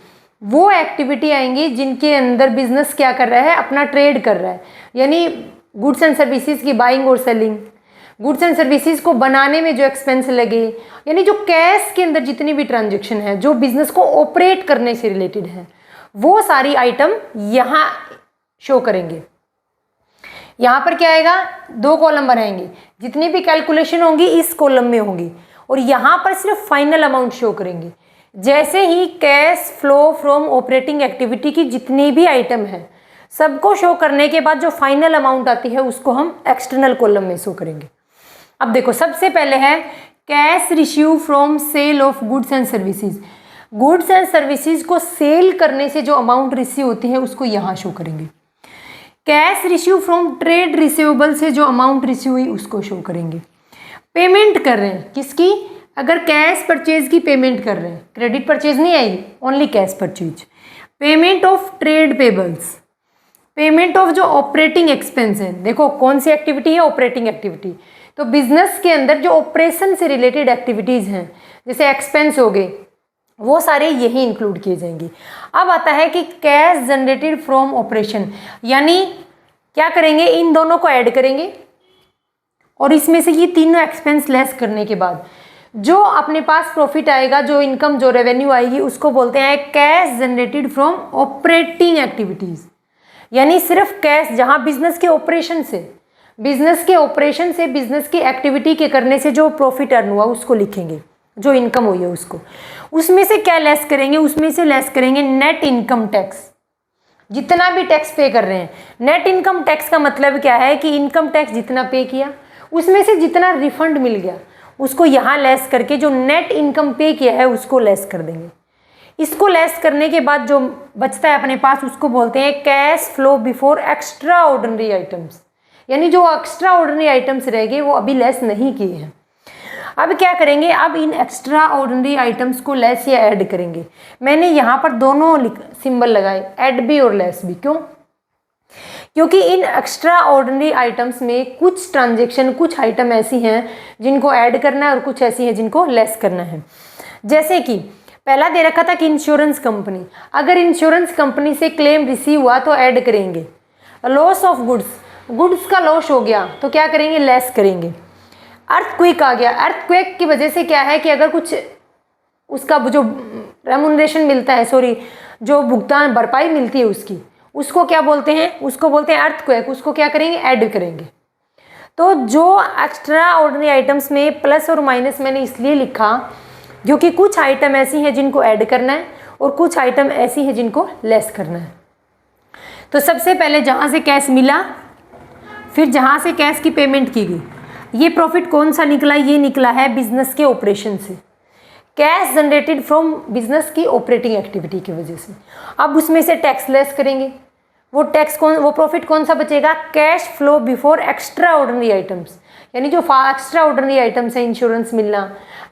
वो एक्टिविटी आएंगी जिनके अंदर बिजनेस क्या कर रहा है, अपना ट्रेड कर रहा है, यानी गुड्स एंड सर्विसेज की बाइंग और सेलिंग, गुड्स एंड सर्विसेज को बनाने में जो एक्सपेंस लगे, यानी जो कैश के अंदर जितनी भी ट्रांजैक्शन है जो बिजनेस को ऑपरेट करने से रिलेटेड है, वो सारी आइटम यहाँ शो करेंगे। यहाँ पर क्या आएगा, 2 कॉलम बनाएंगे, जितनी भी कैलकुलेशन होंगी इस कॉलम में होंगी, और यहाँ पर सिर्फ फाइनल अमाउंट शो करेंगे। जैसे ही cash flow from operating activity की जितनी भी आइटम है सबको शो करने के बाद जो फाइनल अमाउंट आती है उसको हम एक्सटर्नल कॉलम में शो करेंगे। अब देखो, सबसे पहले है cash receive from sale of goods and services. Goods and services को सेल करने से जो अमाउंट रिसीव होती है उसको यहाँ शो करेंगे। Cash receive from trade receivable से जो अमाउंट रिसीव हुई उसको शो करेंगे। पेमेंट कर रहे हैं किसकी, अगर कैश परचेज की पेमेंट कर रहे हैं, क्रेडिट परचेज नहीं आएगी, only cash purchase. Payment of trade payables, payment of जो ऑपरेटिंग एक्सपेंस है, देखो कौन सी एक्टिविटी है, ऑपरेटिंग एक्टिविटी, तो बिजनेस के अंदर जो ऑपरेशन से रिलेटेड एक्टिविटीज़ हैं, जैसे एक्सपेंस हो गए, वो सारे यही इंक्लूड किए जाएंगे। अब आता है कि कैश जनरेटेड फ्रॉम ऑपरेशन, यानी क्या करेंगे, इन दोनों को ऐड करेंगे और इसमें से ये तीनों एक्सपेंस लेस करने के बाद जो अपने पास प्रॉफिट आएगा, जो इनकम, जो रेवेन्यू आएगी, उसको बोलते हैं cash generated from operating activities. यानी सिर्फ कैश, जहाँ बिजनेस के ऑपरेशन से बिजनेस की एक्टिविटी के करने से जो प्रॉफिट अर्न हुआ उसको लिखेंगे, जो इनकम हुई है उसको। उसमें से क्या लेस करेंगे, उसमें से लेस करेंगे नेट इनकम टैक्स। जितना भी टैक्स पे कर रहे हैं, नेट इनकम टैक्स का मतलब क्या है कि इनकम टैक्स जितना पे किया उसमें से जितना रिफंड मिल गया उसको यहाँ लेस करके जो नेट इनकम पे किया है उसको लेस कर देंगे। इसको लेस करने के बाद जो बचता है अपने पास उसको बोलते हैं cash flow before extra ordinary items. यानी जो एक्स्ट्रा ऑर्डिनरी आइटम्स रह गए वो अभी लेस नहीं किए हैं। अब क्या करेंगे, अब इन एक्स्ट्रा ऑर्डिनरी आइटम्स को लेस या ऐड करेंगे। मैंने यहाँ पर दोनों सिंबल लगाए, ऐड भी और लेस भी। क्यों? क्योंकि इन एक्स्ट्रा ऑर्डिनरी आइटम्स में कुछ ट्रांजेक्शन, कुछ आइटम ऐसी हैं जिनको ऐड करना है और कुछ ऐसी हैं जिनको लेस करना है। जैसे कि पहला दे रखा था कि इंश्योरेंस कंपनी, अगर इंश्योरेंस कंपनी से क्लेम रिसीव हुआ तो ऐड करेंगे। लॉस ऑफ गुड्स का लॉस हो गया तो क्या करेंगे, लेस करेंगे। अर्थक्वेक आ गया, अर्थक्वेक की वजह से क्या है कि अगर कुछ उसका जो रेमुनरेशन मिलता है, जो भुगतान भरपाई मिलती है उसको क्या बोलते हैं, उसको बोलते हैं अर्थक्वेक। उसको क्या करेंगे, ऐड करेंगे। तो जो एक्स्ट्रा ऑर्डिनरी आइटम्स में प्लस और माइनस मैंने इसलिए लिखा क्योंकि कुछ आइटम ऐसी हैं जिनको ऐड करना है और कुछ आइटम ऐसी हैं जिनको लेस करना है। तो सबसे पहले जहाँ से कैश मिला, फिर जहाँ से कैश की पेमेंट की गई, ये प्रॉफिट कौन सा निकला, ये निकला है बिजनेस के ऑपरेशन से। कैश जनरेटेड फ्रॉम बिजनेस की ऑपरेटिंग एक्टिविटी की वजह से। अब उसमें से टैक्स लेस करेंगे, वो प्रॉफिट कौन सा बचेगा, cash flow before extra ordinary items. यानी जो एक्स्ट्रा ऑर्डिनरी आइटम्स हैं, इंश्योरेंस मिलना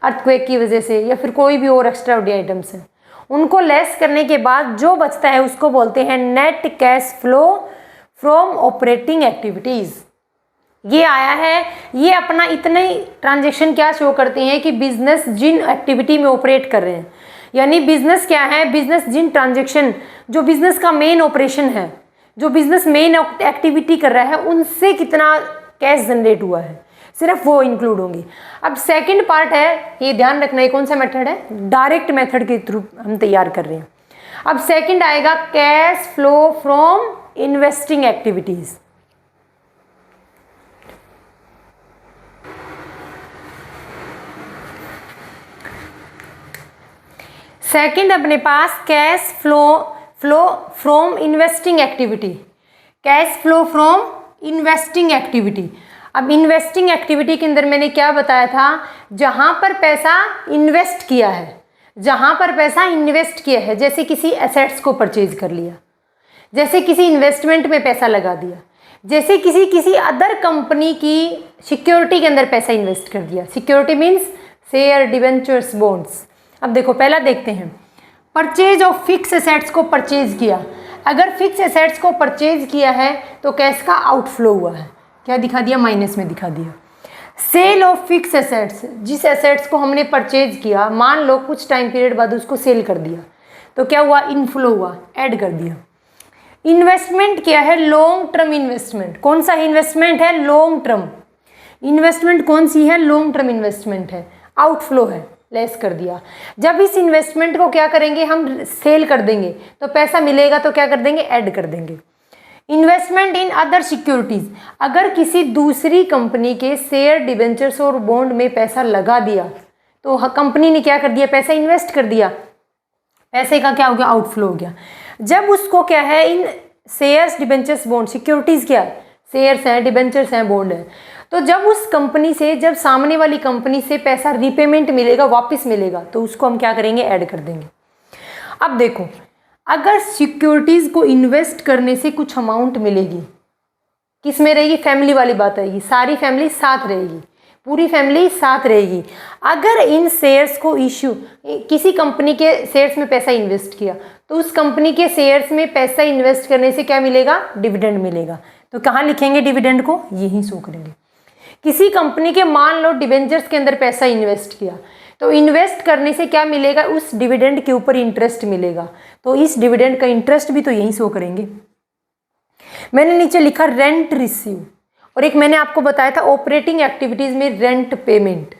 अर्थक्वेक की वजह से या फिर कोई भी और एक्स्ट्रा ऑर्डिनरी आइटम्स हैं, उनको लेस करने के बाद जो बचता है उसको बोलते हैं net cash flow from operating activities. ये आया है, ये अपना इतने ट्रांजेक्शन क्या शो करते हैं कि बिजनेस जिन एक्टिविटी में ऑपरेट कर रहे हैं। यानी बिजनेस क्या है, बिजनेस जिन ट्रांजेक्शन, जो बिजनेस का मेन ऑपरेशन है, जो बिजनेस मेन एक्टिविटी कर रहा है, उनसे कितना कैश जनरेट हुआ है, सिर्फ वो इंक्लूड होंगी। अब सेकंड पार्ट है, ये ध्यान रखना है कौन सा मेथड है, डायरेक्ट मेथड के थ्रू हम तैयार कर रहे हैं। अब सेकंड आएगा cash flow from investing activities. Second अपने पास cash flow from investing activity, cash flow from investing activity. अब इन्वेस्टिंग एक्टिविटी के अंदर मैंने क्या बताया था, जहां पर पैसा इन्वेस्ट किया है, जहां पर पैसा इन्वेस्ट किया है, जैसे किसी एसेट्स को परचेज कर लिया, जैसे किसी इन्वेस्टमेंट में पैसा लगा दिया, जैसे किसी अदर कंपनी की सिक्योरिटी के अंदर पैसा इन्वेस्ट कर दिया। Security means share, debentures, bonds. अब देखो पहला देखते हैं, परचेज ऑफ फिक्स एसेट्स को परचेज किया। अगर फिक्स एसेट्स को परचेज किया है तो कैश का आउटफ्लो हुआ है, क्या दिखा दिया, माइनस में दिखा दिया। सेल ऑफ फिक्स एसेट्स, जिस एसेट्स को हमने परचेज किया, मान लो कुछ टाइम पीरियड बाद उसको सेल कर दिया तो क्या हुआ, इनफ्लो हुआ, ऐड कर दिया। इन्वेस्टमेंट क्या है, लॉन्ग टर्म इन्वेस्टमेंट। कौन सा इन्वेस्टमेंट है, लॉन्ग टर्म इन्वेस्टमेंट। कौन सी है, लॉन्ग टर्म इन्वेस्टमेंट है, आउटफ्लो है, लेस कर दिया। जब इस इन्वेस्टमेंट को क्या करेंगे, हम सेल कर देंगे तो पैसा मिलेगा तो क्या कर देंगे, ऐड कर देंगे। इन्वेस्टमेंट इन अदर सिक्योरिटीज, अगर किसी दूसरी कंपनी के शेयर, डिबेंचर्स और बॉन्ड में पैसा लगा दिया तो कंपनी ने क्या कर दिया, पैसा इन्वेस्ट कर दिया, पैसे का क्या हो गया, आउटफ्लो हो गया। जब उसको क्या है, इन शेयर्स, डिबेंचर्स, बॉन्ड, सिक्योरिटीज क्या है, शेयर्स हैं, डिबेंचर्स हैं, बॉन्ड है, तो जब उस कंपनी से, जब सामने वाली कंपनी से पैसा रीपेमेंट मिलेगा, वापस मिलेगा, तो उसको हम क्या करेंगे, ऐड कर देंगे। अब देखो, अगर सिक्योरिटीज को इन्वेस्ट करने से कुछ अमाउंट मिलेगी, किस में रहेगी, फैमिली वाली बात आएगी, सारी फैमिली साथ रहेगी, पूरी फैमिली साथ रहेगी। अगर इन शेयर्स को इश्यू, किसी कंपनी के शेयर्स में पैसा इन्वेस्ट किया तो उस कंपनी के शेयर्स में पैसा इन्वेस्ट करने से क्या मिलेगा, डिविडेंड मिलेगा। तो कहाँ लिखेंगे डिविडेंड को, यही शो करेंगे। किसी कंपनी के मान लो डिबेंचर्स के अंदर पैसा इन्वेस्ट किया, तो इन्वेस्ट करने से क्या मिलेगा, उस डिविडेंड के ऊपर इंटरेस्ट मिलेगा, तो इस डिविडेंड का इंटरेस्ट भी तो यहीं शो करेंगे। मैंने नीचे लिखा रेंट रिसीव, और एक मैंने आपको बताया था ऑपरेटिंग एक्टिविटीज में रेंट पेमेंट।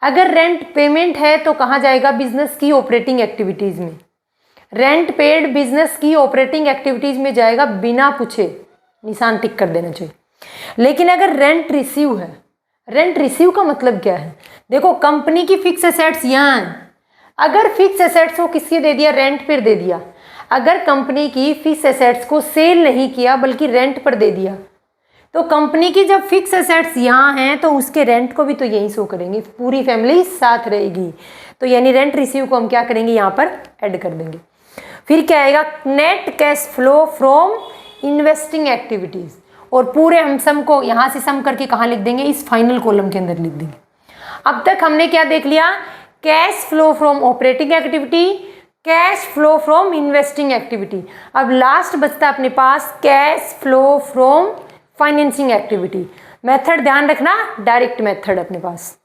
अगर रेंट पेमेंट है तो कहाँ जाएगा, बिजनेस की ऑपरेटिंग एक्टिविटीज में। रेंट पेड बिजनेस की ऑपरेटिंग एक्टिविटीज में जाएगा, बिना पूछे निशान टिक कर देना चाहिए। लेकिन अगर रेंट रिसीव है, रेंट रिसीव का मतलब क्या है, देखो कंपनी की फिक्स एसेट्स यहाँ है, अगर फिक्स एसेट्स को किसके दे दिया, रेंट पर दे दिया। अगर कंपनी की फिक्स एसेट्स को सेल नहीं किया बल्कि रेंट पर दे दिया, तो कंपनी की जब फिक्स एसेट्स यहाँ हैं तो उसके रेंट को भी तो यही शो करेंगे, पूरी फैमिली साथ रहेगी। तो यानी रेंट रिसीव को हम क्या करेंगे, यहाँ पर ऐड कर देंगे। फिर क्या आएगा, net cash flow from investing activities, और पूरे हम सम को यहाँ से सम करके कहाँ लिख देंगे, इस फाइनल कॉलम के अंदर लिख देंगे। अब तक हमने क्या देख लिया, cash flow from operating activity, cash flow from investing activity. अब लास्ट बचता अपने पास cash flow from financing activity. Method ध्यान रखना, डायरेक्ट मेथड अपने पास।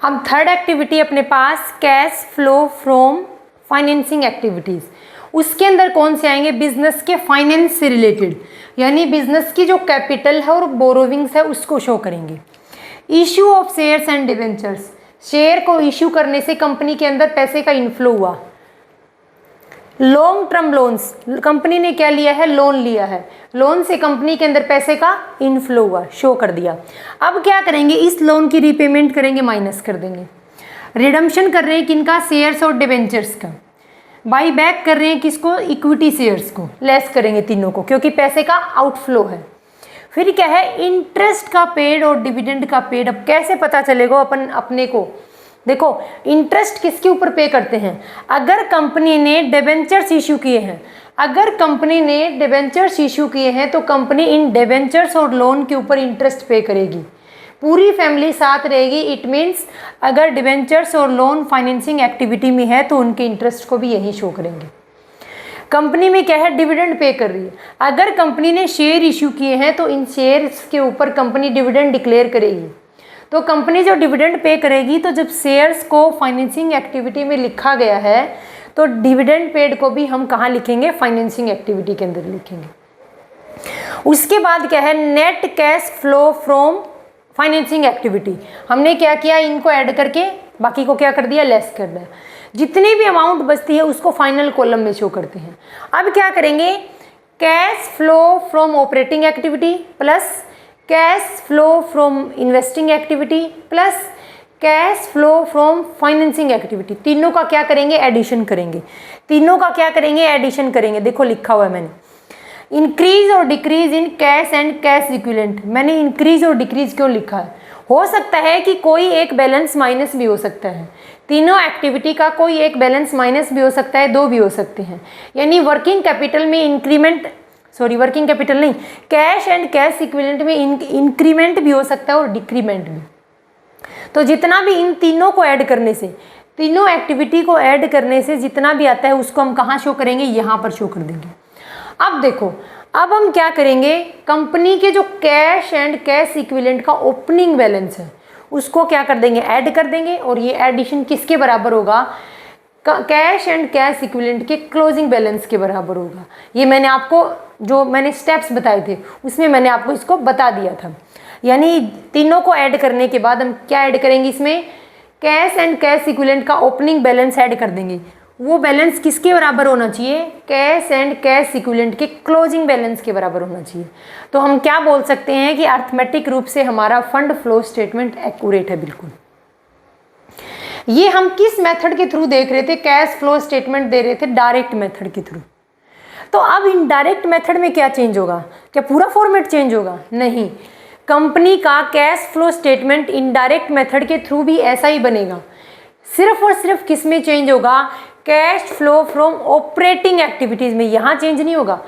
अब थर्ड एक्टिविटी अपने पास cash flow from financing activities. उसके अंदर कौन से आएंगे, बिजनेस के फाइनेंस से रिलेटेड, यानी बिजनेस की जो कैपिटल है और बोरोविंग्स है उसको शो करेंगे। Issue of shares and debentures, share को इश्यू करने से कंपनी के अंदर पैसे का इनफ्लो हुआ। लॉन्ग टर्म लोन्स, कंपनी ने क्या लिया है, लोन लिया है, लोन से कंपनी के अंदर पैसे का इनफ्लो हुआ, शो कर दिया। अब क्या करेंगे, इस लोन की रीपेमेंट करेंगे, माइनस कर देंगे। रिडम्पशन कर रहे हैं किनका, शेयर्स और डिवेंचर्स का। बाई बैक कर रहे हैं किसको, इक्विटी शेयर्स को, लेस करेंगे तीनों को क्योंकि पैसे का आउटफ्लो है। फिर क्या है, इंटरेस्ट का पेड और डिविडेंड का पेड। अब कैसे पता चलेगा अपन अपने को, देखो इंटरेस्ट किसके ऊपर पे करते हैं, अगर कंपनी ने डिबेंचर्स इशू किए हैं, अगर कंपनी ने डिबेंचर्स इशू किए हैं तो कंपनी इन डिबेंचर्स और लोन के ऊपर इंटरेस्ट पे करेगी, पूरी फैमिली साथ रहेगी। इट मीन्स अगर डिबेंचर्स और लोन फाइनेंसिंग एक्टिविटी में है तो उनके इंटरेस्ट को भी यही शो करेंगे। कंपनी में क्या है, डिविडेंड पे कर रही है, अगर कंपनी ने शेयर इशू किए हैं तो इन शेयर्स के ऊपर कंपनी डिविडेंड डिक्लेयर करेगी। तो कंपनी जो डिविडेंड पे करेगी, तो जब शेयर्स को फाइनेंसिंग एक्टिविटी में लिखा गया है तो डिविडेंड पेड को भी हम कहाँ लिखेंगे, फाइनेंसिंग एक्टिविटी के अंदर लिखेंगे। उसके बाद क्या है, net cash flow from financing activity. हमने क्या किया, इनको ऐड करके बाकी को क्या कर दिया, लेस कर दिया। जितनी भी अमाउंट बचती है उसको फाइनल कॉलम में शो करते हैं। अब क्या करेंगे, cash flow from operating activity plus cash flow from investing activity plus cash flow from financing activity, तीनों का क्या करेंगे, एडिशन करेंगे। तीनों का क्या करेंगे, एडिशन करेंगे। देखो लिखा हुआ है मैंने, इंक्रीज और decrease in cash and cash equivalent. मैंने इंक्रीज और डिक्रीज क्यों लिखा है, हो सकता है कि कोई एक बैलेंस माइनस भी हो सकता है, तीनों एक्टिविटी का कोई एक बैलेंस माइनस भी हो सकता है, दो भी हो सकते हैं। यानी वर्किंग कैपिटल में इंक्रीमेंट, सॉरी वर्किंग कैपिटल नहीं, कैश एंड कैश इक्विवेलेंट में इंक्रीमेंट भी हो सकता है और डिक्रीमेंट भी। तो जितना भी इन तीनों को ऐड करने से, तीनों एक्टिविटी को ऐड करने से जितना भी आता है उसको हम कहाँ शो करेंगे, यहाँ पर शो कर देंगे। अब देखो, अब हम क्या करेंगे, कंपनी के जो कैश एंड कैश इक्विवेलेंट का ओपनिंग बैलेंस है उसको क्या कर देंगे, ऐड कर देंगे। और ये एडिशन किसके बराबर होगा, कैश एंड कैश इक्विवेलेंट के क्लोजिंग बैलेंस के बराबर होगा। ये मैंने आपको जो मैंने स्टेप्स बताए थे उसमें मैंने आपको इसको बता दिया था। यानी तीनों को ऐड करने के बाद हम क्या ऐड करेंगे, इसमें कैश एंड कैश इक्विवेलेंट का ओपनिंग बैलेंस ऐड कर देंगे। वो बैलेंस किसके बराबर होना चाहिए, कैश एंड कैश इक्विवेलेंट के क्लोजिंग बैलेंस के बराबर होना चाहिए। तो हम क्या बोल सकते हैं कि अर्थमेटिक रूप से हमारा फंड फ्लो स्टेटमेंट एक्यूरेट है बिल्कुल। ये हम किस मेथड के थ्रू देख रहे थे, कैश फ्लो स्टेटमेंट दे रहे थे डायरेक्ट मेथड के थ्रू। तो अब इनडायरेक्ट मेथड में क्या चेंज होगा, क्या पूरा फॉर्मेट चेंज होगा, नहीं। कंपनी का cash flow statement indirect method के थ्रू भी ऐसा ही बनेगा, सिर्फ और सिर्फ किस में चेंज होगा, cash flow from operating activities में। यहाँ चेंज नहीं होगा,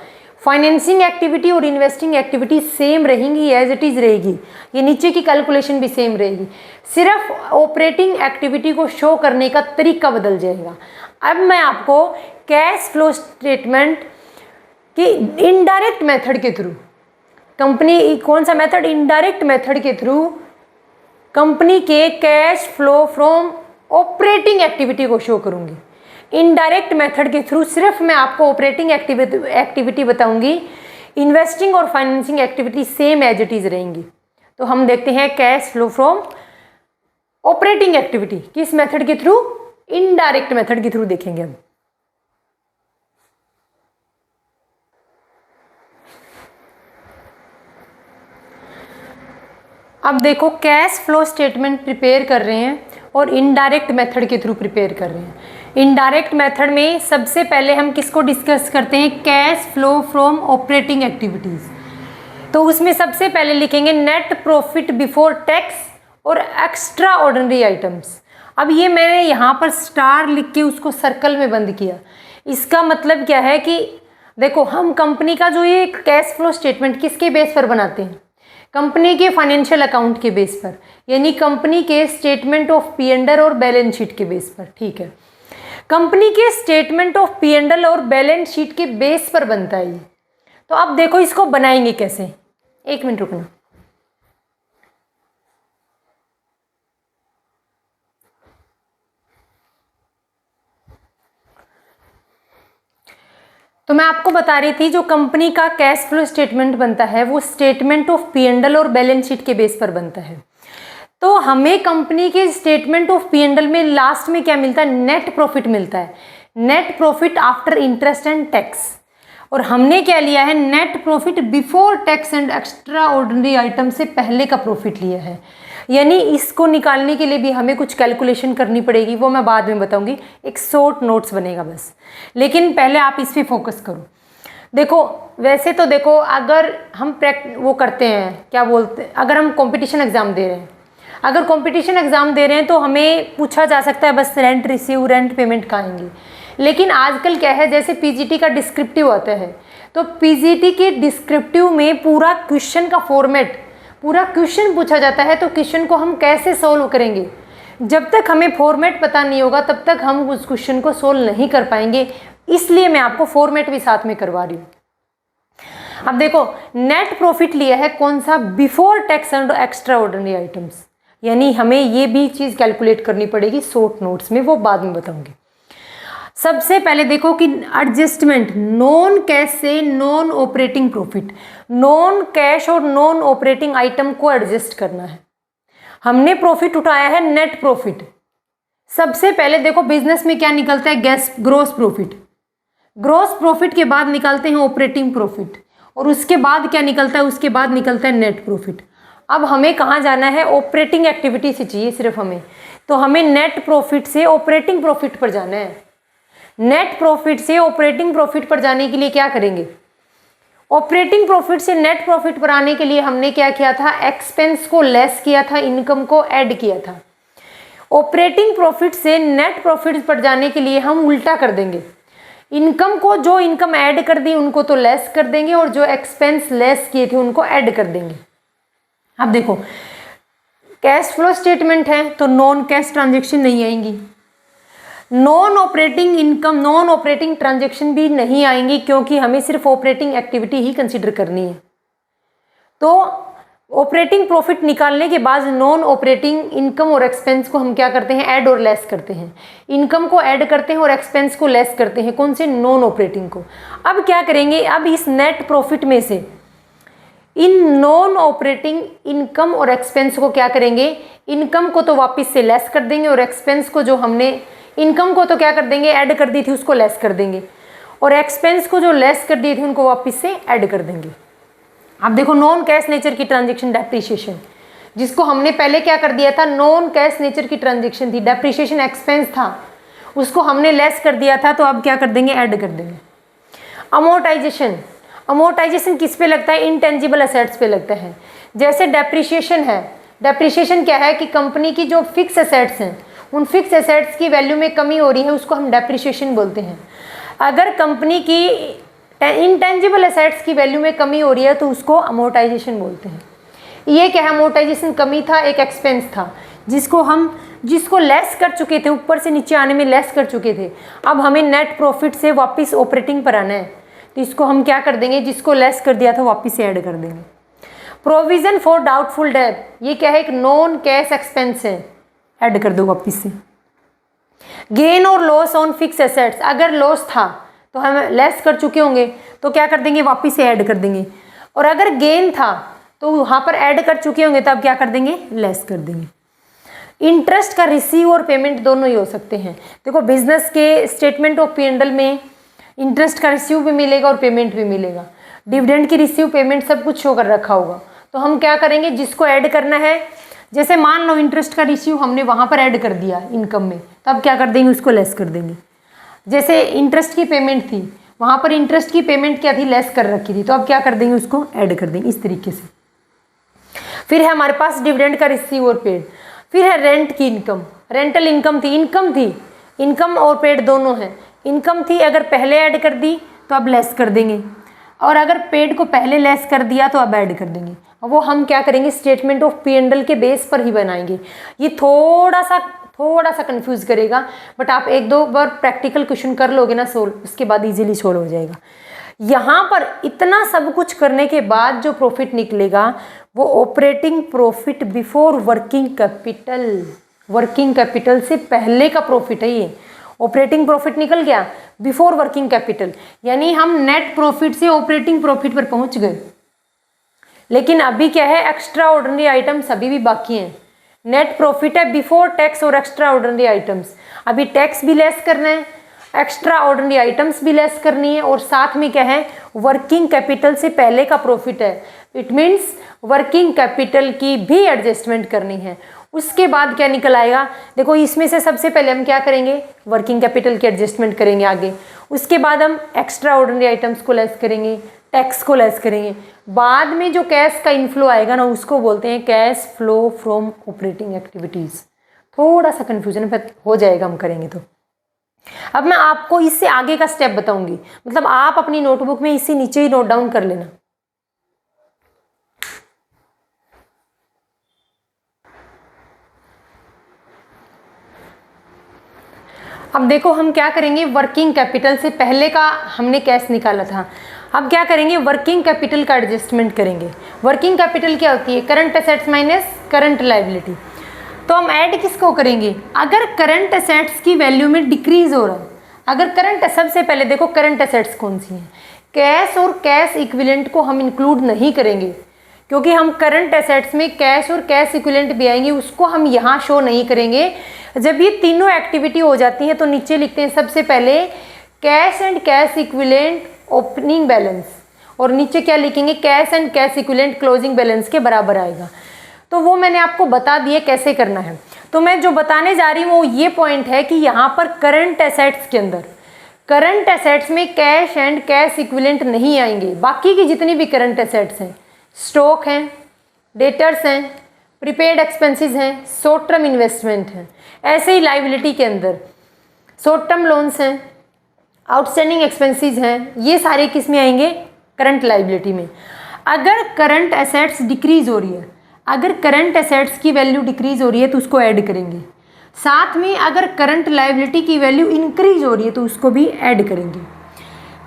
फाइनेंसिंग एक्टिविटी और इन्वेस्टिंग एक्टिविटी सेम रहेंगी, एज इट इज़ रहेगी। ये नीचे की कैलकुलेशन भी सेम रहेगी, सिर्फ ऑपरेटिंग एक्टिविटी को शो करने का तरीका बदल जाएगा। अब मैं आपको कैश फ्लो स्टेटमेंट कि इनडायरेक्ट मेथड के थ्रू, कंपनी कौन सा मेथड, इनडायरेक्ट मेथड के थ्रू कंपनी के cash flow from operating activity को शो करूंगी। इनडायरेक्ट मेथड के थ्रू सिर्फ मैं आपको ऑपरेटिंग एक्टिविटी बताऊंगी, इन्वेस्टिंग और financing activity same as it is रहेंगी। तो हम देखते हैं cash flow from operating activity किस मेथड के थ्रू, इनडायरेक्ट मेथड के थ्रू देखेंगे हम। अब देखो कैश फ्लो स्टेटमेंट प्रिपेयर कर रहे हैं और इनडायरेक्ट मेथड के थ्रू प्रिपेयर कर रहे हैं। इनडायरेक्ट मेथड में सबसे पहले हम किसको डिस्कस करते हैं, cash flow from operating activities. तो उसमें सबसे पहले लिखेंगे नेट प्रॉफिट बिफोर टैक्स और एक्स्ट्रा ऑर्डिनरी आइटम्स। अब ये मैंने यहाँ पर स्टार लिख के उसको सर्कल में बंद किया। इसका मतलब क्या है कि देखो हम कंपनी का जो ये कैश फ्लो स्टेटमेंट किसके बेस पर बनाते हैं, कंपनी के फाइनेंशियल अकाउंट के बेस पर, यानी कंपनी के स्टेटमेंट ऑफ P&L और बैलेंस शीट के बेस पर। ठीक है, कंपनी के स्टेटमेंट ऑफ P&L और बैलेंस शीट के बेस पर बनता है ये। तो अब देखो इसको बनाएंगे कैसे, एक मिनट रुकना। तो मैं आपको बता रही थी जो कंपनी का कैश फ्लो स्टेटमेंट बनता है वो स्टेटमेंट ऑफ P&L और बैलेंस शीट के बेस पर बनता है। तो हमें कंपनी के स्टेटमेंट ऑफ P&L में लास्ट में क्या मिलता है, नेट प्रॉफिट मिलता है, net profit after interest and tax. और हमने क्या लिया है, net profit before tax and extra ordinary item से पहले का प्रॉफिट लिया है। यानी इसको निकालने के लिए भी हमें कुछ कैलकुलेशन करनी पड़ेगी, वो मैं बाद में बताऊंगी, एक शॉर्ट नोट्स बनेगा बस। लेकिन पहले आप इस पे फोकस करो। देखो वैसे तो देखो अगर हम वो करते हैं क्या बोलते हैं, अगर हम कंपटीशन एग्ज़ाम दे रहे हैं, अगर कंपटीशन एग्ज़ाम दे रहे हैं तो हमें पूछा जा सकता है बस रेंट रिसीव, रेंट पेमेंट कहाँ आएंगी। लेकिन आजकल क्या है, जैसे पीजीटी का डिस्क्रिप्टिव आता है तो पीजीटी के डिस्क्रिप्टिव में पूरा क्वेश्चन का फॉर्मेट, पूरा क्वेश्चन पूछा जाता है, तो क्वेश्चन को हम कैसे सोल्व करेंगे, जब तक हमें फॉर्मेट पता नहीं होगा तब तक हम उस क्वेश्चन को सोल्व नहीं कर पाएंगे। इसलिए मैं आपको फॉर्मेट भी साथ में करवा रही हूँ। अब देखो नेट प्रॉफिट लिया है कौन सा, before tax and extra ordinary items, यानी हमें ये भी चीज़ कैलकुलेट करनी पड़ेगी शॉर्ट नोट्स में, वो बाद में बताऊंगी। सबसे पहले देखो कि एडजस्टमेंट नॉन कैश से non operating profit, non cash और नॉन ऑपरेटिंग आइटम को एडजस्ट करना है। हमने प्रॉफिट उठाया है नेट प्रॉफिट। सबसे पहले देखो बिजनेस में क्या निकलता है, ग्रोस प्रॉफिट, ग्रोस प्रॉफिट के बाद निकालते हैं ऑपरेटिंग प्रॉफिट, और उसके बाद क्या निकलता है, उसके बाद निकलता है नेट प्रॉफिट। अब हमें कहाँ जाना है, ऑपरेटिंग एक्टिविटी से चाहिए सिर्फ हमें, तो हमें नेट प्रॉफिट से ऑपरेटिंग प्रॉफिट पर जाना है। नेट प्रॉफिट से ऑपरेटिंग प्रॉफिट पर जाने के लिए क्या करेंगे, ऑपरेटिंग प्रॉफिट से नेट प्रॉफिट पर आने के लिए हमने क्या किया था, एक्सपेंस को लेस किया था, इनकम को ऐड किया था। ऑपरेटिंग प्रॉफिट से नेट प्रॉफिट पर जाने के लिए हम उल्टा कर देंगे, इनकम को, जो इनकम ऐड कर दी उनको तो लेस कर देंगे और जो एक्सपेंस लेस किए थे उनको ऐड कर देंगे। अब देखो कैश फ्लो स्टेटमेंट है तो नॉन कैश ट्रांजेक्शन नहीं आएंगी, non operating income, non operating transaction भी नहीं आएंगी, क्योंकि हमें सिर्फ ऑपरेटिंग एक्टिविटी ही कंसीडर करनी है। तो ऑपरेटिंग प्रॉफिट निकालने के बाद नॉन ऑपरेटिंग इनकम और एक्सपेंस को हम क्या करते हैं, ऐड और लेस करते हैं। इनकम को ऐड करते हैं और एक्सपेंस को लेस करते हैं, कौन से, नॉन ऑपरेटिंग को। अब क्या करेंगे, अब इस नेट प्रॉफिट में से इन नॉन ऑपरेटिंग इनकम और एक्सपेंस को क्या करेंगे, इनकम को तो वापस से लेस कर देंगे और एक्सपेंस को, जो हमने इनकम को तो क्या कर देंगे, ऐड कर दी थी उसको लेस कर देंगे, और एक्सपेंस को जो लेस कर दिए थे उनको वापस से ऐड कर देंगे। अब देखो नॉन कैश नेचर की ट्रांजैक्शन डेप्रिसिएशन, जिसको हमने पहले क्या कर दिया था, नॉन कैश नेचर की ट्रांजैक्शन थी, डेप्रिसिएशन एक्सपेंस था, उसको हमने लेस कर दिया था, तो अब क्या कर देंगे, ऐड कर देंगे। अमोर्टाइजेशन, अमोर्टाइजेशन किस पे लगता है, इंटेंजिबल एसेट्स पे लगता है। जैसे डेप्रिसिएशन है, डेप्रिसिएशन क्या है कि कंपनी की जो फिक्स एसेट्स हैं उन फिक्स एसेट्स की वैल्यू में कमी हो रही है, उसको हम डेप्रिसिएशन बोलते हैं। अगर कंपनी की इंटेंजिबल एसेट्स की वैल्यू में कमी हो रही है तो उसको अमोर्टाइजेशन बोलते हैं। ये क्या है, अमोर्टाइजेशन कमी था, एक एक्सपेंस था जिसको लेस कर चुके थे, ऊपर से नीचे आने में लेस कर चुके थे। अब हमें नेट प्रॉफिट से वापस ऑपरेटिंग पर आना है, तो इसको हम क्या कर देंगे, जिसको लेस कर दिया था वापस से ऐड कर देंगे। प्रोविजन फॉर डाउटफुल डेट, ये क्या है, एक नॉन कैश एक्सपेंस है, ऐड कर दो वापस से। गेन और लॉस ऑन फिक्स एसेट्स, अगर लॉस था तो हम लेस कर चुके होंगे तो क्या कर देंगे, वापस से ऐड कर देंगे। और अगर गेन था तो वहाँ पर ऐड कर चुके होंगे तब क्या कर देंगे, लेस कर देंगे। इंटरेस्ट का रिसीव और पेमेंट दोनों ही हो सकते हैं। देखो बिजनेस के स्टेटमेंट ऑफ P&L में इंटरेस्ट का रिसीव भी मिलेगा और पेमेंट भी मिलेगा। डिविडेंड की रिसीव पेमेंट सब कुछ शो कर रखा होगा। तो हम क्या करेंगे, जिसको ऐड करना है, जैसे मान लो इंटरेस्ट का रिसीव हमने वहाँ पर ऐड कर दिया इनकम में, तब क्या कर देंगे, उसको लेस कर देंगे। जैसे इंटरेस्ट की पेमेंट थी, वहाँ पर इंटरेस्ट की पेमेंट क्या थी, लेस कर रखी थी, तो अब क्या कर देंगे, उसको ऐड कर देंगे इस तरीके से। फिर है हमारे पास डिविडेंड का रिसीव और पेड। फिर है रेंट की इनकम, रेंटल इनकम थी, इनकम और पेड दोनों हैं। इनकम थी, अगर पहले ऐड कर दी तो अब लेस कर देंगे, और अगर पेड को पहले लेस कर दिया तो अब ऐड कर देंगे। वो हम क्या करेंगे, स्टेटमेंट ऑफ P&L के बेस पर ही बनाएंगे। ये थोड़ा सा कंफ्यूज करेगा, बट आप एक दो बार प्रैक्टिकल क्वेश्चन कर लोगे ना सोल्व, उसके बाद इजीली सोल्व हो जाएगा। यहाँ पर इतना सब कुछ करने के बाद जो प्रॉफिट निकलेगा वो operating profit before working capital से पहले का प्रॉफिट है। ये ऑपरेटिंग प्रॉफिट निकल गया बिफोर वर्किंग कैपिटल, यानी हम नेट प्रॉफिट से ऑपरेटिंग प्रॉफिट पर पहुंच गए। लेकिन अभी क्या है, एक्स्ट्रा ऑर्डिनरी आइटम्स अभी भी बाकी हैं। नेट प्रॉफिट है बिफोर टैक्स और एक्स्ट्रा ऑर्डिनरी आइटम्स। अभी टैक्स भी लेस करना है, एक्स्ट्रा ऑर्डिनरी आइटम्स भी लेस करनी है, और साथ में क्या है, वर्किंग कैपिटल से पहले का प्रॉफिट है। इट मीन्स वर्किंग कैपिटल की भी एडजस्टमेंट करनी है। उसके बाद क्या निकल आएगा, देखो इसमें से सबसे पहले हम क्या करेंगे, वर्किंग कैपिटल की एडजस्टमेंट करेंगे आगे। उसके बाद हम एक्स्ट्रा ऑर्डिनरी आइटम्स को लेस करेंगे, टैक्स को लेस करेंगे। बाद में जो कैश का इनफ्लो आएगा ना, उसको बोलते हैं cash flow from operating activities. थोड़ा सा कन्फ्यूजन हो जाएगा हम करेंगे तो। अब मैं आपको इससे आगे का स्टेप बताऊंगी, मतलब आप अपनी नोटबुक में इससे नीचे ही नोट डाउन कर लेना। अब देखो हम क्या करेंगे, वर्किंग कैपिटल से पहले का हमने कैश निकाला था, अब क्या करेंगे, वर्किंग कैपिटल का एडजस्टमेंट करेंगे। वर्किंग कैपिटल क्या होती है, current assets minus current liability. तो हम ऐड किसको करेंगे, अगर करंट एसेट्स की वैल्यू में डिक्रीज हो रहा है, अगर करंट, सबसे पहले देखो करंट एसेट्स कौन सी हैं, कैश और कैश इक्विवेलेंट को हम इंक्लूड नहीं करेंगे, क्योंकि हम करंट एसेट्स में कैश और कैश इक्विवेलेंट भी आएंगे, उसको हम यहाँ शो नहीं करेंगे। जब ये तीनों एक्टिविटी हो जाती है तो नीचे लिखते हैं सबसे पहले cash and cash equivalent opening balance, और नीचे क्या लिखेंगे, cash and cash equivalent closing balance के बराबर आएगा। तो वो मैंने आपको बता दिए कैसे करना है। तो मैं जो बताने जा रही हूँ वो ये पॉइंट है कि यहाँ पर करंट एसेट्स के अंदर, करंट एसेट्स में कैश एंड कैश इक्विवेलेंट नहीं आएंगे। बाकी की जितनी भी करंट एसेट्स हैं, स्टॉक हैं, डेटर्स हैं, प्रीपेड एक्सपेंसेस हैं, शॉर्ट टर्म इन्वेस्टमेंट हैं, ऐसे ही लाइबिलिटी के अंदर शॉर्ट टर्म लोन्स हैं, आउटस्टैंडिंग एक्सपेंसेस हैं, ये सारे किस में आएंगे, करंट लाइबिलिटी में। अगर करंट एसेट्स डिक्रीज हो रही है, अगर करंट एसेट्स की वैल्यू डिक्रीज हो रही है तो उसको ऐड करेंगे। साथ में अगर करंट लायबिलिटी की वैल्यू इंक्रीज हो रही है तो उसको भी ऐड करेंगे।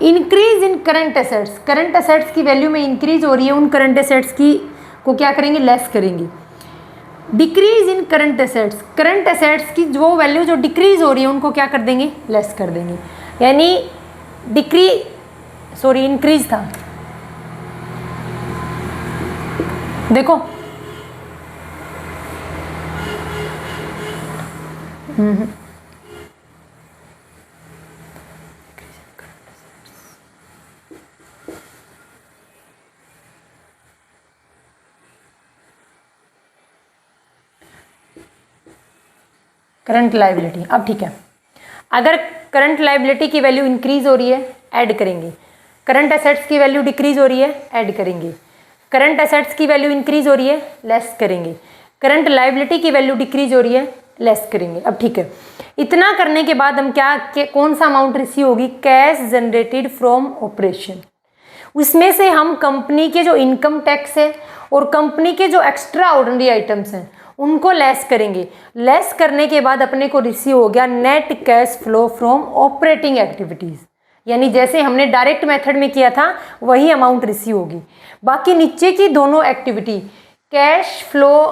Increase in current assets, current assets की वैल्यू में इंक्रीज हो रही है, उन करंट एसेट्स की को क्या करेंगे, लेस करेंगे। Decrease in current assets, current assets की जो वैल्यू जो डिक्रीज हो रही है उनको क्या कर देंगे, लेस कर देंगे। यानी इंक्रीज था, देखो करंट लायबिलिटी। अब ठीक है, अगर करंट लायबिलिटी की वैल्यू इंक्रीज हो रही है ऐड करेंगे, करंट एसेट्स की वैल्यू डिक्रीज हो रही है ऐड करेंगे, करंट एसेट्स की वैल्यू इंक्रीज हो रही है लेस करेंगे, करंट लायबिलिटी की वैल्यू डिक्रीज हो रही है लेस करेंगे। अब ठीक है, इतना करने के बाद हम कौन सा अमाउंट रिसीव होगी, कैश जनरेटेड फ्रॉम ऑपरेशन। उसमें से हम कंपनी के जो इनकम टैक्स है और कंपनी के जो एक्स्ट्रा ऑर्डिनरी आइटम्स हैं उनको लेस करेंगे। लेस करने के बाद अपने को रिसीव हो गया net cash flow from operating activities, यानी जैसे हमने डायरेक्ट मेथड में किया था वही अमाउंट रिसीव होगी। बाकी नीचे की दोनों activity, cash flow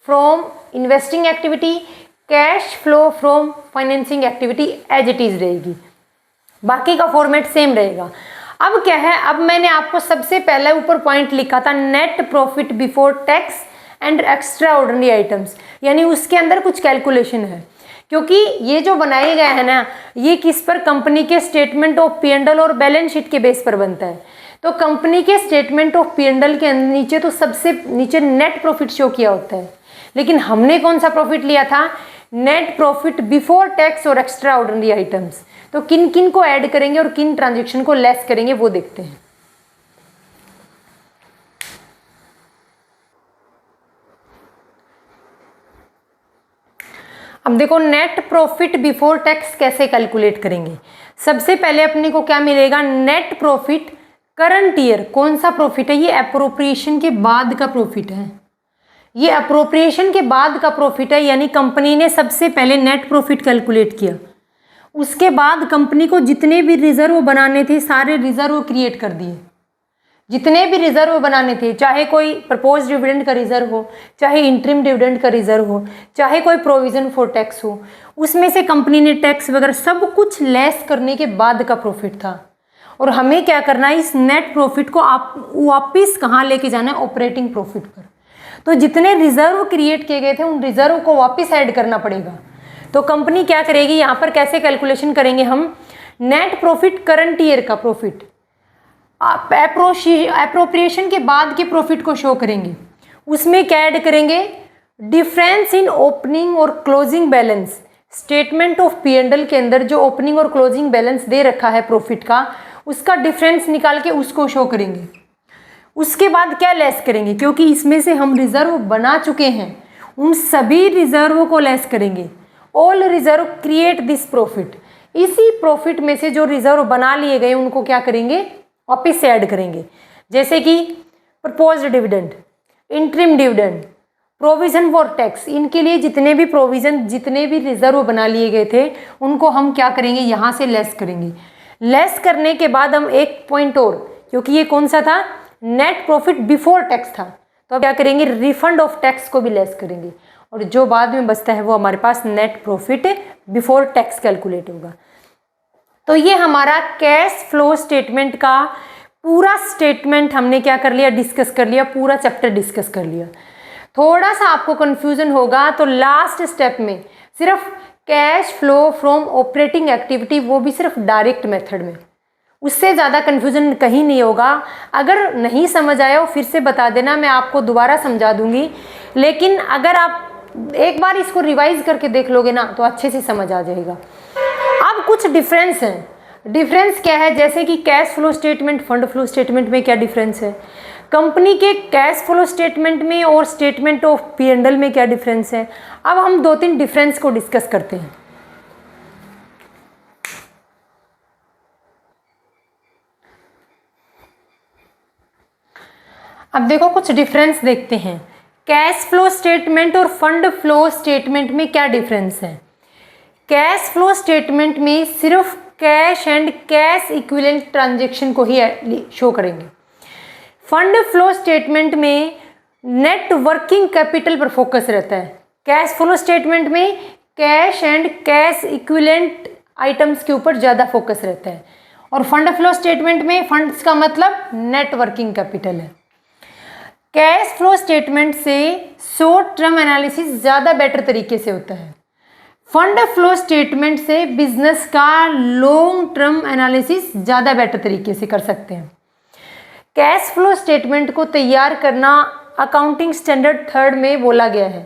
from investing activity, cash flow from financing activity as it is रहेगी, बाकी का फॉर्मेट सेम रहेगा। अब क्या है, अब मैंने आपको सबसे पहले ऊपर पॉइंट लिखा था net profit before tax and extra ordinary items, यानी उसके अंदर कुछ कैलकुलेशन है, क्योंकि ये जो बनाए गए हैं ना ये किस पर, कंपनी के स्टेटमेंट ऑफ P&L और बैलेंस शीट के बेस पर बनता है। तो कंपनी के स्टेटमेंट ऑफ P&L के नीचे तो सबसे नीचे नेट प्रॉफिट शो किया होता है, लेकिन हमने कौन सा प्रॉफिट लिया था, नेट प्रॉफिट बिफोर टैक्स और एक्स्ट्रा ऑर्डिनरी आइटम्स। तो किन किन को ऐड करेंगे और किन ट्रांजेक्शन को लेस करेंगे वो देखते हैं। अब देखो नेट प्रॉफिट बिफोर टैक्स कैसे कैलकुलेट करेंगे। सबसे पहले अपने को क्या मिलेगा, नेट प्रॉफिट करंट ईयर। कौन सा प्रॉफिट है, ये अप्रोप्रिएशन के बाद का प्रॉफिट है, ये अप्रोप्रिएशन के बाद का प्रॉफिट है, यानी कंपनी ने सबसे पहले नेट प्रॉफिट कैलकुलेट किया, उसके बाद कंपनी को जितने भी रिजर्व बनाने थे सारे रिजर्व क्रिएट कर दिए। जितने भी रिजर्व बनाने थे, चाहे कोई प्रपोज डिविडेंड का रिजर्व हो, चाहे इंटरिम डिविडेंड का रिजर्व हो, चाहे कोई प्रोविजन फॉर टैक्स हो, उसमें से कंपनी ने टैक्स वगैरह सब कुछ लेस करने के बाद का प्रॉफिट था। और हमें क्या करना है, इस नेट प्रॉफिट को आप वापिस कहाँ लेके जाना है, ऑपरेटिंग प्रॉफिट पर। तो जितने रिजर्व क्रिएट किए गए थे उन रिजर्व को वापस ऐड करना पड़ेगा। तो कंपनी क्या करेगी, यहाँ पर कैसे कैलकुलेशन करेंगे हम, नेट प्रॉफिट करंट ईयर का प्रॉफिट एप्रोप्रिएशन के बाद के प्रॉफिट को शो करेंगे। उसमें क्या ऐड करेंगे, डिफरेंस इन ओपनिंग और closing balance. Statement of P&L के अंदर जो ओपनिंग और क्लोजिंग बैलेंस दे रखा है प्रॉफिट का, उसका डिफरेंस निकाल के उसको शो करेंगे। उसके बाद क्या लेस करेंगे, क्योंकि इसमें से हम रिजर्व बना चुके हैं, उन सभी रिजर्व को लेस करेंगे। All reserve create this profit. इसी प्रॉफिट में से जो रिजर्व बना लिए गए उनको क्या करेंगे, वापिस से ऐड करेंगे। जैसे कि proposed dividend, interim dividend, provision for tax, इनके लिए जितने भी प्रोविजन, जितने भी रिजर्व बना लिए गए थे उनको हम क्या करेंगे, यहाँ से लेस करेंगे। लेस करने के बाद हम एक पॉइंट और, क्योंकि ये कौन सा था, नेट प्रॉफिट बिफोर टैक्स था, तो अब क्या करेंगे, रिफंड ऑफ टैक्स को भी लेस करेंगे, और जो बाद में बचता है वो हमारे पास net profit before tax calculate होगा। तो ये हमारा कैश फ्लो स्टेटमेंट का पूरा स्टेटमेंट हमने क्या कर लिया, डिस्कस कर लिया, पूरा चैप्टर डिस्कस कर लिया। थोड़ा सा आपको कंफ्यूजन होगा तो लास्ट स्टेप में सिर्फ cash flow from operating activity, वो भी सिर्फ डायरेक्ट मेथड में, उससे ज़्यादा कन्फ्यूजन कहीं नहीं होगा। अगर नहीं समझ आया हो फिर से बता देना, मैं आपको दोबारा समझा दूंगी। लेकिन अगर आप एक बार इसको रिवाइज करके देख लोगे ना तो अच्छे से समझ आ जाएगा। अब कुछ डिफरेंस हैं। डिफरेंस क्या है, जैसे कि cash flow statement, fund flow statement में क्या डिफरेंस है, कंपनी के कैश फ्लो स्टेटमेंट में और स्टेटमेंट ऑफ P&L में क्या डिफरेंस है। अब हम 2-3 डिफरेंस को डिस्कस करते हैं। अब देखो कुछ डिफरेंस देखते हैं। कैश फ्लो स्टेटमेंट और फंड फ्लो स्टेटमेंट में क्या डिफरेंस है। कैश फ्लो स्टेटमेंट में सिर्फ cash and cash equivalent transaction को ही शो करेंगे। फंड फ्लो स्टेटमेंट में नेट वर्किंग कैपिटल पर फोकस रहता है। कैश फ्लो स्टेटमेंट में cash and cash equivalent items के ऊपर ज़्यादा फोकस रहता है, और फंड फ्लो स्टेटमेंट में फंड्स का मतलब नेट वर्किंग कैपिटल है। कैश फ्लो स्टेटमेंट से शॉर्ट टर्म एनालिसिस ज़्यादा बेटर तरीके से होता है। फंड फ्लो स्टेटमेंट से बिजनेस का लॉन्ग टर्म एनालिसिस ज़्यादा बेटर तरीके से कर सकते हैं। कैश फ्लो स्टेटमेंट को तैयार करना अकाउंटिंग स्टैंडर्ड 3 में बोला गया है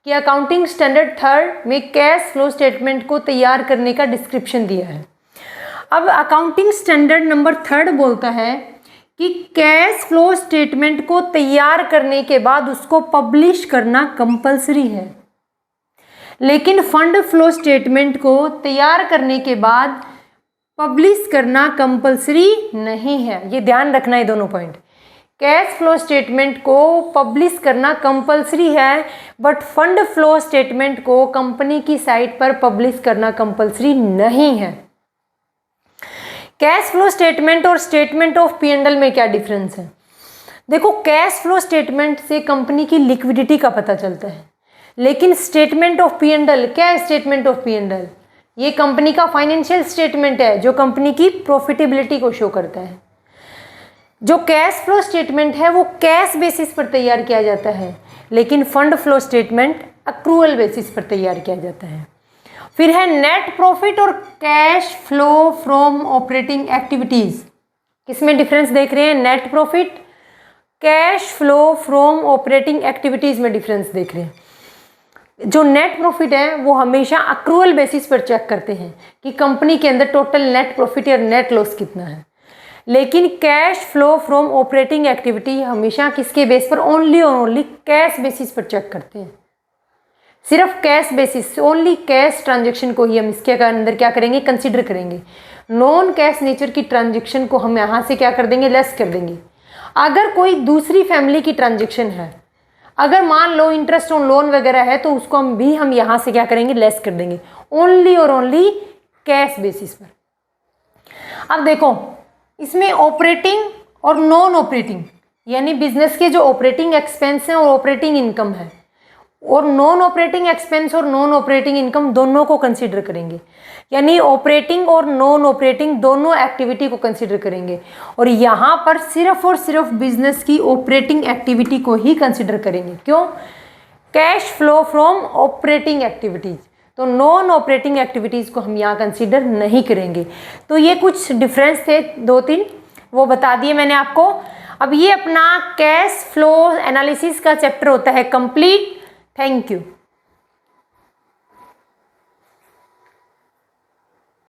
कि अकाउंटिंग स्टैंडर्ड 3 में कैश फ्लो स्टेटमेंट को तैयार करने का डिस्क्रिप्शन दिया है। अब अकाउंटिंग स्टैंडर्ड नंबर 3 बोलता है कि कैश फ्लो स्टेटमेंट को तैयार करने के बाद उसको पब्लिश करना कंपलसरी है। लेकिन फंड फ्लो स्टेटमेंट को तैयार करने के बाद पब्लिश करना कंपलसरी नहीं है। ये ध्यान रखना है दोनों पॉइंट। कैश फ्लो स्टेटमेंट को पब्लिश करना कंपलसरी है, बट फंड फ्लो स्टेटमेंट को कंपनी की साइट पर पब्लिश करना कंपलसरी नहीं है। कैश फ्लो स्टेटमेंट और स्टेटमेंट ऑफ P&L में क्या डिफरेंस है? देखो, कैश फ्लो स्टेटमेंट से कंपनी की लिक्विडिटी का पता चलता है, लेकिन स्टेटमेंट ऑफ P&L क्या है? स्टेटमेंट ऑफ P&L ये कंपनी का फाइनेंशियल स्टेटमेंट है जो कंपनी की प्रॉफिटेबिलिटी को शो करता है। जो कैश फ्लो स्टेटमेंट है वो कैश बेसिस पर तैयार किया जाता है, लेकिन fund flow statement accrual basis पर तैयार किया जाता है। फिर है नेट प्रॉफिट और cash flow from operating activities. किसमें डिफरेंस देख रहे हैं? Net profit, cash flow from operating activities में डिफरेंस देख रहे हैं। जो नेट प्रॉफिट है वो हमेशा अक्रूवल बेसिस पर चेक करते हैं कि कंपनी के अंदर टोटल नेट प्रॉफिट या नेट लॉस कितना है, लेकिन cash flow from operating activity हमेशा किसके बेस पर? ओनली और ओनली कैश बेसिस पर चेक करते हैं। सिर्फ cash basis, only cash transaction को ही हम इसके अंदर क्या करेंगे? कंसिडर करेंगे। नॉन कैश नेचर की ट्रांजेक्शन को हम यहाँ से क्या कर देंगे? लेस कर देंगे। अगर कोई दूसरी फैमिली की ट्रांजेक्शन है, अगर मान लो इंटरेस्ट ऑन लोन वगैरह है, तो उसको हम यहाँ से क्या करेंगे? लेस कर देंगे। ओनली और ओनली कैश बेसिस पर। अब देखो, इसमें ऑपरेटिंग और नॉन ऑपरेटिंग यानी बिजनेस के जो ऑपरेटिंग एक्सपेंस हैं और ऑपरेटिंग इनकम है, और नॉन ऑपरेटिंग एक्सपेंस और नॉन ऑपरेटिंग इनकम दोनों को कंसीडर करेंगे। यानी ऑपरेटिंग और नॉन ऑपरेटिंग दोनों एक्टिविटी को कंसीडर करेंगे, और यहाँ पर सिर्फ और सिर्फ बिजनेस की ऑपरेटिंग एक्टिविटी को ही कंसीडर करेंगे। क्यों? Cash flow from operating activities, तो नॉन ऑपरेटिंग एक्टिविटीज़ को हम यहाँ कंसीडर नहीं करेंगे। तो ये कुछ डिफरेंस थे 2-3, वो बता दिए मैंने आपको। अब ये अपना कैश फ्लो एनालिसिस का चैप्टर होता है कंप्लीट। Thank you.